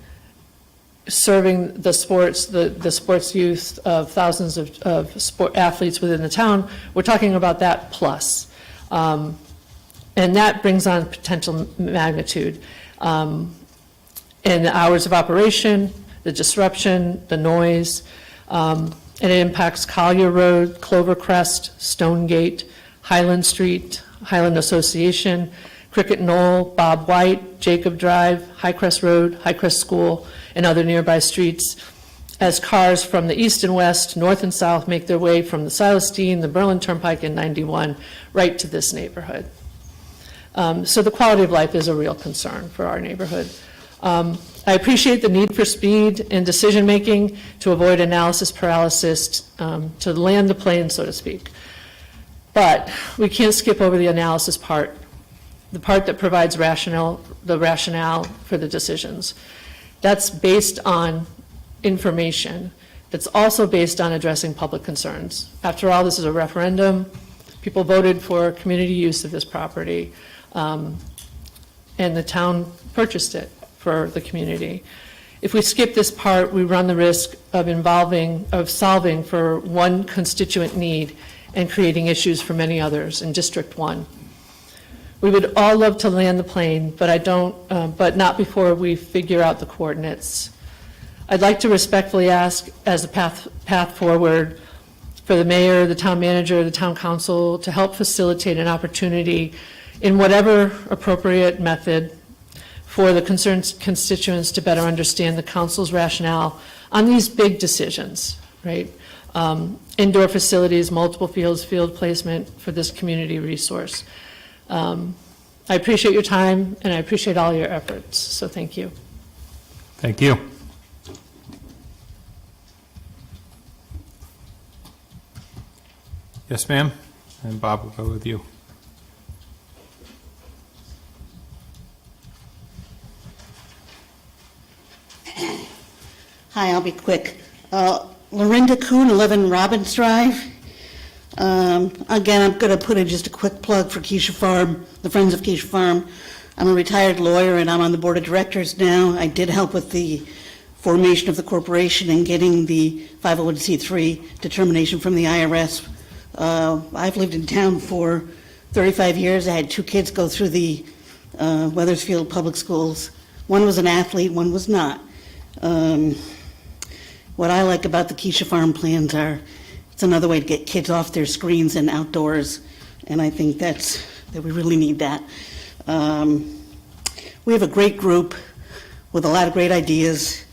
serving the sports youth of thousands of sport athletes within the town. We're talking about that plus. And that brings on potential magnitude. And the hours of operation, the disruption, the noise, and it impacts Collier Road, Clovercrest, Stonegate, Highland Street, Highland Association, Cricket Knoll, Bob White, Jacob Drive, Highcrest Road, Highcrest School, and other nearby streets, as cars from the east and west, north and south, make their way from the Silas, Deane, the Berlin Turnpike, and 91 right to this neighborhood. So the quality of life is a real concern for our neighborhood. I appreciate the need for speed and decision-making to avoid analysis paralysis, to land the plane, so to speak. But we can't skip over the analysis part, the part that provides the rationale for the decisions. That's based on information. That's also based on addressing public concerns. After all, this is a referendum. People voted for community use of this property, and the town purchased it for the community. If we skip this part, we run the risk of solving for one constituent need and creating issues for many others in District 1. We would all love to land the plane, but not before we figure out the coordinates. I'd like to respectfully ask, as a path forward, for the mayor, the town manager, the town council to help facilitate an opportunity in whatever appropriate method for the concerned constituents to better understand the council's rationale on these big decisions, right? Indoor facilities, multiple fields, field placement for this community resource. I appreciate your time, and I appreciate all your efforts, so thank you. Thank you. Yes, ma'am, and Bob will go with you. Hi, I'll be quick. Lorinda Kuhn, 11 Robbins Drive. Again, I'm going to put in just a quick plug for Keisha Farm, the Friends of Keisha Farm. I'm a retired lawyer, and I'm on the board of directors now. I did help with the formation of the corporation and getting the 501c3 determination from the IRS. I've lived in town for 35 years. I had 2 kids go through the Weathersfield Public Schools. One was an athlete, one was not. What I like about the Keisha Farm plans are, it's another way to get kids off their screens and outdoors, and I think that we really need that. We have a great group with a lot of great ideas.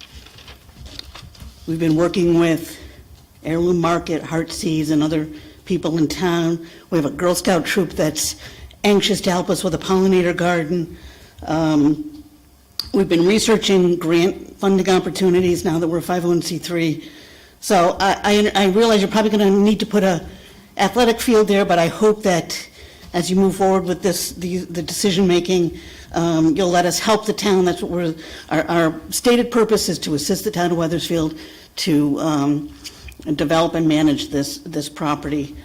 We've been working with Heirloom Market, Heartsease, and other people in town. We have a Girl Scout troop that's anxious to help us with a pollinator garden. We've been researching grant funding opportunities now that we're 501c3. So I realize you're probably going to need to put a athletic field there, but I hope that as you move forward with the decision making, you'll let us help the town. That's what our stated purpose is, to assist the town of Weathersfield to develop and manage this property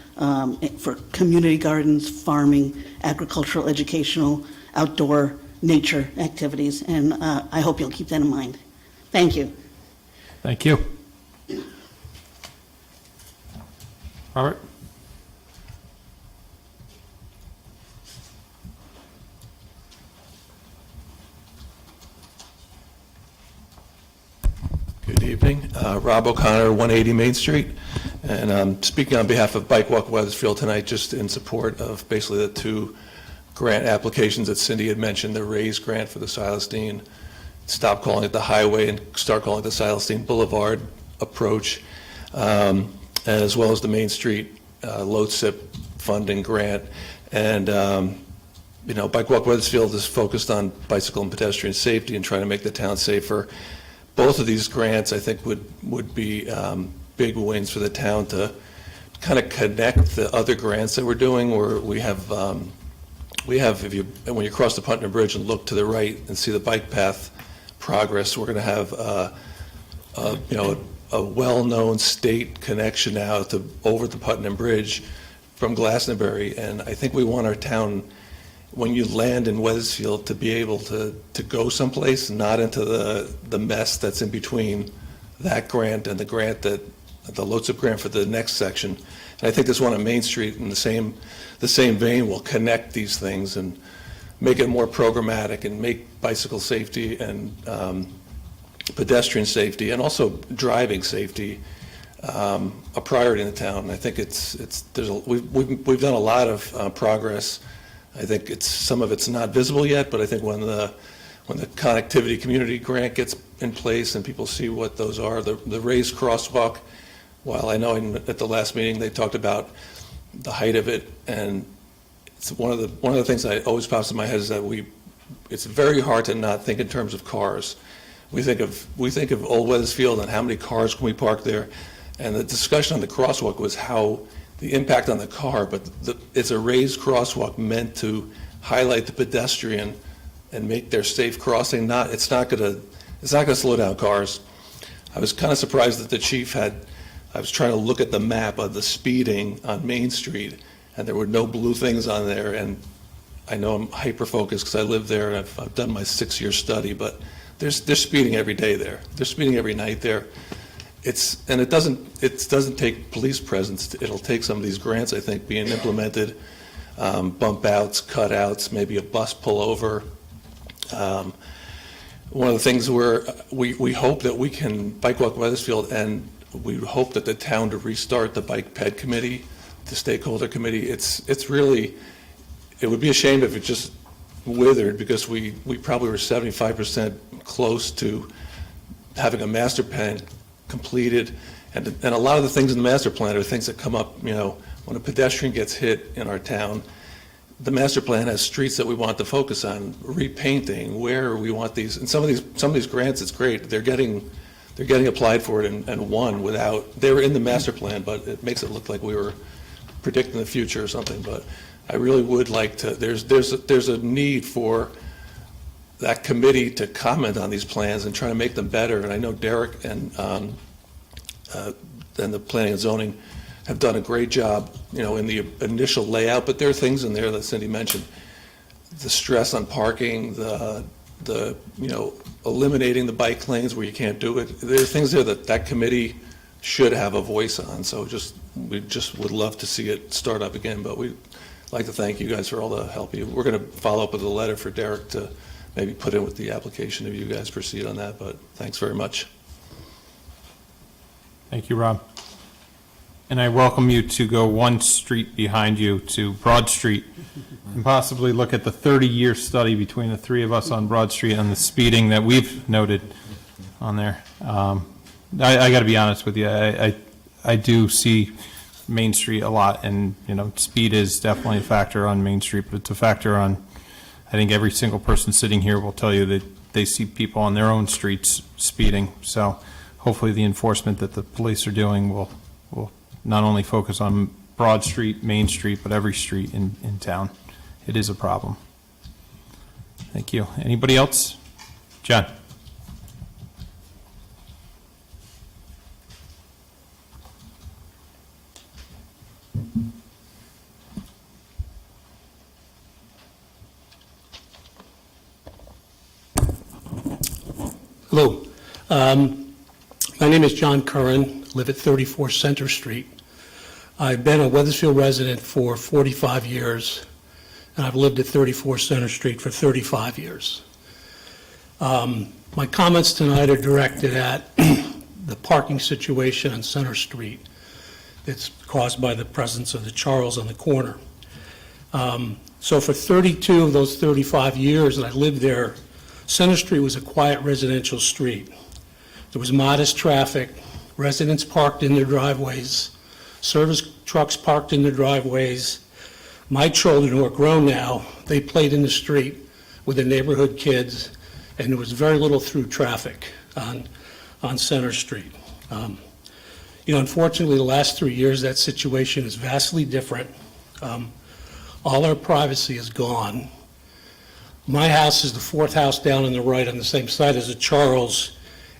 for community gardens, farming, agricultural, educational, outdoor nature activities, and I hope you'll keep that in mind. Thank you. Thank you. Robert? Good evening. Rob O'Connor, 180 Main Street, and I'm speaking on behalf of Bike Walk Weathersfield tonight, just in support of basically the 2 grant applications that Cindy had mentioned, the RAISE grant for the Silas Deane, stop calling it the highway and start calling it the Silas Deane Boulevard approach, as well as the Main Street LoTSIP funding grant. And Bike Walk Weathersfield is focused on bicycle and pedestrian safety and trying to make the town safer. Both of these grants, I think, would be big wins for the town to kind of connect the other grants that we're doing, where we have, when you cross the Putnam Bridge and look to the right and see the bike path progress, we're going to have a well-known state connection now over the Putnam Bridge from Glastonbury, and I think we want our town, when you land in Weathersfield, to be able to go someplace, not into the mess that's in between that grant and the LoTSIP grant for the next section. And I think this one on Main Street, in the same vein, will connect these things and make it more programmatic and make bicycle safety and pedestrian safety and also driving safety a priority in the town. I think we've done a lot of progress. I think some of it's not visible yet, but I think when the connectivity community grant gets in place and people see what those are, the raised crosswalk, while I know at the last meeting they talked about the height of it, and it's one of the things that always pops in my head is that it's very hard to not think in terms of cars. We think of Old Weathersfield and how many cars can we park there, and the discussion on the crosswalk was how the impact on the car, but it's a raised crosswalk meant to highlight the pedestrian and make their safe crossing. It's not going to it's not going to slow down cars. I was kind of surprised that the chief I was trying to look at the map of the speeding on Main Street, and there were no blue things on there, and I know I'm hyper-focused because I live there, and I've done my 6-year study, but they're speeding every day there. They're speeding every night there. It doesn't take police presence. It'll take some of these grants, I think, being implemented, bump outs, cut outs, maybe a bus pullover. One of the things where we hope that we can bike walk Weathersfield, and we hope that the town to restart the bike ped committee, the stakeholder committee. It's really, it would be a shame if it just withered, because we probably were 75% close to having a master plan completed, and a lot of the things in the master plan are things that come up, when a pedestrian gets hit in our town. The master plan has streets that we want to focus on, repainting, where we want these, and some of these grants, it's great. They're getting applied for it and won without, they were in the master plan, but it makes it look like we were predicting the future or something. But I really would like to, there's a need for that committee to comment on these plans and try to make them better. And I know Derek and the planning and zoning have done a great job, in the initial layout, but there are things in there that Cindy mentioned. The stress on parking, the eliminating the bike lanes where you can't do it. There are things there that committee should have a voice on. So we just would love to see it start up again, but we'd like to thank you guys for all the help. We're going to follow up with a letter for Derek to maybe put in with the application if you guys proceed on that, but thanks very much. Thank you, Rob. And I welcome you to go one street behind you to Broad Street and possibly look at the 30-year study between the three of us on Broad Street on the speeding that we've noted on there. I got to be honest with you. I do see Main Street a lot, and speed is definitely a factor on Main Street, but it's a factor on, I think every single person sitting here will tell you that they see people on their own streets speeding. So hopefully the enforcement that the police are doing will not only focus on Broad Street, Main Street, but every street in town. It is a problem. Thank you. Anybody else? John? Hello. My name is John Curran, live at 34 Center Street. I've been a Weathersfield resident for 45 years, and I've lived at 34 Center Street for 35 years. My comments tonight are directed at the parking situation on Center Street that's caused by the presence of the Charles on the corner. So for 32 of those 35 years that I lived there, Center Street was a quiet residential street. There was modest traffic, residents parked in their driveways, service trucks parked in their driveways. My children, who are grown now, they played in the street with the neighborhood kids, and there was very little through traffic on Center Street. Unfortunately, the last 3 years, that situation is vastly different. All our privacy is gone. My house is the fourth house down on the right on the same side as the Charles.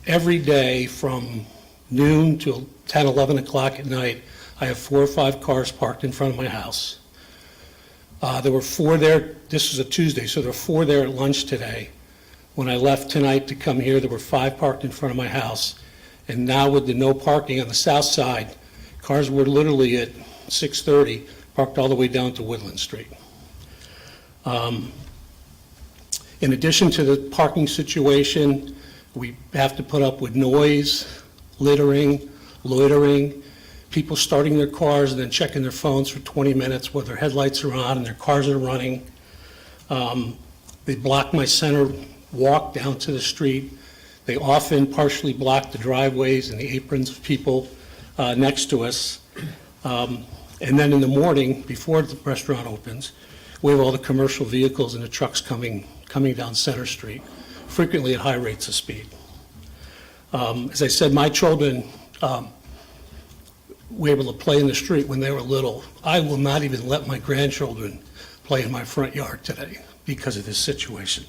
Every day from noon till 10, 11 o'clock at night, I have 4 or 5 cars parked in front of my house. There were 4 there, this was a Tuesday, so there were 4 there at lunch today. When I left tonight to come here, there were 5 parked in front of my house. And now with the no parking on the south side, cars were literally at 6:30, parked all the way down to Woodland Street. In addition to the parking situation, we have to put up with noise, littering, loitering, people starting their cars and then checking their phones for 20 minutes while their headlights are on and their cars are running. They block my center walk down to the street. They often partially block the driveways and the aprons of people next to us. And then in the morning, before the restaurant opens, we have all the commercial vehicles and the trucks coming down Center Street, frequently at high rates of speed. As I said, my children were able to play in the street when they were little. I will not even let my grandchildren play in my front yard today because of this situation.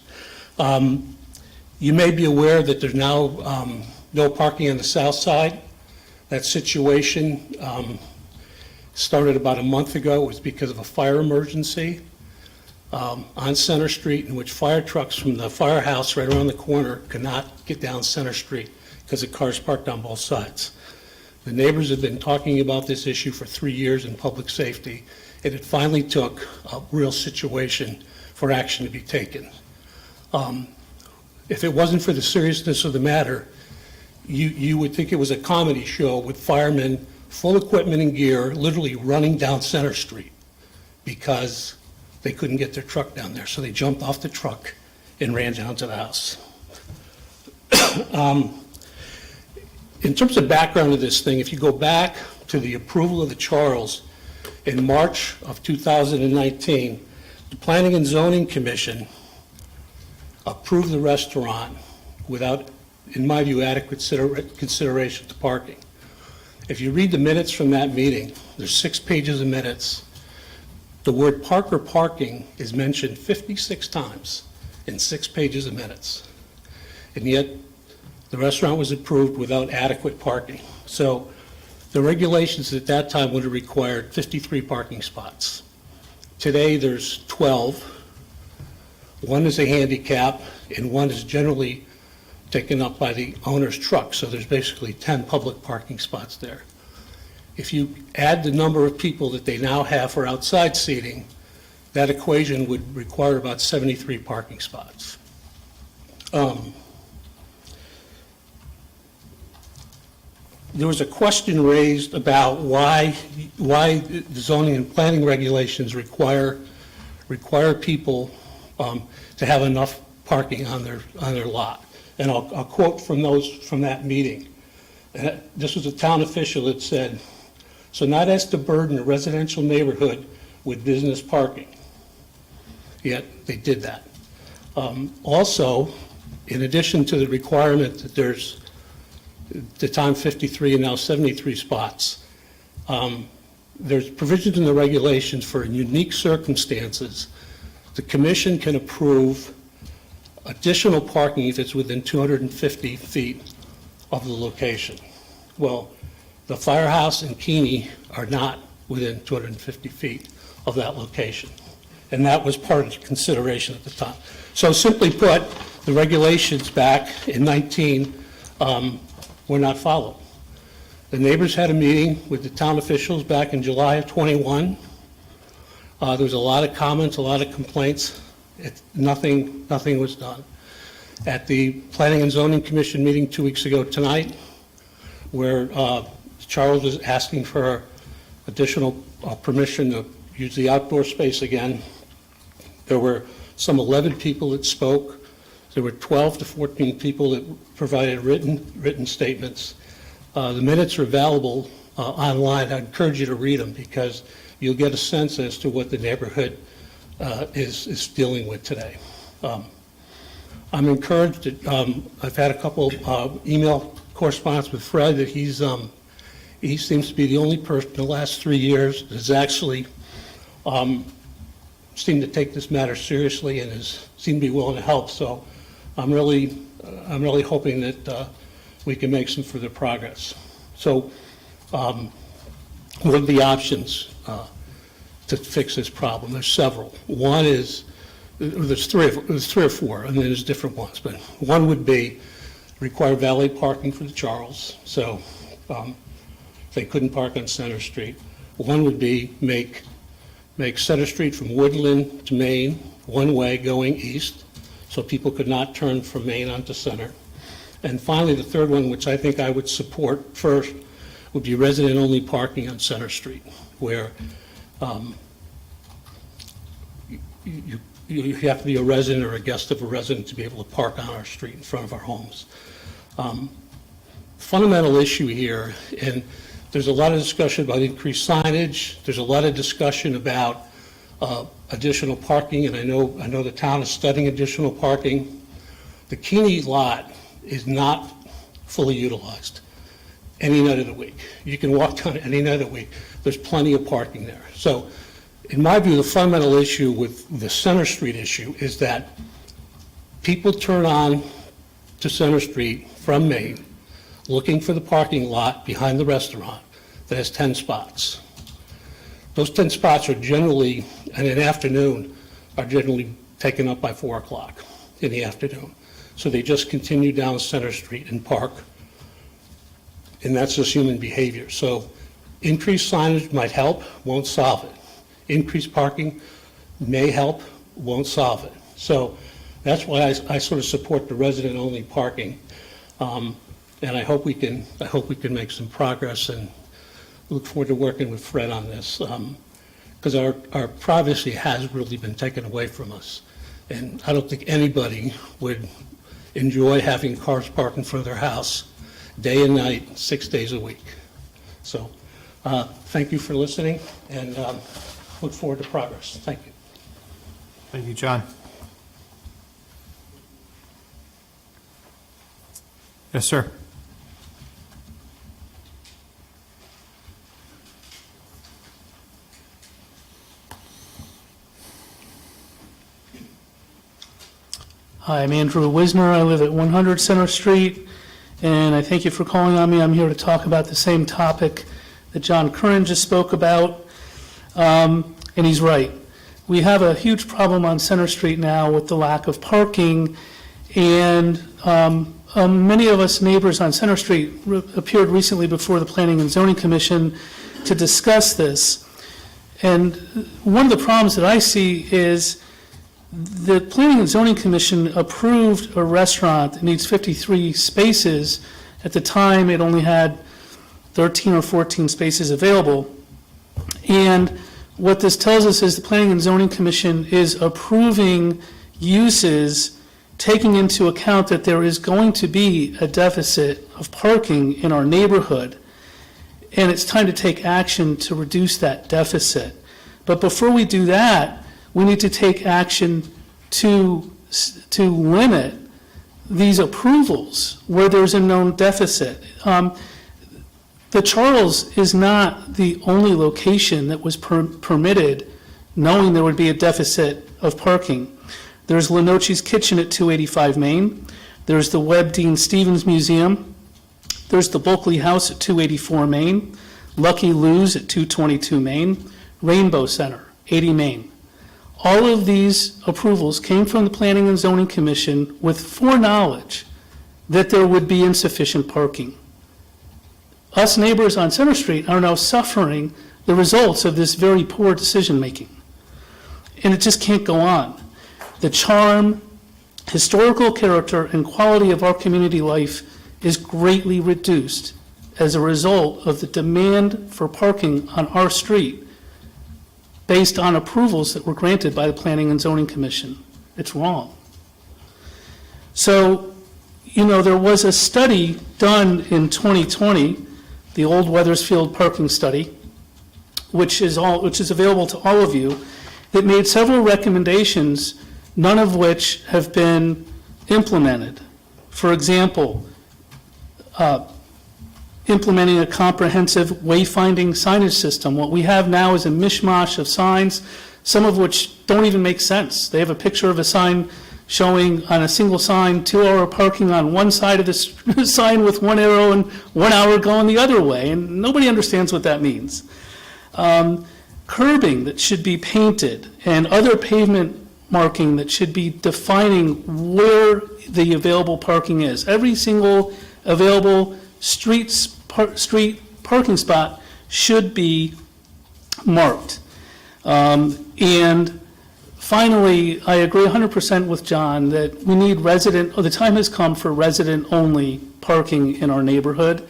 You may be aware that there's now no parking on the south side. That situation started about a month ago. It was because of a fire emergency on Center Street, in which fire trucks from the firehouse right around the corner could not get down Center Street because the cars parked on both sides. The neighbors have been talking about this issue for 3 years in public safety, and it finally took a real situation for action to be taken. If it wasn't for the seriousness of the matter, you would think it was a comedy show with firemen, full equipment and gear, literally running down Center Street because they couldn't get their truck down there. So they jumped off the truck and ran down to the house. In terms of background of this thing, if you go back to the approval of the Charles in March of 2019, the Planning and Zoning Commission approved the restaurant without, in my view, adequate consideration to parking. If you read the minutes from that meeting, there's 6 pages of minutes. The word park or parking is mentioned 56 times in 6 pages of minutes. And yet, the restaurant was approved without adequate parking. So the regulations at that time would have required 53 parking spots. Today, there's 12. One is a handicap, and one is generally taken up by the owner's truck, so there's basically 10 public parking spots there. If you add the number of people that they now have for outside seating, that equation would require about 73 parking spots. There was a question raised about why the zoning and planning regulations require people to have enough parking on their lot. And I'll quote from that meeting. This was a town official that said, "So not as to burden a residential neighborhood with business parking." Yet they did that. Also, in addition to the requirement that there's the time 53 and now 73 spots, there's provisions in the regulations for unique circumstances. The commission can approve additional parking if it's within 250 feet of the location. Well, the firehouse and Keeney are not within 250 feet of that location. And that was part of the consideration at the time. So simply put, the regulations back in 19 were not followed. The neighbors had a meeting with the town officials back in July of 21. There was a lot of comments, a lot of complaints. Nothing was done. At the Planning and Zoning Commission meeting 2 weeks ago tonight, where Charles was asking for additional permission to use the outdoor space again, there were some 11 people that spoke. There were 12 to 14 people that provided written statements. The minutes are available online. I encourage you to read them because you'll get a sense as to what the neighborhood is dealing with today. I'm encouraged that I've had a couple email correspondence with Fred that he seems to be the only person in the last 3 years that has actually seemed to take this matter seriously and has seemed to be willing to help. So I'm really hoping that we can make some further progress. So what are the options to fix this problem? There's several. One is, there's three or four, and there's different ones, but one would be require valet parking for the Charles, so they couldn't park on Center Street. One would be make Center Street from Woodland to Main one way going east, so people could not turn from Main onto Center. And finally, the third one, which I think I would support first, would be resident-only parking on Center Street, where you have to be a resident or a guest of a resident to be able to park on our street in front of our homes. Fundamental issue here, and there's a lot of discussion about increased signage, there's a lot of discussion about additional parking, and I know the town is studying additional parking. The Keeney lot is not fully utilized any night of the week. You can walk down any night of the week. There's plenty of parking there. So in my view, the fundamental issue with the Center Street issue is that people turn on to Center Street from Main, looking for the parking lot behind the restaurant that has 10 spots. Those 10 spots are generally, in an afternoon, are generally taken up by 4 o'clock in the afternoon. So they just continue down Center Street and park, and that's just human behavior. So increased signage might help, won't solve it. Increased parking may help, won't solve it. So that's why I sort of support the resident-only parking. And I hope we can make some progress, and look forward to working with Fred on this, because our privacy has really been taken away from us. And I don't think anybody would enjoy having cars parked in front of their house day and night, 6 days a week. So thank you for listening, and look forward to progress. Thank you. Thank you, John. Yes, sir. Hi, I'm Andrew Wisner. I live at 100 Center Street, and I thank you for calling on me. I'm here to talk about the same topic that John Curran just spoke about, and he's right. We have a huge problem on Center Street now with the lack of parking, and many of us neighbors on Center Street appeared recently before the Planning and Zoning Commission to discuss this. And one of the problems that I see is the Planning and Zoning Commission approved a restaurant that needs 53 spaces. At the time, it only had 13 or 14 spaces available. And what this tells us is the Planning and Zoning Commission is approving uses taking into account that there is going to be a deficit of parking in our neighborhood. And it's time to take action to reduce that deficit. But before we do that, we need to take action to limit these approvals where there's a known deficit. The Charles is not the only location that was permitted knowing there would be a deficit of parking. There's Lenochi's Kitchen at 285 Main. There's the Webb Deane Stevens Museum. There's the Bulkley House at 284 Main. Lucky Lou's at 222 Main. Rainbow Center, 80 Main. All of these approvals came from the Planning and Zoning Commission with foreknowledge that there would be insufficient parking. Us neighbors on Center Street are now suffering the results of this very poor decision-making. And it just can't go on. The charm, historical character, and quality of our community life is greatly reduced as a result of the demand for parking on our street based on approvals that were granted by the Planning and Zoning Commission. It's wrong. So, there was a study done in 2020, the old Weathersfield parking study, which is available to all of you, that made several recommendations, none of which have been implemented. For example, implementing a comprehensive wayfinding signage system. What we have now is a mishmash of signs, some of which don't even make sense. They have a picture of a sign showing on a single sign 2-hour parking on one side of the sign with one arrow and 1 hour going the other way, and nobody understands what that means. Curbing that should be painted and other pavement marking that should be defining where the available parking is. Every single available street parking spot should be marked. And finally, I agree 100% with John that we need the time has come for resident-only parking in our neighborhood.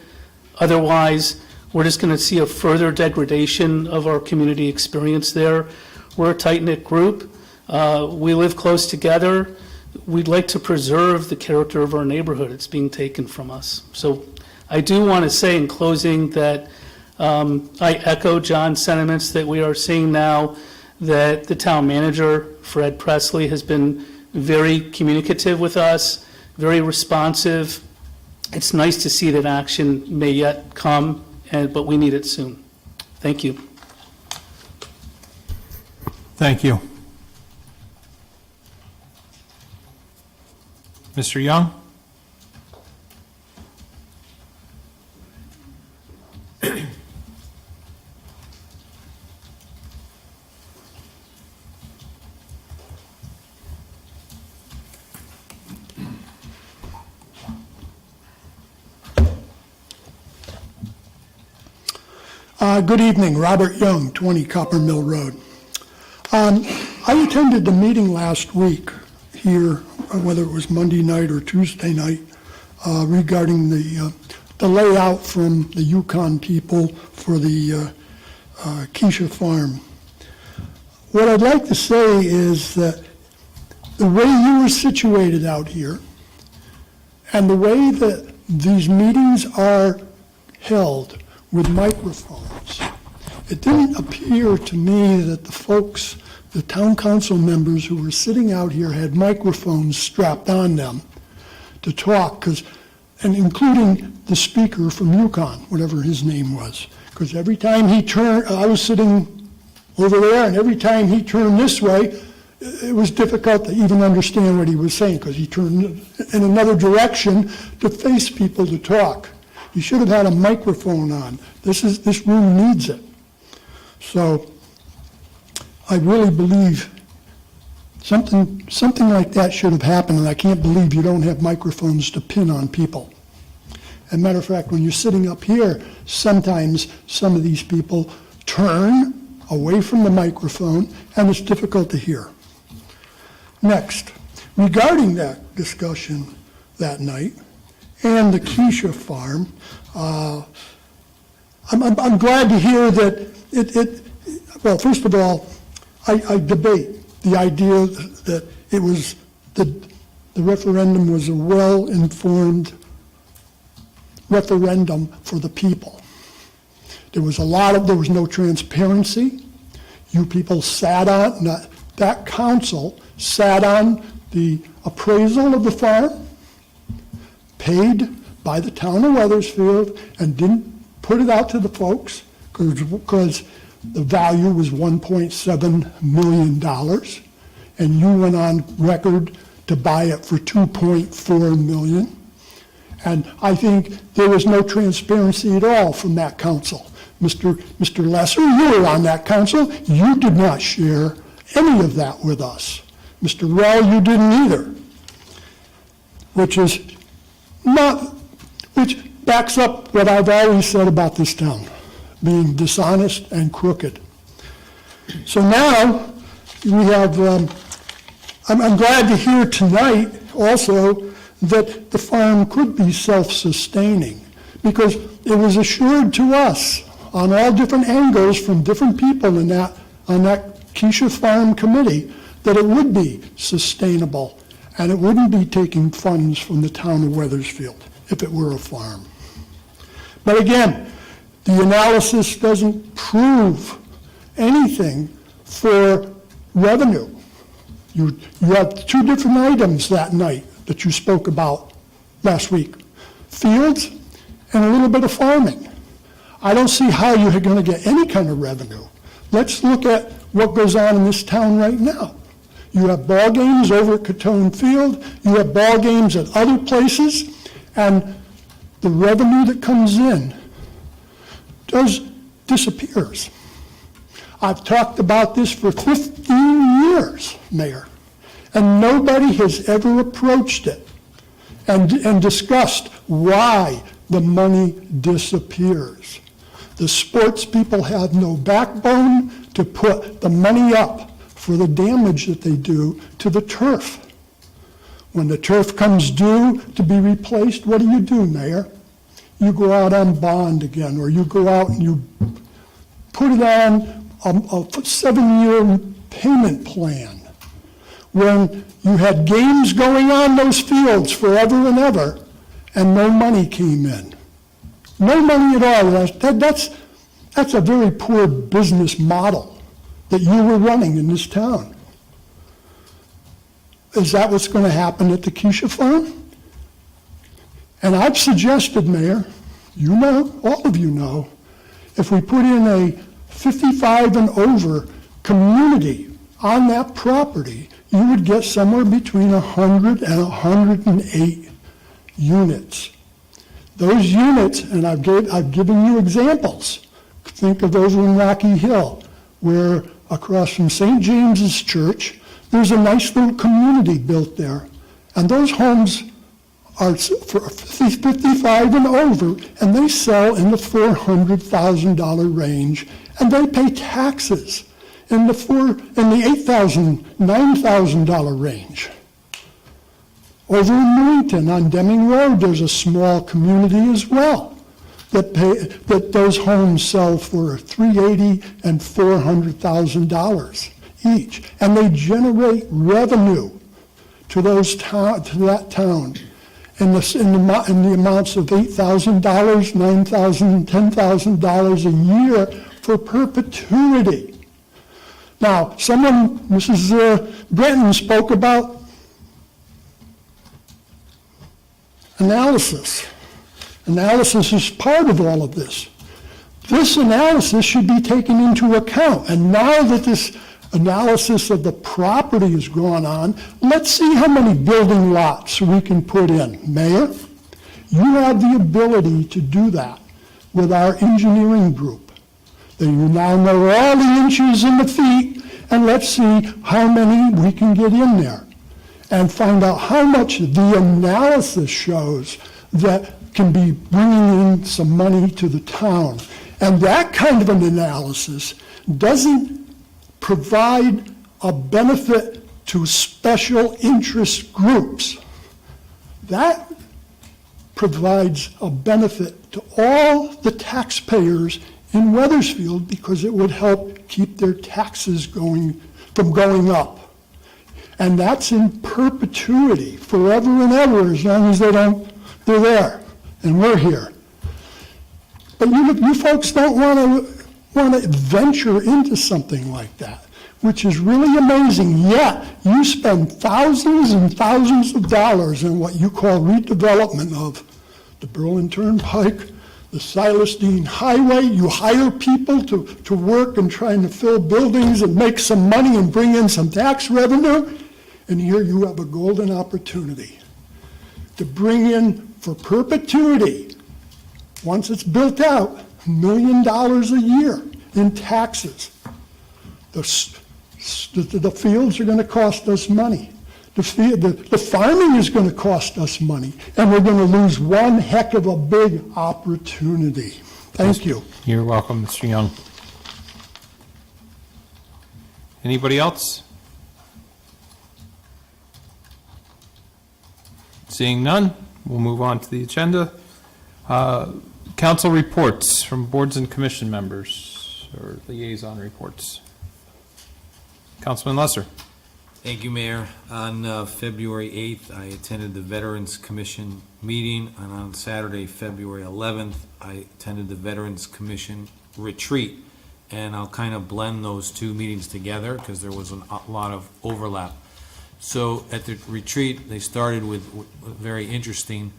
Otherwise, we're just going to see a further degradation of our community experience there. We're a tight-knit group. We live close together. We'd like to preserve the character of our neighborhood. It's being taken from us. So I do want to say in closing that I echo John's sentiments that we are seeing now that the town manager, Fred Presley, has been very communicative with us, very responsive. It's nice to see that action may yet come, but we need it soon. Thank you. Thank you. Mr. Young? Good evening, Robert Young, 20 Copper Mill Road. I attended the meeting last week here, whether it was Monday night or Tuesday night, regarding the layout from the Yukon people for the Keisha Farm. What I'd like to say is that the way you were situated out here and the way that these meetings are held with microphones, it didn't appear to me that the folks, the town council members who were sitting out here had microphones strapped on them to talk, and including the speaker from Yukon, whatever his name was. Because every time he turned, I was sitting over there, and every time he turned this way, it was difficult to even understand what he was saying, because he turned in another direction to face people to talk. He should have had a microphone on. This room needs it. So I really believe something like that should have happened, and I can't believe you don't have microphones to pin on people. As a matter of fact, when you're sitting up here, sometimes some of these people turn away from the microphone, and it's difficult to hear. Next, regarding that discussion that night and the Keisha Farm, I'm glad to hear that well, first of all, I debate the idea that it was the referendum was a well-informed referendum for the people. There was no transparency. You people sat on, that council sat on the appraisal of the farm, paid by the town of Wethersfield, and didn't put it out to the folks because the value was $1.7 million, and you went on record to buy it for $2.4 million. And I think there was no transparency at all from that council. Mr. Lesser, you were on that council. You did not share any of that with us. Mr. Rell, you didn't either, which backs up what I've always said about this town, being dishonest and crooked. So now we have, I'm glad to hear tonight also that the farm could be self-sustaining, because it was assured to us on all different angles from different people on that Keisha Farm Committee that it would be sustainable and it wouldn't be taking funds from the town of Wethersfield if it were a farm. But again, the analysis doesn't prove anything for revenue. You had two different items that night that you spoke about last week: fields and a little bit of farming. I don't see how you're going to get any kind of revenue. Let's look at what goes on in this town right now. You have ball games over at Catone Field, you have ball games at other places, and the revenue that comes in disappears. I've talked about this for 15 years, Mayor, and nobody has ever approached it and discussed why the money disappears. The sports people have no backbone to put the money up for the damage that they do to the turf. When the turf comes due to be replaced, what do, Mayor? You go out on bond again, or you go out and you put it on a 7-year payment plan. When you had games going on those fields forever and ever, and no money came in. No money at all. That's a very poor business model that you were running in this town. Is that what's going to happen at the Keisha Farm? And I've suggested, Mayor, you know, all of you know, if we put in a 55 and over community on that property, you would get somewhere between 100 and 108 units. Those units, and I've given you examples. Think of those in Rocky Hill, where across from St. James's Church, there's a nice little community built there. And those homes are for 55 and over, and they sell in the $400,000 range, and they pay taxes in the $8,000, $9,000 range. Over in Newington on Deming Road, there's a small community as well that those homes sell for $380,000 and $400,000 each, and they generate revenue to that town in the amounts of $8,000, $9,000, $10,000 a year for perpetuity. Now, Mrs. Brenton spoke about analysis. Analysis is part of all of this. This analysis should be taken into account. And now that this analysis of the property has gone on, let's see how many building lots we can put in. Mayor, you have the ability to do that with our engineering group. You now know all the inches and the feet, and let's see how many we can get in there and find out how much the analysis shows that can be bringing in some money to the town. And that kind of an analysis doesn't provide a benefit to special interest groups. That provides a benefit to all the taxpayers in Wethersfield because it would help keep their taxes from going up. And that's in perpetuity, forever and ever, as long as they're there, and we're here. But you folks don't want to venture into something like that, which is really amazing. Yet you spend thousands and thousands of dollars in what you call redevelopment of the Berlin Turnpike, the Silas Deane Highway. You hire people to work and trying to fill buildings and make some money and bring in some tax revenue. And here you have a golden opportunity to bring in for perpetuity, once it's built out, $1 million a year in taxes. The fields are going to cost us money. The farming is going to cost us money, and we're going to lose one heck of a big opportunity. Thank you. You're welcome, Mr. Young. Anybody else? Seeing none, we'll move on to the agenda. Council reports from boards and commission members, or liaison reports. Councilman Lesser. Thank you, Mayor. On February 8th, I attended the Veterans Commission meeting, and on Saturday, February 11th, I attended the Veterans Commission retreat. And I'll kind of blend those two meetings together because there was a lot of overlap. So at the retreat, they started with a very interesting,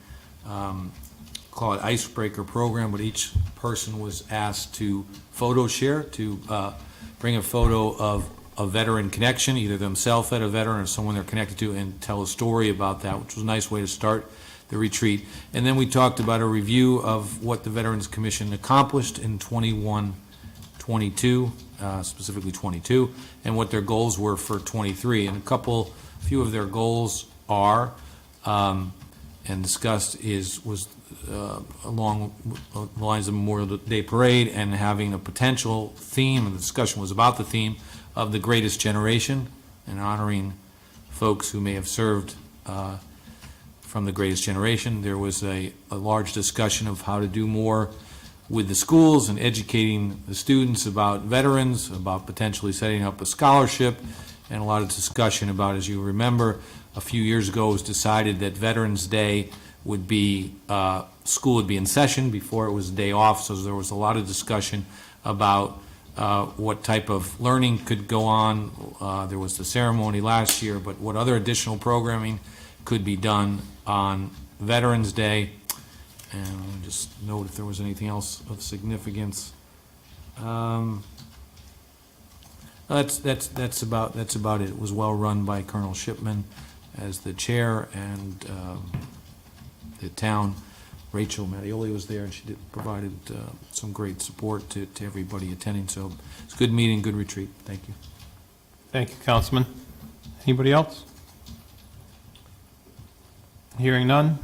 call it icebreaker program, but each person was asked to photo share, to bring a photo of a veteran connection, either themselves at a veteran or someone they're connected to, and tell a story about that, which was a nice way to start the retreat. And then we talked about a review of what the Veterans Commission accomplished in 21-22, specifically 22, and what their goals were for 23. And a few of their goals are, and discussed was along the lines of Memorial Day Parade and having a potential theme, and the discussion was about the theme of the greatest generation and honoring folks who may have served from the greatest generation. There was a large discussion of how to do more with the schools and educating the students about veterans, about potentially setting up a scholarship, and a lot of discussion about, as you remember, a few years ago it was decided that Veterans Day would be, school would be in session before it was a day off, so there was a lot of discussion about what type of learning could go on. There was the ceremony last year, but what other additional programming could be done on Veterans Day. And let me just note if there was anything else of significance. That's about it. It was well run by Colonel Shipman as the chair, and the town Rachel Mattioli was there, and she provided some great support to everybody attending. So it's a good meeting, good retreat. Thank you. Thank you, Councilman. Anybody else? Hearing none.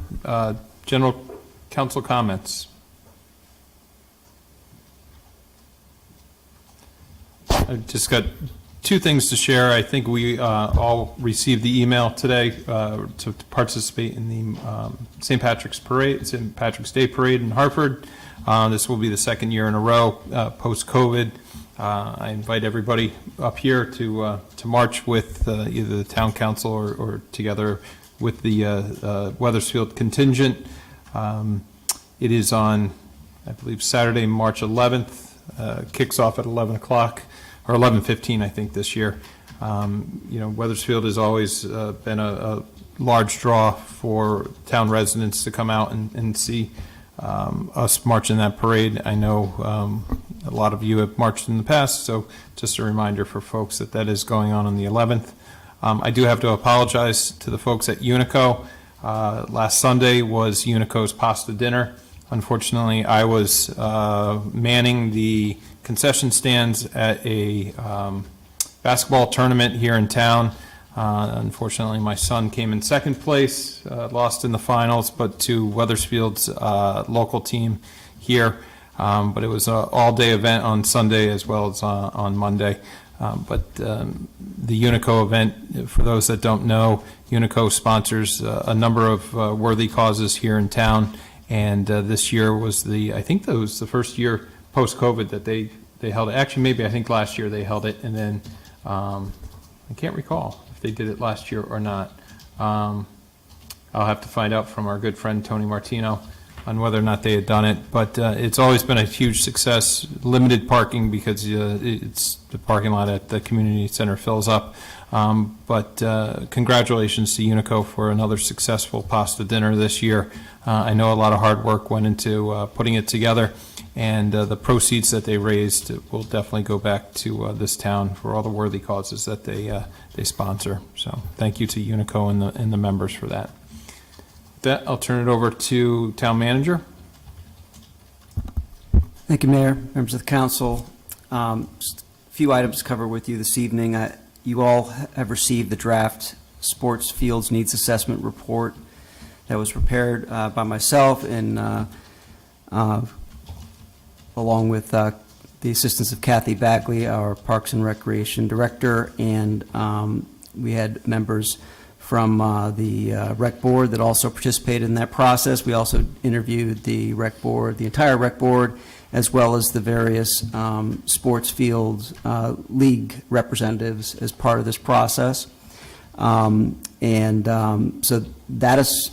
General council comments. I've just got two things to share. I think we all received the email today to participate in the St. Patrick's Day Parade in Hartford. This will be the second year in a row post-COVID. I invite everybody up here to march with either the town council or together with the Weathersfield contingent. It is on, I believe, Saturday, March 11th. Kicks off at 11 o'clock. Or 11:15, I think, this year. Weathersfield has always been a large draw for town residents to come out and see us march in that parade. I know a lot of you have marched in the past, so just a reminder for folks that is going on the 11th. I do have to apologize to the folks at Unico. Last Sunday was Unico's pasta dinner. Unfortunately, I was manning the concession stands at a basketball tournament here in town. Unfortunately, my son came in second place, lost in the finals, but to Weathersfield's local team here. But it was an all-day event on Sunday as well as on Monday. But the Unico event, for those that don't know, Unico sponsors a number of worthy causes here in town. And this year was I think that was the first year post-COVID that they held it. Actually, maybe I think last year they held it, and then I can't recall if they did it last year or not. I'll have to find out from our good friend Tony Martino on whether or not they had done it. But it's always been a huge success. Limited parking because it's the parking lot at the community center fills up. But congratulations to Unico for another successful pasta dinner this year. I know a lot of hard work went into putting it together, and the proceeds that they raised will definitely go back to this town for all the worthy causes that they sponsor. So thank you to Unico and the members for that. With that, I'll turn it over to Town Manager. Thank you, Mayor, members of the council. Just a few items to cover with you this evening. You all have received the draft Sports Fields Needs Assessment Report that was prepared by myself and along with the assistance of Kathy Bagley, our Parks and Recreation Director, and we had members from the Rec Board that also participated in that process. We also interviewed the Rec Board, the entire Rec Board, as well as the various sports fields league representatives as part of this process. So that is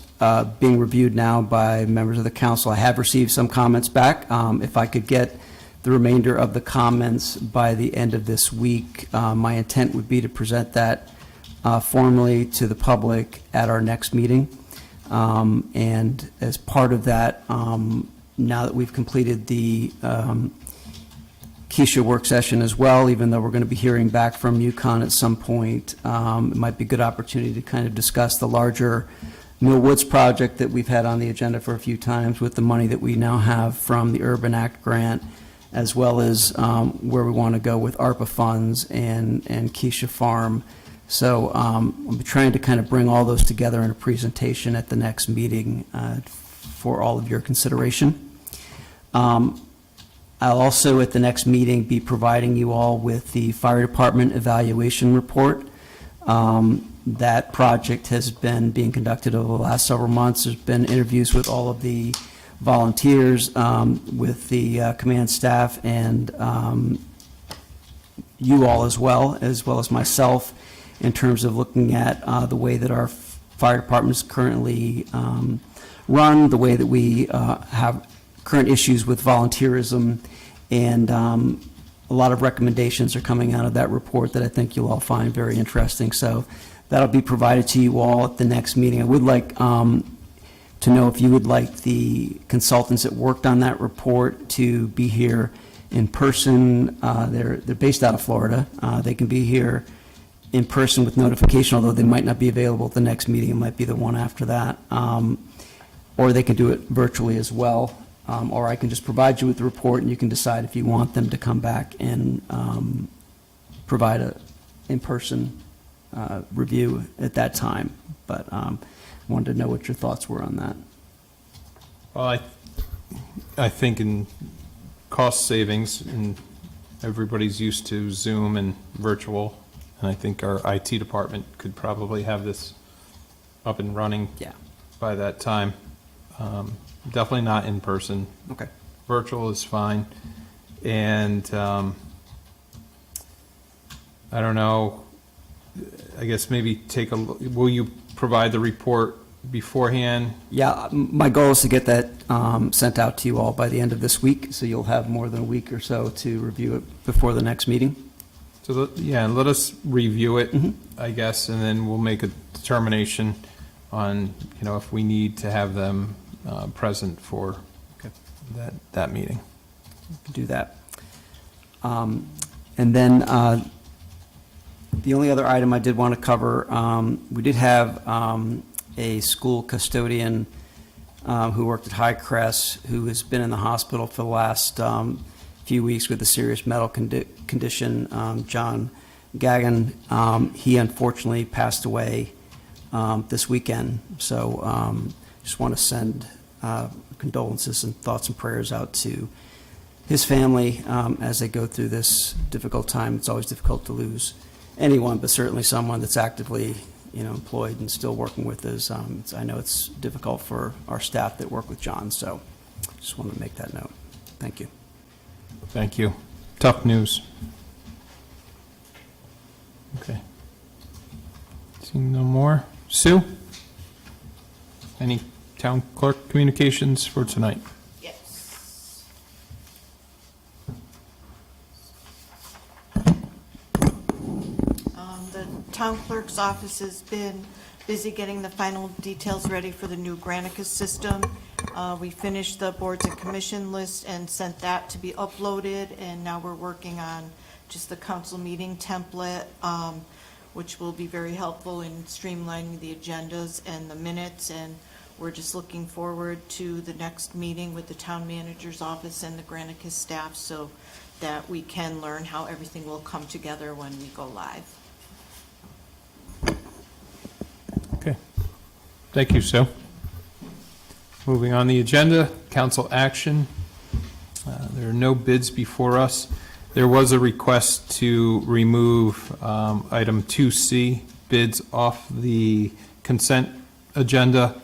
being reviewed now by members of the council. I have received some comments back. If I could get the remainder of the comments by the end of this week, my intent would be to present that formally to the public at our next meeting. And as part of that, now that we've completed the Keisha work session as well, even though we're going to be hearing back from UConn at some point, it might be a good opportunity to kind of discuss the larger Mill Woods project that we've had on the agenda for a few times with the money that we now have from the Urban Act grant, as well as where we want to go with ARPA funds and Keisha Farm. So I'll be trying to kind of bring all those together in a presentation at the next meeting for all of your consideration. I'll also at the next meeting be providing you all with the fire department evaluation report. That project has been being conducted over the last several months. There's been interviews with all of the volunteers, with the command staff, and you all as well as myself, in terms of looking at the way that our fire department is currently run, the way that we have current issues with volunteerism, and a lot of recommendations are coming out of that report that I think you'll all find very interesting. So that'll be provided to you all at the next meeting. I would like to know if you would like the consultants that worked on that report to be here in person. They're based out of Florida. They can be here in person with notification, although they might not be available at the next meeting. It might be the one after that. or they can do it virtually as well, or I can just provide you with the report, and you can decide if you want them to come back and provide a in-person review at that time. But wanted to know what your thoughts were on that. Well, I think in cost savings, and everybody's used to Zoom and virtual, and I think our IT department could probably have this up and running Yeah. by that time. Definitely not in person. Okay. Virtual is fine. And I don't know, I guess maybe will you provide the report beforehand? Yeah, my goal is to get that sent out to you all by the end of this week, so you'll have more than a week or so to review it before the next meeting. So, let us review it, I guess, and then we'll make a determination on, if we need to have them present for that meeting. Do that. And then the only other item I did want to cover, we did have a school custodian who worked at Highcrest, who has been in the hospital for the last few weeks with a serious medical condition, John Gagnon. He unfortunately passed away this weekend, so just want to send condolences and thoughts and prayers out to his family as they go through this difficult time. It's always difficult to lose anyone, but certainly someone that's actively employed and still working with us. I know it's difficult for our staff that work with John, so just want to make that note. Thank you. Thank you. Tough news. Okay. Seeing no more. Sue? Any town clerk communications for tonight? Yes. The town clerk's office has been busy getting the final details ready for the new Granicus system. We finished the boards and commission list and sent that to be uploaded, and now we're working on just the council meeting template, which will be very helpful in streamlining the agendas and the minutes, and we're just looking forward to the next meeting with the town manager's office and the Granicus staff so that we can learn how everything will come together when we go live. Okay. Thank you, Sue. Moving on the agenda, council action. There are no bids before us. There was a request to remove item 2C, bids off the consent agenda,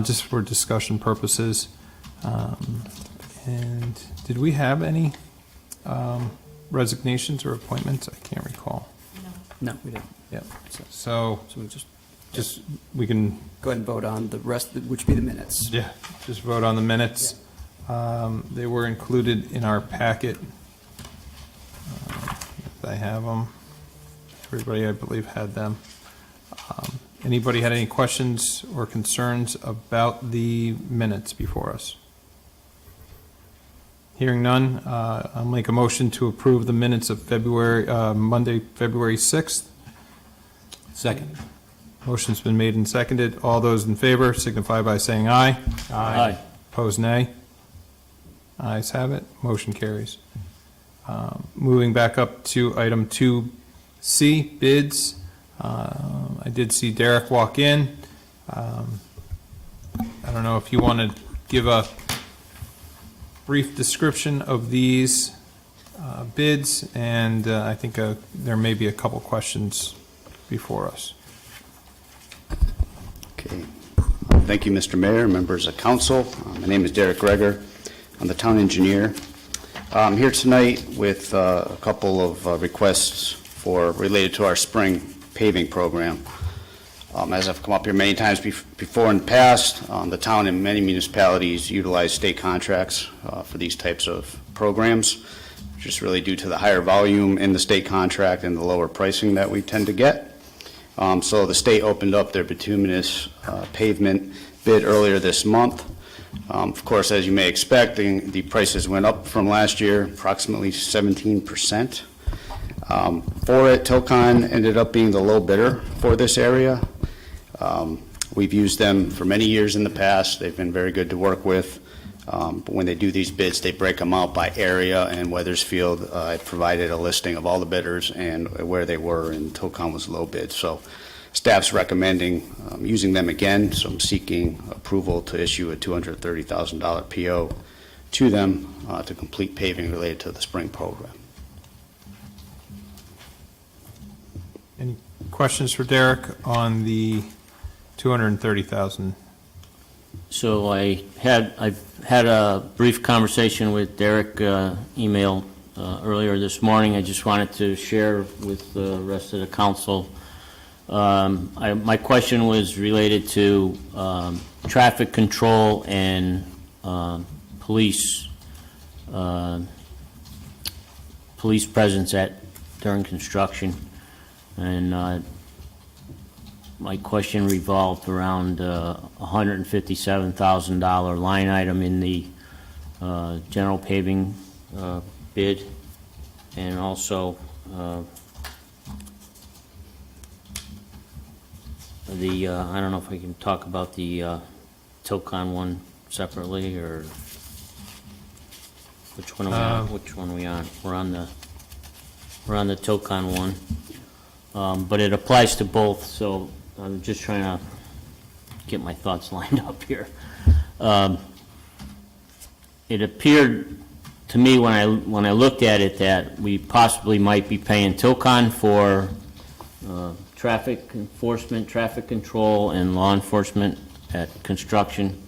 just for discussion purposes. And did we have any resignations or appointments? I can't recall. No, we didn't. Yep. So we we can, go ahead and vote on the rest, which would be the minutes. yeah, just vote on the minutes. They were included in our packet. If I have them. Everybody, I believe, had them. Anybody had any questions or concerns about the minutes before us? Hearing none, I'll make a motion to approve the minutes of Monday, February 6th. Second. Motion's been made and seconded. All those in favor signify by saying aye. Aye. Opposed, nay. Ayes have it. Motion carries. Moving back up to item 2C, bids. I did see Derek walk in. I don't know if you want to give a brief description of these bids, and I think there may be a couple questions before us. Okay. Thank you, Mr. Mayor, members of council. My name is Derek Greger. I'm the town engineer. I'm here tonight with a couple of requests related to our spring paving program. As I've come up here many times before in the past, the town and many municipalities utilize state contracts for these types of programs, just really due to the higher volume in the state contract and the lower pricing that we tend to get. So the state opened up their bituminous pavement bid earlier this month. Of course, as you may expect, the prices went up from last year, approximately 17%. For it, Tilcon ended up being the low bidder for this area. We've used them for many years in the past. They've been very good to work with. But when they do these bids, they break them out by area, and Weathersfield, I provided a listing of all the bidders and where they were, and Tocon was low bid. So staff's recommending using them again, so I'm seeking approval to issue a $230,000 PO to them to complete paving related to the spring program. Any questions for Derek on the 230,000? So I've had a brief conversation with Derek, email earlier this morning. I just wanted to share with the rest of the council. My question was related to traffic control and police presence during construction. And my question revolved around a $157,000 line item in the general paving bid, and also I don't know if we can talk about the Tocon one separately, or which one are we on? Which one are we on? We're on the Tocon one, but it applies to both, so I'm just trying to get my thoughts lined up here. It appeared to me when I looked at it that we possibly might be paying Tocon for traffic enforcement, traffic control, and law enforcement at construction.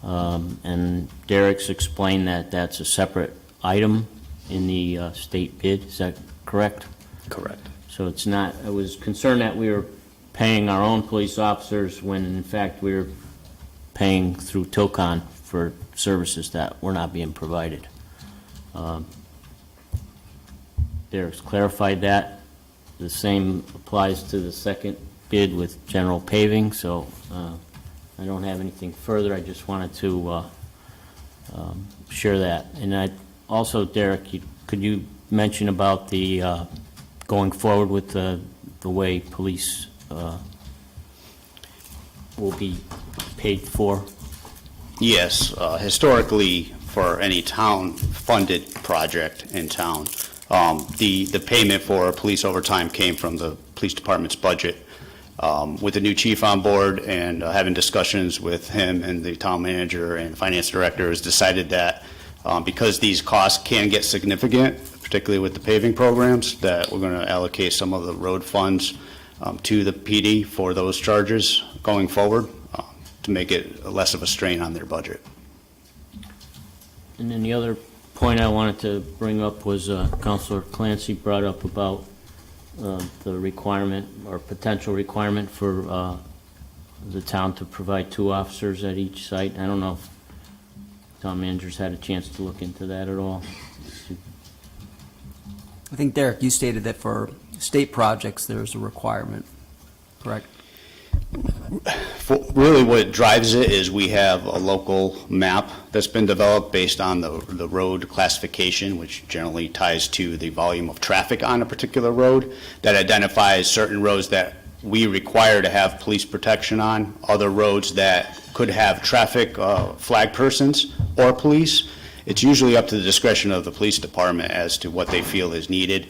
And Derek's explained that that's a separate item in the state bid. Is that correct? Correct. So it's not, I was concerned that we were paying our own police officers when in fact we were paying through Tocon for services that were not being provided. Derek's clarified that. The same applies to the second bid with general paving, so I don't have anything further. I just wanted to share that. And I also, Derek, could you mention about the going forward with the way police will be paid for? Yes, historically, for any town-funded project in town, the payment for police overtime came from the police department's budget. With the new chief on board and having discussions with him and the town manager and finance director, has decided that because these costs can get significant, particularly with the paving programs, that we're going to allocate some of the road funds to the PD for those charges going forward to make it less of a strain on their budget. And then the other point I wanted to bring up was Councilor Clancy brought up about the requirement or potential requirement for the town to provide 2 officers at each site. I don't know if town managers had a chance to look into that at all. I think, Derek, you stated that for state projects, there's a requirement, correct? Really what drives it is we have a local map that's been developed based on the road classification, which generally ties to the volume of traffic on a particular road, that identifies certain roads that we require to have police protection on, other roads that could have traffic flag persons or police. It's usually up to the discretion of the police department as to what they feel is needed.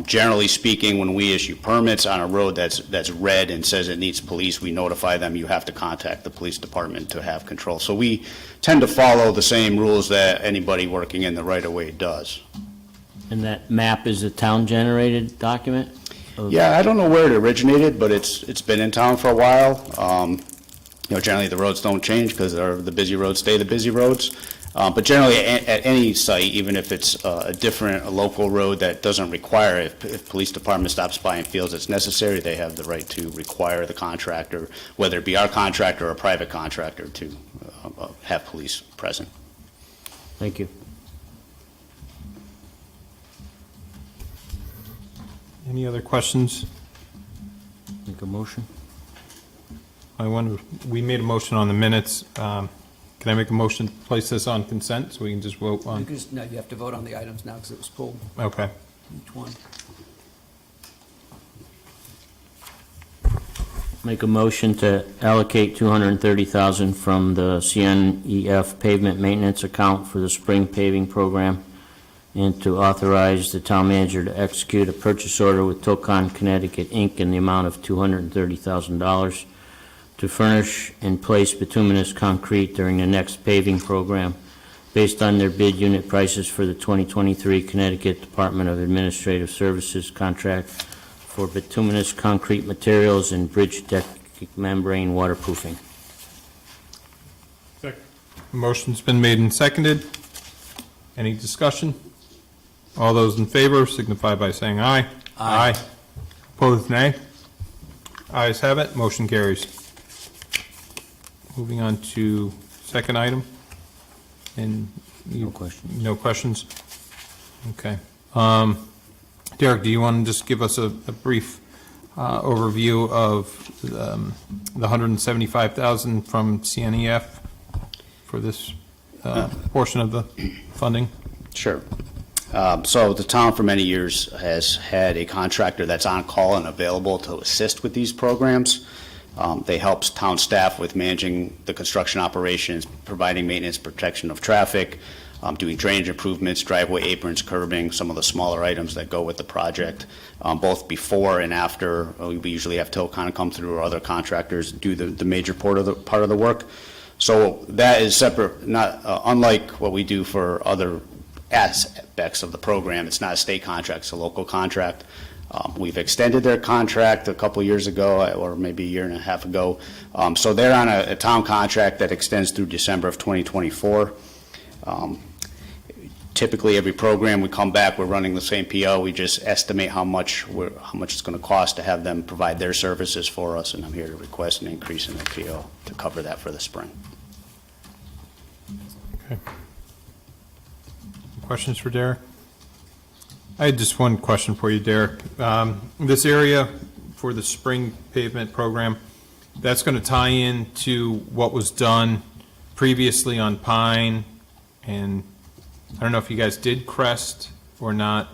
Generally speaking, when we issue permits on a road that's red and says it needs police, we notify them, you have to contact the police department to have control. So we tend to follow the same rules that anybody working in the right-of-way does. And that map is a town-generated document? Yeah, I don't know where it originated, but it's been in town for a while. Generally the roads don't change because the busy roads stay the busy roads. But generally, at any site, even if it's a local road that doesn't require, if police department stops by and feels it's necessary, they have the right to require the contractor, whether it be our contractor or a private contractor, to have police present. Thank you. Any other questions? Make a motion? We made a motion on the minutes. Can I make a motion to place this on consent so we can just vote on? No, you have to vote on the items now because it was pulled, Okay. each one. Make a motion to allocate $230,000 from the CNEF pavement maintenance account for the spring paving program, and to authorize the town manager to execute a purchase order with Tocon Connecticut, Inc. in the amount of $230,000 to furnish and place bituminous concrete during the next paving program, based on their bid unit prices for the 2023 Connecticut Department of Administrative Services contract for bituminous concrete materials and bridge deck membrane waterproofing. Motion's been made and seconded. Any discussion? All those in favor signify by saying aye. Aye. Opposed, nay. Ayes have it, motion carries. Moving on to second item. And No questions. No questions? Okay. Derek, do you want to just give us a brief overview of the $175,000 from CNEF for this portion of the funding? Sure. So the town for many years has had a contractor that's on call and available to assist with these programs. They help town staff with managing the construction operations, providing maintenance, protection of traffic, doing drainage improvements, driveway aprons, curbing, some of the smaller items that go with the project, both before and after. We usually have Tocon come through, or other contractors do the major part of the work. So that is separate, not unlike what we do for other aspects of the program. It's not a state contract, it's a local contract. We've extended their contract a couple years ago, or maybe a year and a half ago. So they're on a town contract that extends through December of 2024. Typically, every program we come back, we're running the same PO. We just estimate how much it's going to cost to have them provide their services for us, and I'm here to request an increase in the PO to cover that for the spring. Okay. Questions for Derek? I had just one question for you, Derek. This area for the spring pavement program, that's going to tie in to what was done previously on Pine, and I don't know if you guys did Crest or not,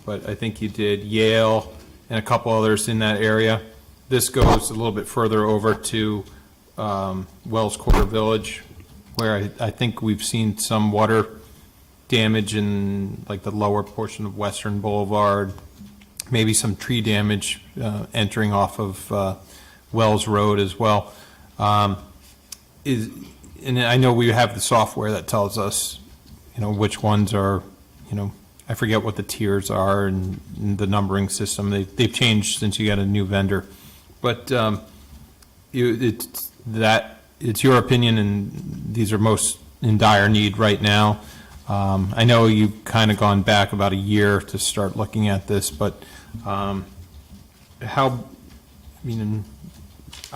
but I think you did Yale and a couple others in that area. This goes a little bit further over to Wells Quarter Village, where I think we've seen some water damage in like the lower portion of Western Boulevard, maybe some tree damage entering off of Wells Road as well. And I know we have the software that tells us, which ones are, I forget what the tiers are and the numbering system. They've changed since you got a new vendor. But it's your opinion, and these are most in dire need right now. I know you've kind of gone back about a year to start looking at this, but I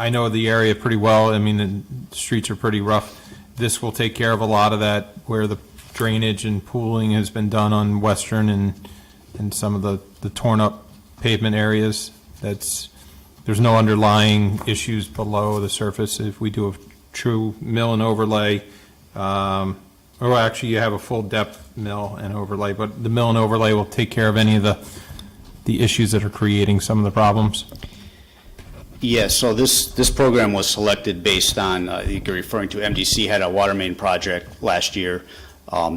know the area pretty well. The streets are pretty rough. This will take care of a lot of that, where the drainage and pooling has been done on Western and some of the torn up pavement areas. There's no underlying issues below the surface. If we do a true mill and overlay, or actually you have a full depth mill and overlay, but the mill and overlay will take care of any of the issues that are creating some of the problems. Yes, so this program was selected based on, you're referring to MDC had a water main project last year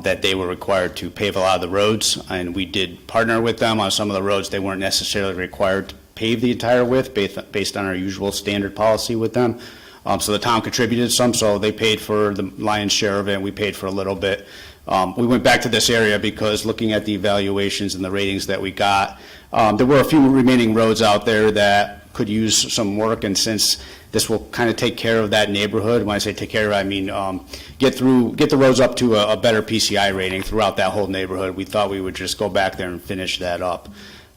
that they were required to pave a lot of the roads, and we did partner with them on some of the roads. They weren't necessarily required to pave the entire width based on our usual standard policy with them. So the town contributed some, so they paid for the lion's share of it, and we paid for a little bit. We went back to this area because looking at the evaluations and the ratings that we got, there were a few remaining roads out there that could use some work, and since this will kind of take care of that neighborhood, when I say take care of, I mean get the roads up to a better PCI rating throughout that whole neighborhood. We thought we would just go back there and finish that up.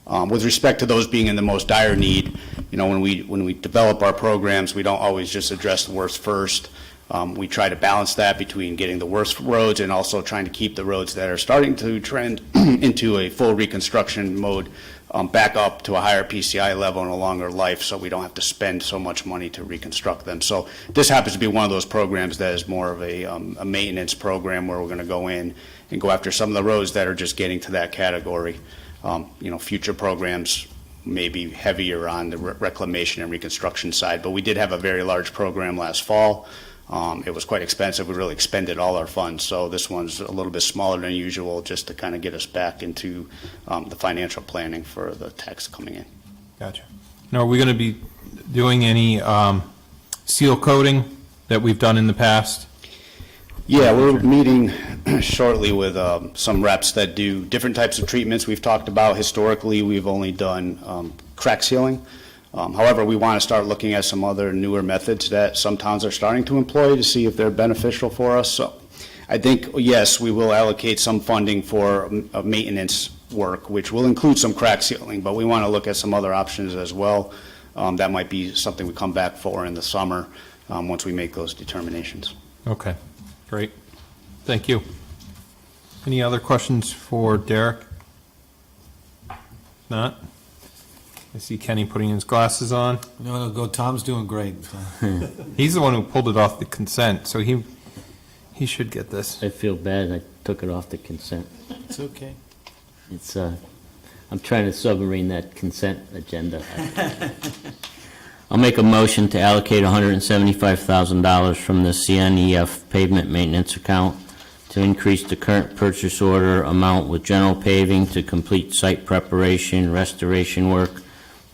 With respect to those being in the most dire need, when we develop our programs, we don't always just address the worst first. We try to balance that between getting the worst roads and also trying to keep the roads that are starting to trend into a full reconstruction mode back up to a higher PCI level and a longer life, so we don't have to spend so much money to reconstruct them. So this happens to be one of those programs that is more of a maintenance program, where we're going to go in and go after some of the roads that are just getting to that category. Future programs maybe heavier on the reclamation and reconstruction side. But we did have a very large program last fall. It was quite expensive. We really expended all our funds, so this one's a little bit smaller than usual, just to kind of get us back into the financial planning for the tax coming in. Gotcha. Now, are we going to be doing any seal coating that we've done in the past? Yeah, we're meeting shortly with some reps that do different types of treatments we've talked about. Historically, we've only done crack sealing. However, we want to start looking at some other newer methods that some towns are starting to employ to see if they're beneficial for us. So I think, yes, we will allocate some funding for maintenance work, which will include some crack sealing, but we want to look at some other options as well. That might be something we come back for in the summer once we make those determinations. Okay, great. Thank you. Any other questions for Derek? Not? I see Kenny putting his glasses on. No, go, Tom's doing great. He's the one who pulled it off the consent, so he should get this. I feel bad I took it off the consent. It's okay. It's, I'm trying to submarine that consent agenda. I'll make a motion to allocate $175,000 from the CNEF pavement maintenance account to increase the current purchase order amount with general paving to complete site preparation, restoration work,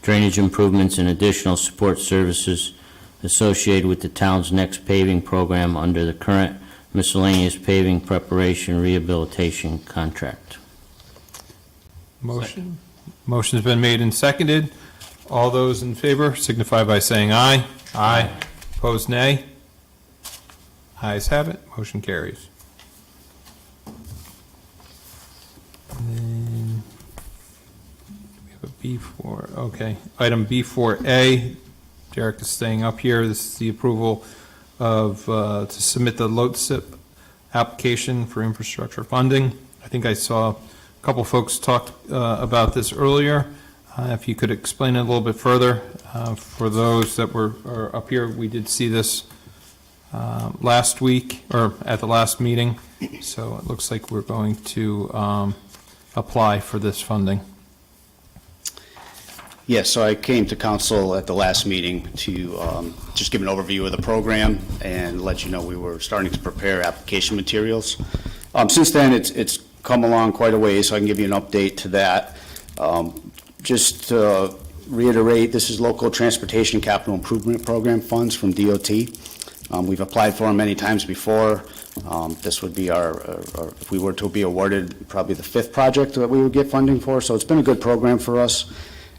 drainage improvements, and additional support services associated with the town's next paving program under the current miscellaneous paving preparation rehabilitation contract. Motion's been made and seconded. All those in favor signify by saying aye. Aye. Opposed, nay. Ayes have it. Motion carries. And then we have a B4. Okay. Item B4A. Derek is staying up here. This is the approval of to submit the LOTSIP application for infrastructure funding. I think I saw a couple folks talked about this earlier. If you could explain it a little bit further. For those that are up here, we did see this last week, or at the last meeting, so it looks like we're going to apply for this funding. Yes, so I came to council at the last meeting to just give an overview of the program and let you know we were starting to prepare application materials. Since then, it's come along quite a ways, so I can give you an update to that. Just to reiterate, this is local transportation capital improvement program funds from DOT. We've applied for them many times before. This would be our, if we were to be awarded, probably the 5th project that we would get funding for, so it's been a good program for us.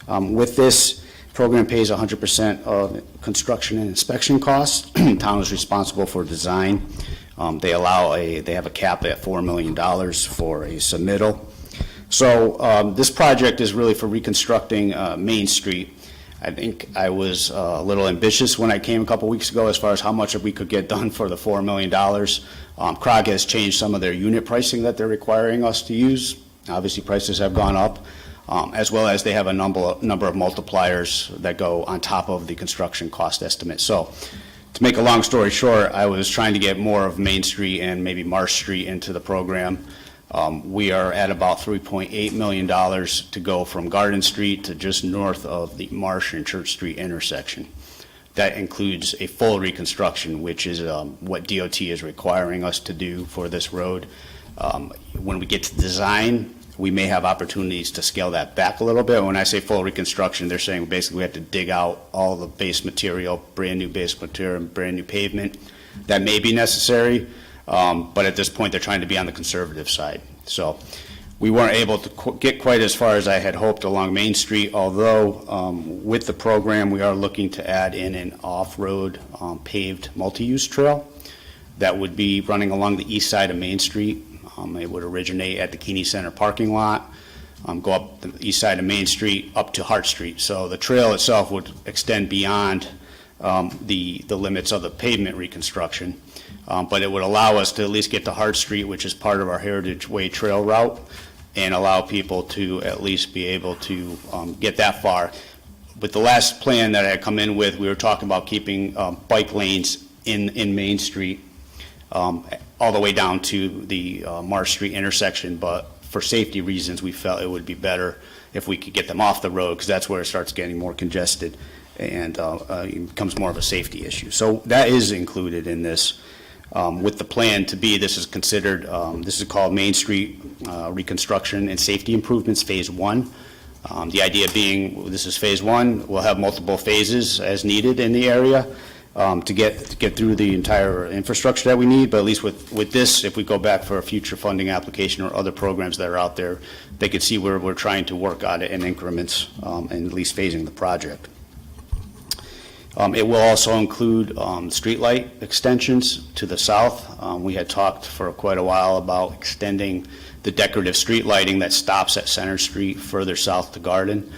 With this program pays 100% of construction and inspection costs. The town is responsible for design. They have a cap at $4 million for a submittal. So this project is really for reconstructing Main Street. I think I was a little ambitious when I came a couple weeks ago as far as how much we could get done for the $4 million. CROG has changed some of their unit pricing that they're requiring us to use. Obviously, prices have gone up, as well as they have a number of multipliers that go on top of the construction cost estimate. So to make a long story short, I was trying to get more of Main Street and maybe Marsh Street into the program. We are at about $3.8 million to go from Garden Street to just north of the Marsh and Church Street intersection. That includes a full reconstruction, which is what DOT is requiring us to do for this road. When we get to design, we may have opportunities to scale that back a little bit. When I say full reconstruction, they're saying basically we have to dig out all the base material, brand new base material, and brand new pavement. That may be necessary. But at this point, they're trying to be on the conservative side. So we weren't able to get quite as far as I had hoped along Main Street, although with the program, we are looking to add in an off-road paved multi-use trail that would be running along the east side of Main Street. It would originate at the Keeney Center parking lot, go up the east side of Main Street up to Hart Street. So the trail itself would extend beyond the limits of the pavement reconstruction. But it would allow us to at least get to Hart Street, which is part of our Heritage Way trail route, and allow people to at least be able to get that far. With the last plan that I had come in with, we were talking about keeping bike lanes in Main Street all the way down to the Marsh Street intersection, but for safety reasons, we felt it would be better if we could get them off the road, because that's where it starts getting more congested and it becomes more of a safety issue. So that is included in this. With the plan to be, this is considered, this is called Main Street Reconstruction and Safety Improvements Phase 1. The idea being, this is Phase 1, we'll have multiple phases as needed in the area to get through the entire infrastructure that we need, but at least with this, if we go back for a future funding application or other programs that are out there, they could see where we're trying to work on it in increments and at least phasing the project. It will also include streetlight extensions to the south. We had talked for quite a while about extending the decorative street lighting that stops at Center Street further south to Garden.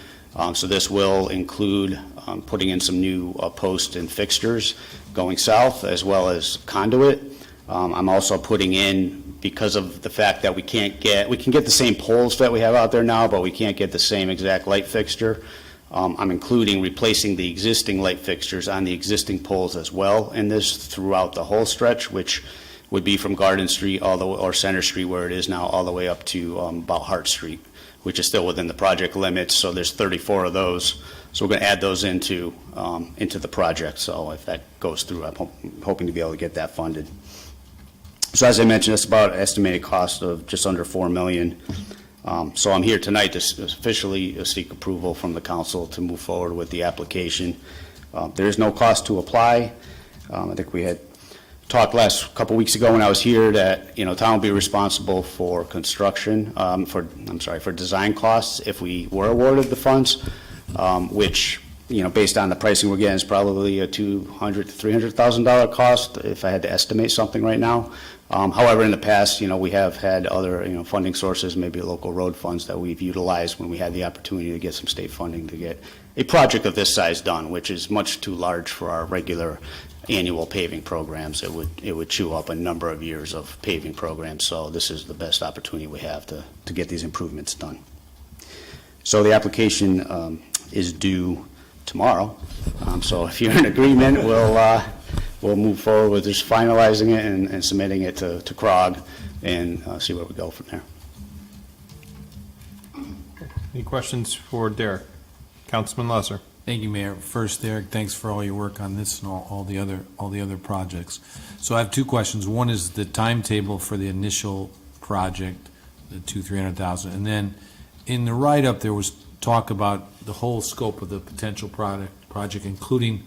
So this will include putting in some new posts and fixtures going south, as well as conduit. I'm also putting in, because of the fact that we can get the same poles that we have out there now, but we can't get the same exact light fixture. I'm including replacing the existing light fixtures on the existing poles as well in this throughout the whole stretch, which would be from Garden Street or Center Street, where it is now, all the way up to about Hart Street, which is still within the project limits. So there's 34 of those. So we're going to add those into the project. So if that goes through, I'm hoping to be able to get that funded. So as I mentioned, it's about an estimated cost of just under $4 million. So I'm here tonight to officially seek approval from the council to move forward with the application. There is no cost to apply. I think we had talked last couple weeks ago when I was here that, town will be responsible for construction, for design costs if we were awarded the funds, which, based on the pricing we're getting, is probably a $200,000 to $300,000 cost if I had to estimate something right now. However, in the past, we have had other, funding sources, maybe local road funds that we've utilized when we had the opportunity to get some state funding to get a project of this size done, which is much too large for our regular annual paving programs. It would chew up a number of years of paving programs. So this is the best opportunity we have to get these improvements done. So the application is due tomorrow. So if you're in agreement, we'll move forward with just finalizing it and submitting it to CROG and see where we go from there. Any questions for Derek? Councilman Lesser. Thank you, Mayor. First, Derek, thanks for all your work on this and all the other projects. So I have two questions. One is the timetable for the initial project, the $300,000, and then in the write-up there was talk about the whole scope of the potential project, including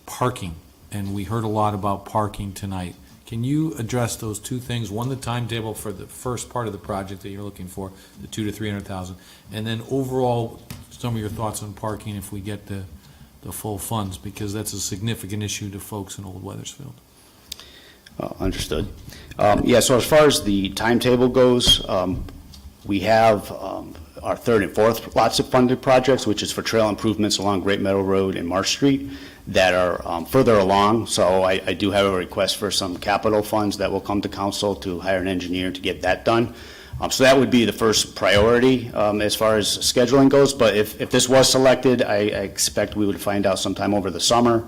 parking, and we heard a lot about parking tonight. Can you address those two things? One, the timetable for the first part of the project that you're looking for, the $200,000 to $300,000, and then overall some of your thoughts on parking if we get the full funds, because that's a significant issue to folks in Old Weathersfield. Understood. Yeah, so as far as the timetable goes, we have our third and fourth lots of funded projects, which is for trail improvements along Great Meadow Road and Marsh Street, that are further along. So I do have a request for some capital funds that will come to council to hire an engineer to get that done. So that would be the first priority as far as scheduling goes. But if this was selected, I expect we would find out sometime over the summer.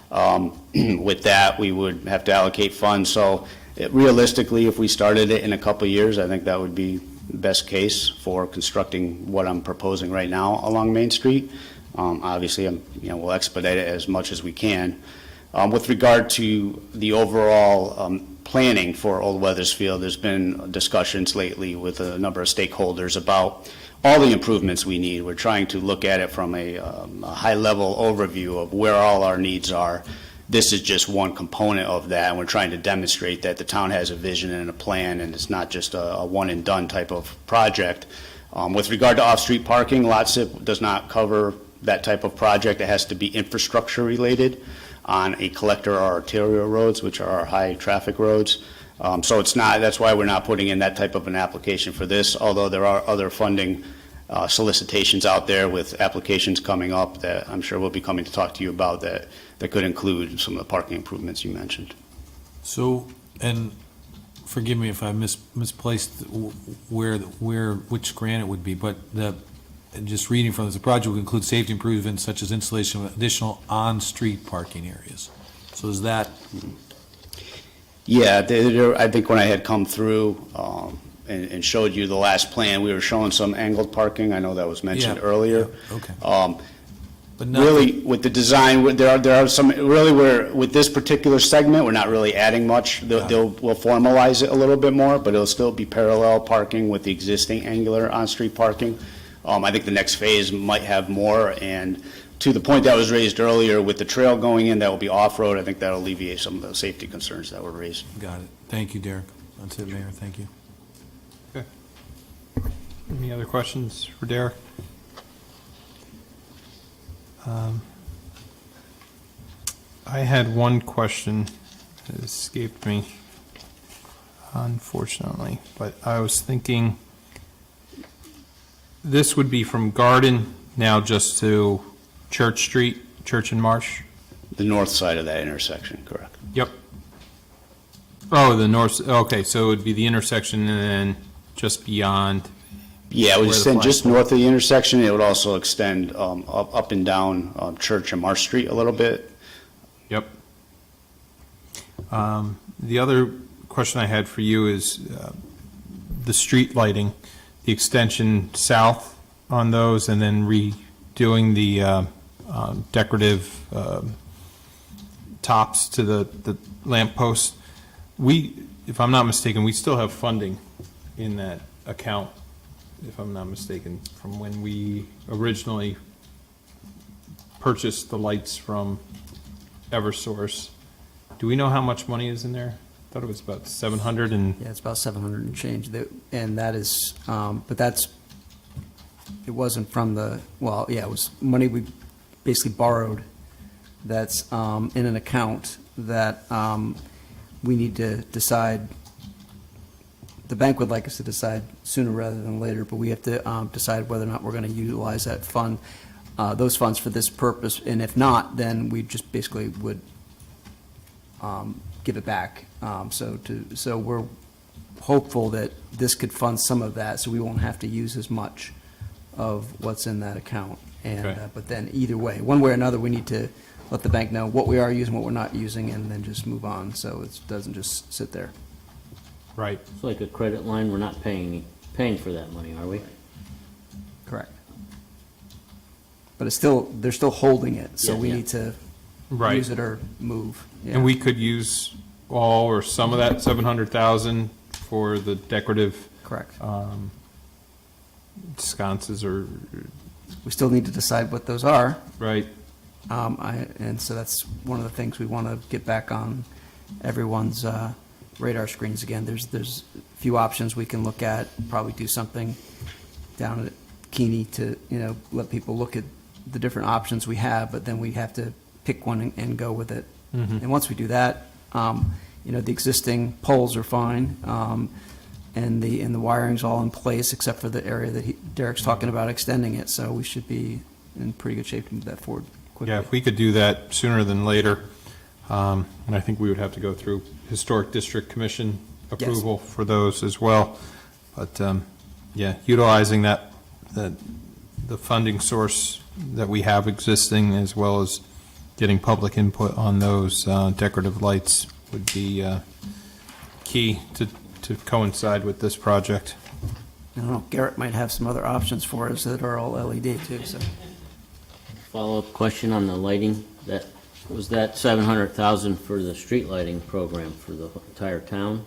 With that, we would have to allocate funds. So realistically, if we started it in a couple of years, I think that would be the best case for constructing what I'm proposing right now along Main Street. Obviously, we'll expedite it as much as we can. With regard to the overall planning for Old Weathersfield, there's been discussions lately with a number of stakeholders about all the improvements we need. We're trying to look at it from a high-level overview of where all our needs are. This is just one component of that, and we're trying to demonstrate that the town has a vision and a plan, and it's not just a one-and-done type of project. With regard to off-street parking, Lot SIP does not cover that type of project. It has to be infrastructure-related on a collector or arterial roads, which are our high-traffic roads. So it's not, that's why we're not putting in that type of an application for this, although there are other funding solicitations out there with applications coming up that I'm sure we'll be coming to talk to you about that could include some of the parking improvements you mentioned. So, and forgive me if I misplaced which grant it would be, but just reading from this, the project will include safety improvements such as installation of additional on-street parking areas. So is that? Yeah, I think when I had come through, and showed you the last plan, we were showing some angled parking. I know that was mentioned Yeah, earlier. yeah, okay. But Really, with the design, there are some, really, with this particular segment, we're not really adding much. We'll formalize it a little bit more, but it'll still be parallel parking with the existing angular on-street parking. I think the next phase might have more, and to the point that was raised earlier, with the trail going in, that will be off-road, I think that'll alleviate some of the safety concerns that were raised. Got it. Thank you, Derek. That's it, Mayor. Thank you. Okay. Any other questions for Derek? I had one question that escaped me, unfortunately, but I was thinking this would be from Garden now just to Church Street, Church and Marsh? The north side of that intersection, correct? Yep. Oh, the north, okay, so it would be the intersection and then just beyond. Yeah, it would Where the extend just flagpole- north of the intersection. It would also extend up and down Church and Marsh Street a little bit. Yep. The other question I had for you is the street lighting, the extension south on those, and then redoing the decorative tops to the lamp posts. If I'm not mistaken, we still have funding in that account, if I'm not mistaken, from when we originally purchased the lights from Eversource. Do we know how much money is in there? I thought it was about 700 and, Yeah, it's about 700 and change, and that is, but it wasn't from it was money we basically borrowed that's in an account that we need to decide, the bank would like us to decide sooner rather than later, but we have to decide whether or not we're going to utilize that fund, those funds for this purpose, and if not, then we just basically would give it back. So we're hopeful that this could fund some of that, so we won't have to use as much of what's in that account. And, Okay. but then either way, one way or another, we need to let the bank know what we are using, what we're not using, and then just move on, so it doesn't just sit there. right. It's like a credit line, we're not paying for that money, are we? Correct. But it's still, they're still holding it, so Yeah, we yeah. need to Right. use it or move. Yeah. And we could use all or some of that 700,000 for the decorative Correct. sconces or, We still need to decide what those are. right? And so that's one of the things we want to get back on everyone's radar screens again. There's a few options we can look at, probably do something down at Keeney to, let people look at the different options we have, but then we have to pick one and go with it. And once we do that, the existing poles are fine, and the wiring's all in place, except for the area that Derek's talking about extending it, so we should be in pretty good shape to move that forward quickly. Yeah, if we could do that sooner than later, and I think we would have to go through Historic District Commission approval for those as well. But, yeah, utilizing the funding source that we have existing, as well as getting public input on those decorative lights would be key to coincide with this project. I don't know, Garrett might have some other options for us that are all LED too, so. Follow-up question on the lighting, was that 700,000 for the street lighting program for the entire town?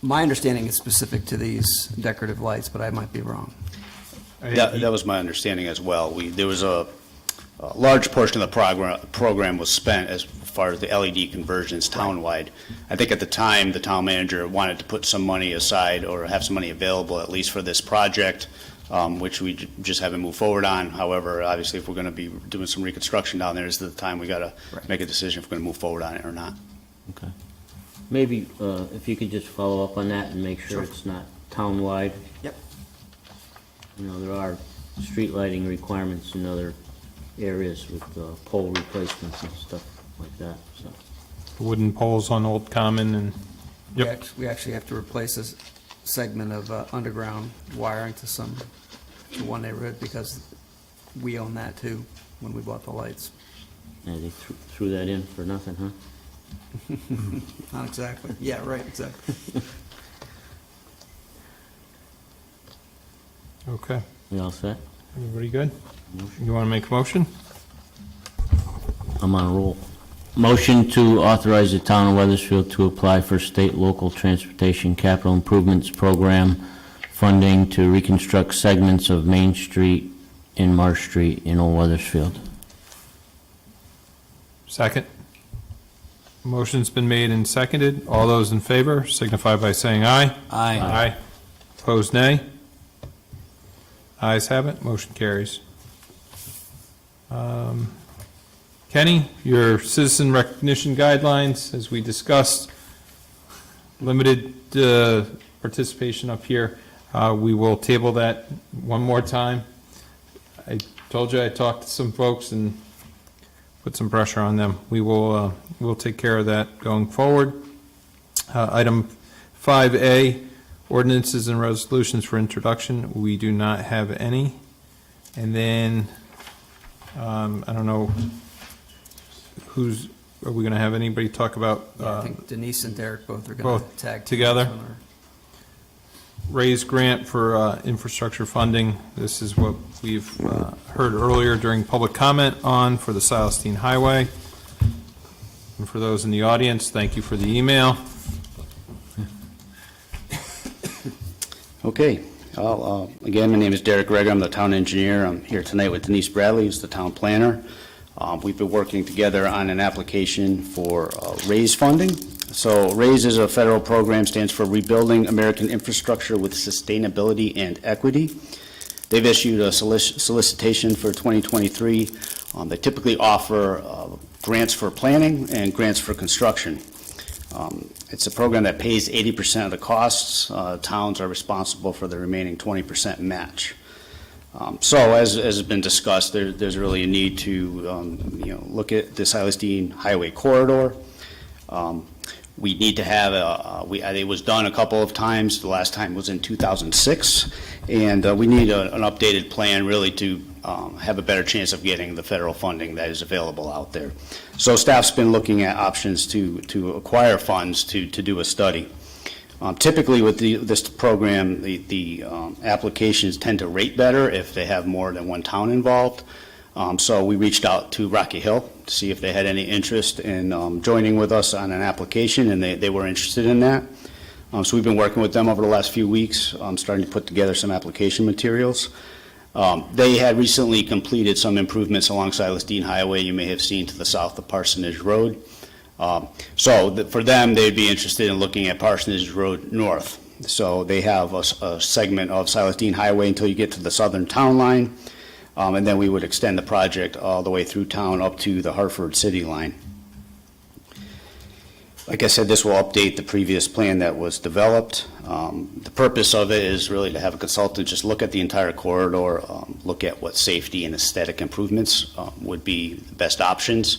My understanding is specific to these decorative lights, but I might be wrong. That was my understanding as well. There was a large portion of the program was spent as far as the LED conversions townwide. I think at the time, the town manager wanted to put some money aside or have some money available at least for this project, which we just haven't moved forward on. However, obviously, if we're going to be doing some reconstruction down there, this is the time we got to make a decision if we're going to move forward on it or not. Okay. Maybe if you could just follow up on that and make sure it's not townwide. Yep. There are street lighting requirements in other areas with pole replacements and stuff like that, so. Wooden poles on Old Common and, yep. We actually have to replace a segment of underground wiring to one neighborhood because we own that too when we bought the lights. Yeah, they threw that in for nothing, huh? Not exactly. Yeah, right, exactly. Okay. We all set? Everybody good? You want to make a motion? I'm on a roll. Motion to authorize the town of Weathersfield to apply for state local transportation capital improvements program funding to reconstruct segments of Main Street and Marsh Street in Old Weathersfield. Second. Motion's been made and seconded. All those in favor signify by saying aye. Aye. Aye. Opposed, nay. Ayes have it, motion carries. Kenny, your citizen recognition guidelines, as we discussed, limited participation up here. We will table that one more time. I told you I talked to some folks and put some pressure on them. We will we'll take care of that going forward. Item 5A, ordinances and resolutions for introduction. We do not have any. And then, I don't know, are we going to have anybody talk about? I think Denise and Derek both are going to Both tag together? team this one, or- Raise grant for infrastructure funding. This is what we've heard earlier during public comment on for the Silas Deane Highway. And for those in the audience, thank you for the email. Okay. Again, my name is Derek Greger. I'm the town engineer. I'm here tonight with Denise Bradley, who's the town planner. We've been working together on an application for RAISE funding. So RAISE is a federal program, stands for Rebuilding American Infrastructure with Sustainability and Equity. They've issued a solicitation for 2023. They typically offer grants for planning and grants for construction. It's a program that pays 80% of the costs. Towns are responsible for the remaining 20% match. So as has been discussed, there's really a need to look at the Silas Deane Highway corridor. We need to have it was done a couple of times. The last time was in 2006, and we need an updated plan really to have a better chance of getting the federal funding that is available out there. So staff's been looking at options to acquire funds to do a study. Typically with this program, the applications tend to rate better if they have more than one town involved. So we reached out to Rocky Hill to see if they had any interest in joining with us on an application, and they were interested in that. So we've been working with them over the last few weeks, starting to put together some application materials. They had recently completed some improvements along Silas Deane Highway, you may have seen to the south of Parsonage Road. For them, they'd be interested in looking at Parsonage Road North. So they have a segment of Silas Deane Highway until you get to the southern town line. And then we would extend the project all the way through town up to the Hartford city line. Like I said, this will update the previous plan that was developed. The purpose of it is really to have a consultant just look at the entire corridor, look at what safety and aesthetic improvements would be the best options,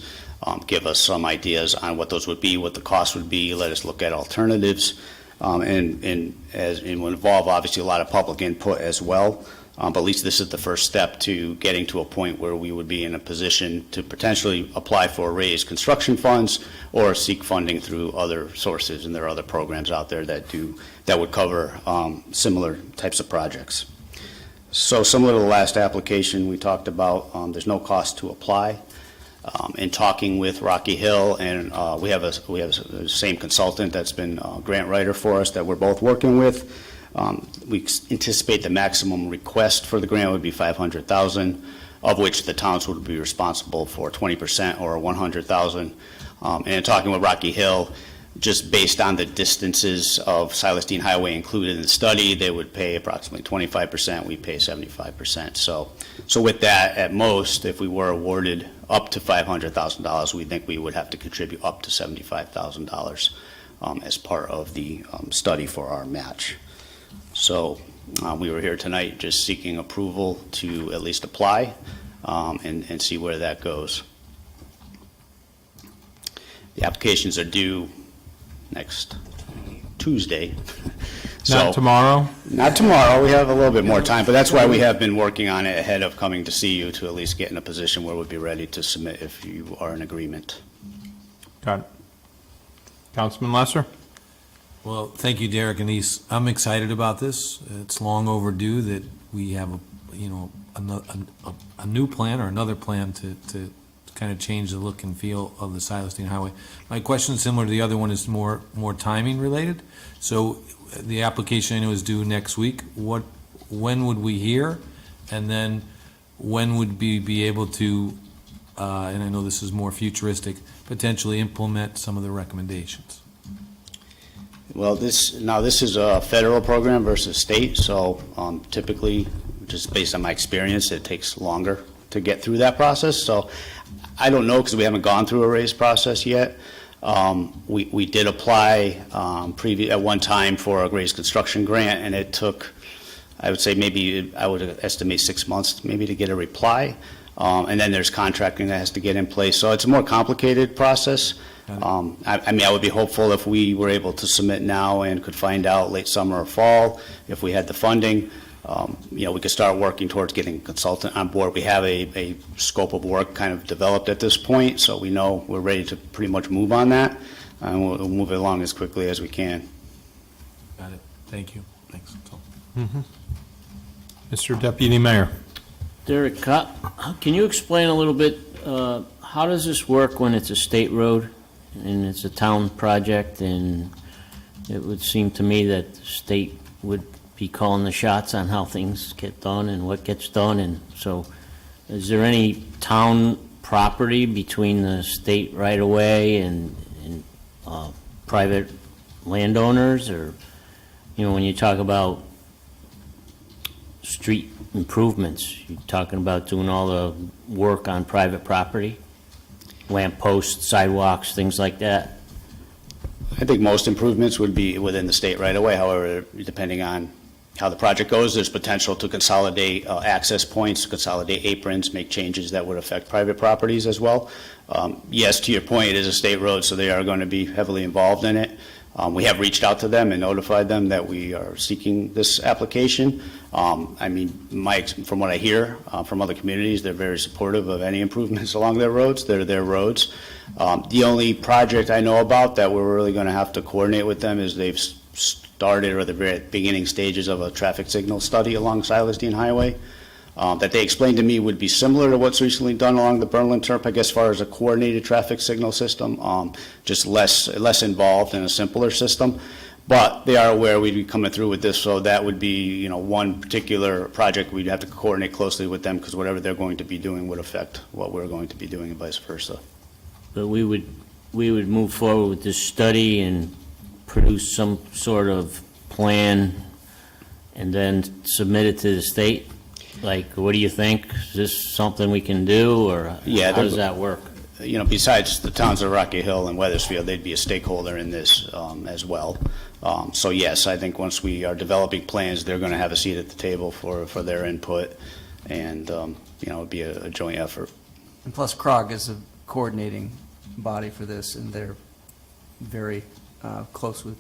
give us some ideas on what those would be, what the cost would be, let us look at alternatives, and it will involve obviously a lot of public input as well. But at least this is the first step to getting to a point where we would be in a position to potentially apply for raised construction funds or seek funding through other sources, and there are other programs out there that would cover similar types of projects. So similar to the last application we talked about, there's no cost to apply. In talking with Rocky Hill, and we have the same consultant that's been a grant writer for us that we're both working with. We anticipate the maximum request for the grant would be $500,000, of which the towns would be responsible for 20% or $100,000. And in talking with Rocky Hill, just based on the distances of Silas Deane Highway included in the study, they would pay approximately 25%, we pay 75%. So with that, at most, if we were awarded up to $500,000, we think we would have to contribute up to $75,000 as part of the study for our match. So we were here tonight just seeking approval to at least apply and see where that goes. The applications are due next Tuesday. Not tomorrow? Not tomorrow. We have a little bit more time, but that's why we have been working on it ahead of coming to see you to at least get in a position where we'd be ready to submit if you are in agreement. Got it. Councilman Lesser? Well, thank you, Derek and East. I'm excited about this. It's long overdue that we have, a new plan or another plan to kind of change the look and feel of the Silas Deane Highway. My question, similar to the other one, is more timing related. So the application I know is due next week. When would we hear? And then when would we be able to, and I know this is more futuristic, potentially implement some of the recommendations? Well, this is a federal program versus state, so typically, just based on my experience, it takes longer to get through that process. So I don't know, because we haven't gone through a raise process yet. We did apply at one time for a raised construction grant, and it took, I would say, maybe, I would estimate 6 months maybe to get a reply. And then there's contracting that has to get in place. So it's a more complicated process. I would be hopeful if we were able to submit now and could find out late summer or fall, if we had the funding, we could start working towards getting a consultant on board. We have a scope of work kind of developed at this point, so we know we're ready to pretty much move on that, and we'll move it along as quickly as we can. Got it. Thank you. Thanks. Mr. Deputy Mayor. Derek, can you explain a little bit, how does this work when it's a state road and it's a town project? And it would seem to me that the state would be calling the shots on how things get done and what gets done. And so is there any town property between the state right-of-way and private landowners? Or, when you talk about street improvements, you're talking about doing all the work on private property? Lamp posts, sidewalks, things like that? I think most improvements would be within the state right away. However, depending on how the project goes, there's potential to consolidate access points, consolidate aprons, make changes that would affect private properties as well. Yes, to your point, it is a state road, so they are going to be heavily involved in it. We have reached out to them and notified them that we are seeking this application. From what I hear from other communities, they're very supportive of any improvements along their roads. They're their roads. The only project I know about that we're really going to have to coordinate with them is they've started, or the very beginning stages of a traffic signal study along Silas Deane Highway. That they explained to me would be similar to what's recently done along the Berlin Turnpike as far as a coordinated traffic signal system, just less involved and a simpler system. But they are aware we'd be coming through with this, so that would be, one particular project we'd have to coordinate closely with them, because whatever they're going to be doing would affect what we're going to be doing and vice versa. But we would move forward with this study and produce some sort of plan and then submit it to the state? Like, what do you think? Is this something we can do, or how does that work? Besides the towns of Rocky Hill and Weathersfield, they'd be a stakeholder in this as well. So yes, I think once we are developing plans, they're going to have a seat at the table for their input, and it'd be a joint effort. And plus, CROG is a coordinating body for this, and they're very close with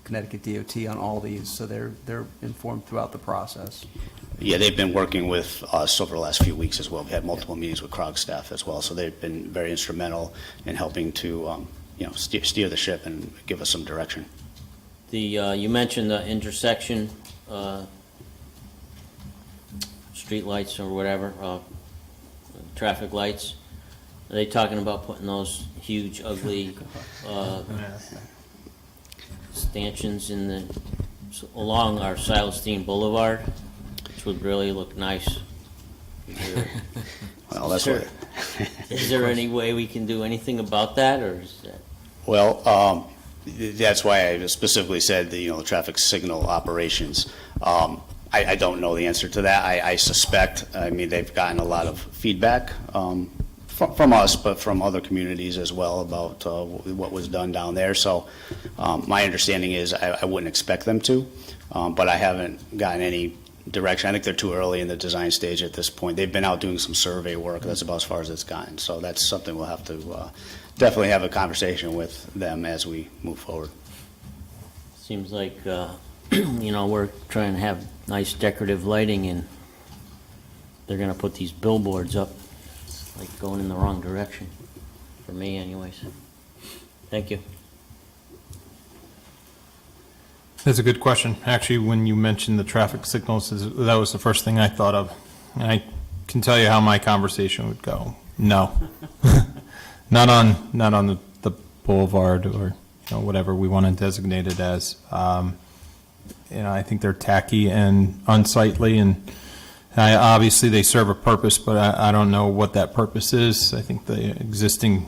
Connecticut DOT on all these, so they're informed throughout the process. Yeah, they've been working with us over the last few weeks as well. We had multiple meetings with CROG staff as well, so they've been very instrumental in helping to steer the ship and give us some direction. You mentioned the intersection street lights or whatever, traffic lights. Are they talking about putting those huge, ugly stanchions along our Silas Deane Boulevard, which would really look nice? Well, that's what. Is there any way we can do anything about that, or is that? Well, that's why I specifically said the traffic signal operations. I don't know the answer to that. I suspect. They've gotten a lot of feedback from us, but from other communities as well about what was done down there. So my understanding is I wouldn't expect them to, but I haven't gotten any direction. I think they're too early in the design stage at this point. They've been out doing some survey work. That's about as far as it's gotten. So that's something we'll have to definitely have a conversation with them as we move forward. Seems like, we're trying to have nice decorative lighting, and they're going to put these billboards up. It's like going in the wrong direction, for me anyways. Thank you. That's a good question. Actually, when you mentioned the traffic signals, that was the first thing I thought of. And I can tell you how my conversation would go. No. Not on the boulevard or, whatever we want to designate it as. I think they're tacky and unsightly, and obviously they serve a purpose, but I don't know what that purpose is. I think the existing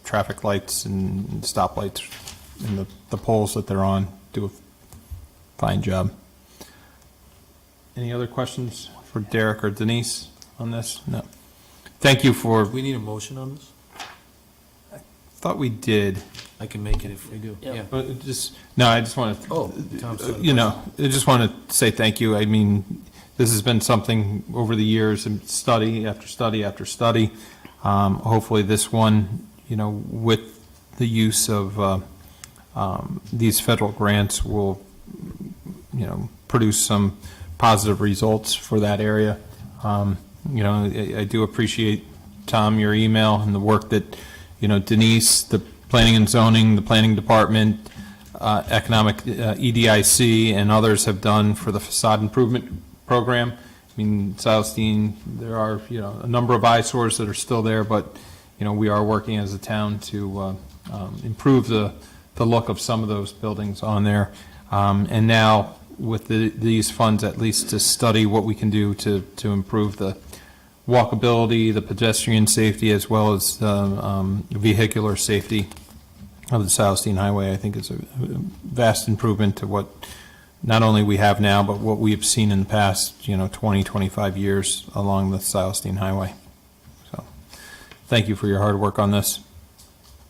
traffic lights and stoplights and the poles that they're on do a fine job. Any other questions for Derek or Denise on this? No. Thank you for, Do we need a motion on this? thought we did. I can make it if we do. Yeah. But I just want to, Tom said I just want to say thank you. I mean, this has been something over the years, and study after study after study. Hopefully this one, with the use of these federal grants will, produce some positive results for that area. I do appreciate, Tom, your email and the work that, Denise, the Planning and Zoning, the Planning Department, Economic, EDIC, and others have done for the facade improvement program. I mean, Silas, Deane, there are, a number of eyesores that are still there, but, we are working as a town to improve the look of some of those buildings on there. And now, with these funds, at least to study what we can do to improve the walkability, the pedestrian safety, as well as the vehicular safety of the Silas Deane Highway, I think is a vast improvement to what not only we have now, but what we've seen in the past, 20, 25 years along the Silas Deane Highway. So, thank you for your hard work on this.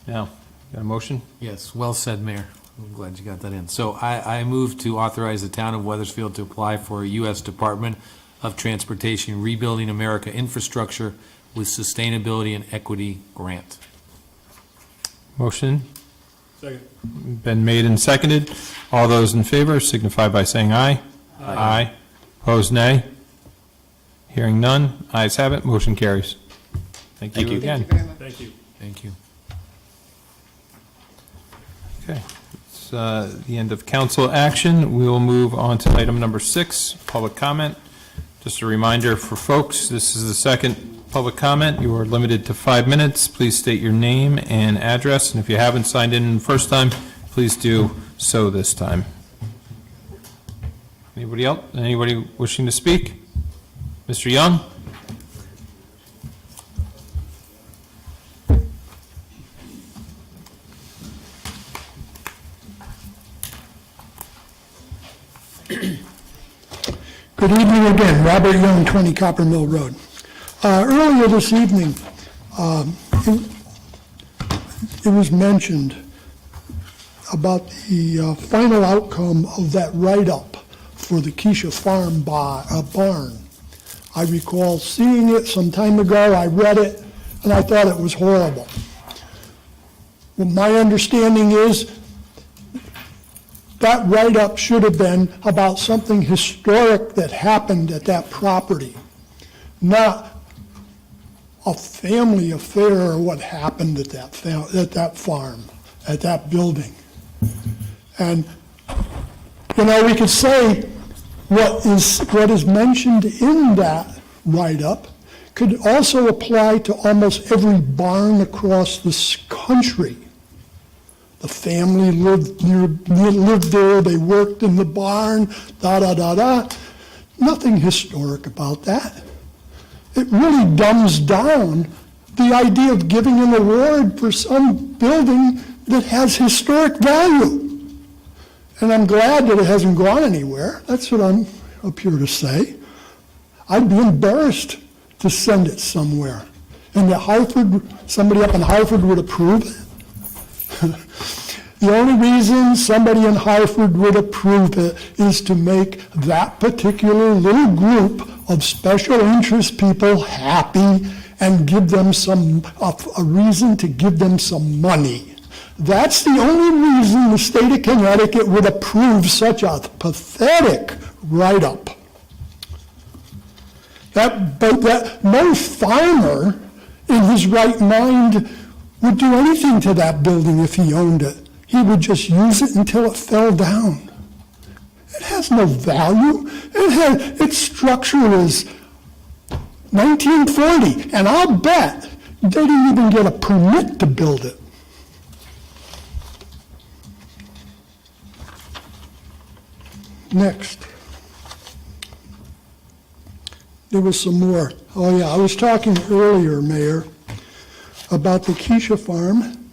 Now, got a motion? Yes, well said, Mayor. I'm glad you got that in. So I move to authorize the town of Weathersfield to apply for a U.S. Department of Transportation Rebuilding America Infrastructure with Sustainability and Equity Grant. Motion? Second. Been made and seconded. All those in favor signify by saying aye. Aye. Opposed, nay. Hearing none, ayes have it, motion carries. Thank you again. Thank you very much. Thank you. Thank you. Okay, it's the end of council action. We will move on to item number 6, public comment. Just a reminder for folks, this is the second public comment. You are limited to 5 minutes. Please state your name and address, and if you haven't signed in the first time, please do so this time. Anybody else? Anybody wishing to speak? Mr. Young? Good evening again. Robert Young, 20 Copper Mill Road. Earlier this evening, it was mentioned about the final outcome of that write-up for the Keisha Farm barn. I recall seeing it some time ago. I read it, and I thought it was horrible. Well, my understanding is that write-up should have been about something historic that happened at that property, not a family affair or what happened at that farm, at that building. And, we could say what is mentioned in that write-up could also apply to almost every barn across this country. The family lived there, they worked in the barn, da-da-da-da. Nothing historic about that. It really dumbs down the idea of giving an award for some building that has historic value. And I'm glad that it hasn't gone anywhere. That's what I'm up here to say. I'd be embarrassed to send it somewhere. And that somebody up in Hartford would approve it. The only reason somebody in Hartford would approve it is to make that particular little group of special interest people happy and give them a reason to give them some money. That's the only reason the state of Connecticut would approve such a pathetic write-up. But no farmer in his right mind would do anything to that building if he owned it. He would just use it until it fell down. has no value. Its structure is 1940, and I'll bet they didn't even get a permit to build it. Next. There was some more. Oh, yeah, I was talking earlier, Mayor, about the Keisha Farm,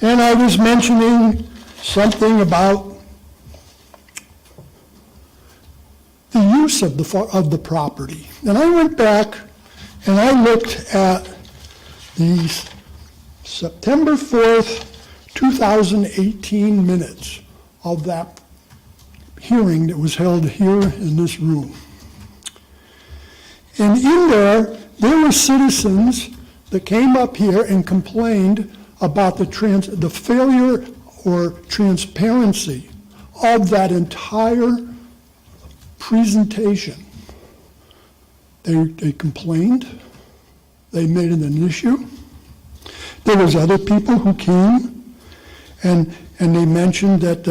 and I was mentioning something about the use of the property. And I went back and I looked at the September 4th, 2018 minutes of that hearing that was held here in this room. And in there were citizens that came up here and complained about the failure or transparency of that entire presentation. They complained. They made it an issue. There was other people who came and they mentioned that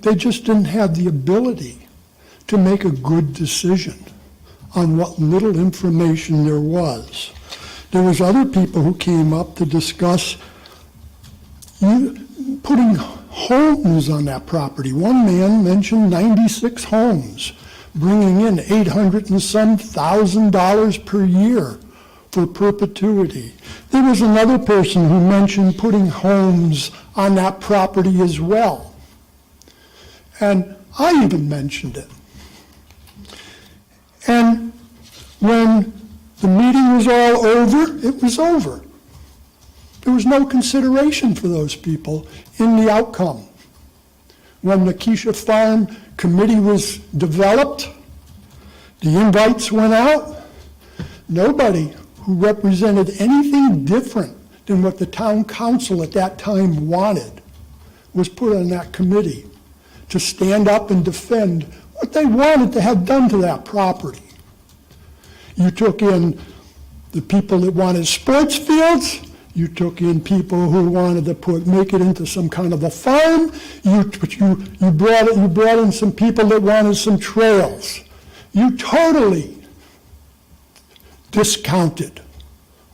they just didn't have the ability to make a good decision on what little information there was. There was other people who came up to discuss putting homes on that property. One man mentioned 96 homes, bringing in $800 and some thousand per year for perpetuity. There was another person who mentioned putting homes on that property as well. And I even mentioned it. And when the meeting was all over, it was over. There was no consideration for those people in the outcome. When the Keisha Farm Committee was developed, the invites went out. Nobody who represented anything different than what the town council at that time wanted was put on that committee to stand up and defend what they wanted to have done to that property. You took in the people that wanted sports fields. You took in people who wanted to make it into some kind of a farm. You brought in some people that wanted some trails. You totally discounted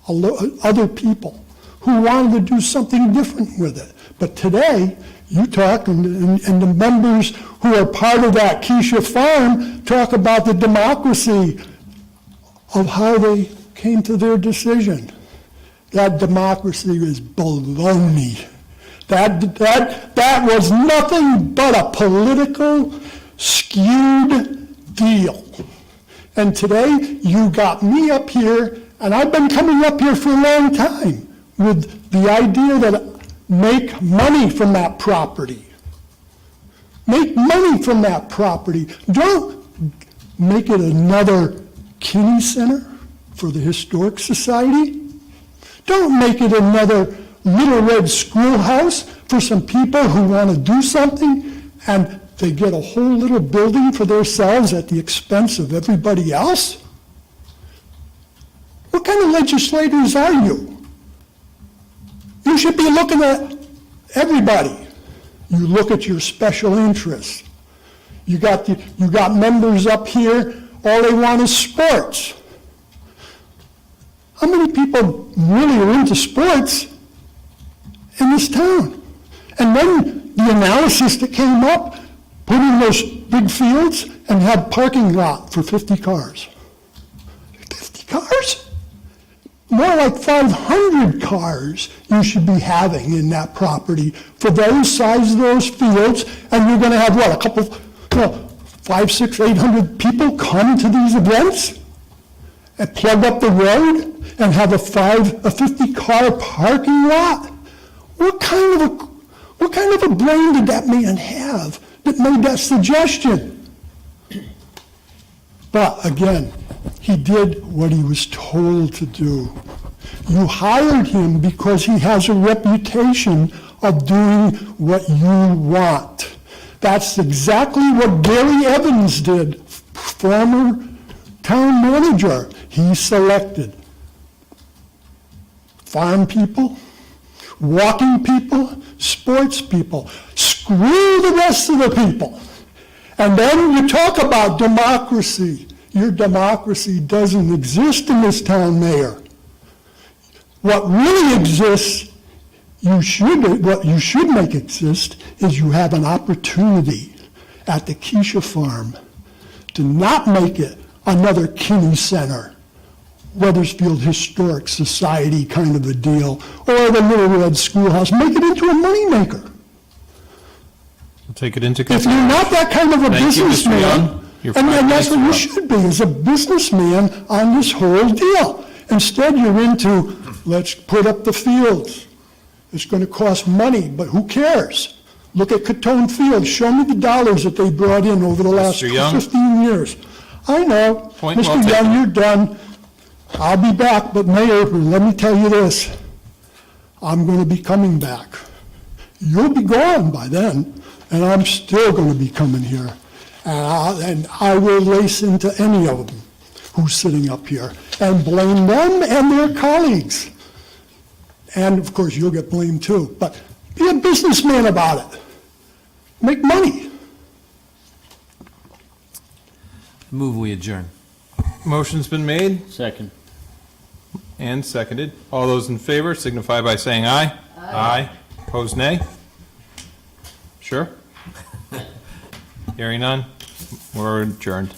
other people who wanted to do something different with it. But today, you talk, and the members who are part of that Keisha Farm talk about the democracy of how they came to their decision. That democracy is baloney. That was nothing but a political, skewed deal. And today, you got me up here, and I've been coming up here for a long time with the idea that make money from that property. Make money from that property. Don't make it another Kinney Center for the Historic Society. Don't make it another Little Red Schoolhouse for some people who want to do something and they get a whole little building for themselves at the expense of everybody else. What kind of legislators are you? You should be looking at everybody. You look at your special interests. You got members up here, all they want is sports. How many people really are into sports in this town? And then the analysis that came up, put in those big fields and have parking lot for 50 cars. 50 cars? More like 500 cars you should be having in that property for those size of those fields, and you're going to have, what, a couple, 500, 600, 800 people come to these events and plug up the road and have a 50-car parking lot? What kind of a brain did that man have that made that suggestion? But again, he did what he was told to do. You hired him because he has a reputation of doing what you want. That's exactly what Gary Evans did, former town manager. He selected farm people walking people, sports people. Screw the rest of the people. And then you talk about democracy. Your democracy doesn't exist in this town, Mayor. What really exists, what you should make exist, is you have an opportunity at the Keisha Farm to not make it another Kinney Center, Weathersfield Historic Society kind of a deal, or the Little Red Schoolhouse. Make it into a moneymaker. We'll take it into If you're consideration. not that kind of a Thank you, Mr. businessman, Young. You're and five that's what you minutes up. should be, is a businessman on this whole deal. Instead, you're into, let's put up the fields. It's going to cost money, but who cares? Look at Catone Field. Show me the dollars that they brought in over the last Mr. Young? 15 years. I know. Point well Mr. taken. Young, you're done. I'll be back, but Mayor, let me tell you this. I'm going to be coming back. You'll be gone by then, and I'm still going to be coming here. And I will lace into any of them who's sitting up here and blame them and their colleagues. And of course, you'll get blamed too. But be a businessman about it. Make money. Move we adjourn. Motion's been made Second. and seconded. All those in favor signify by saying aye. Aye. Opposed, nay? Sure? Hearing none, we're adjourned.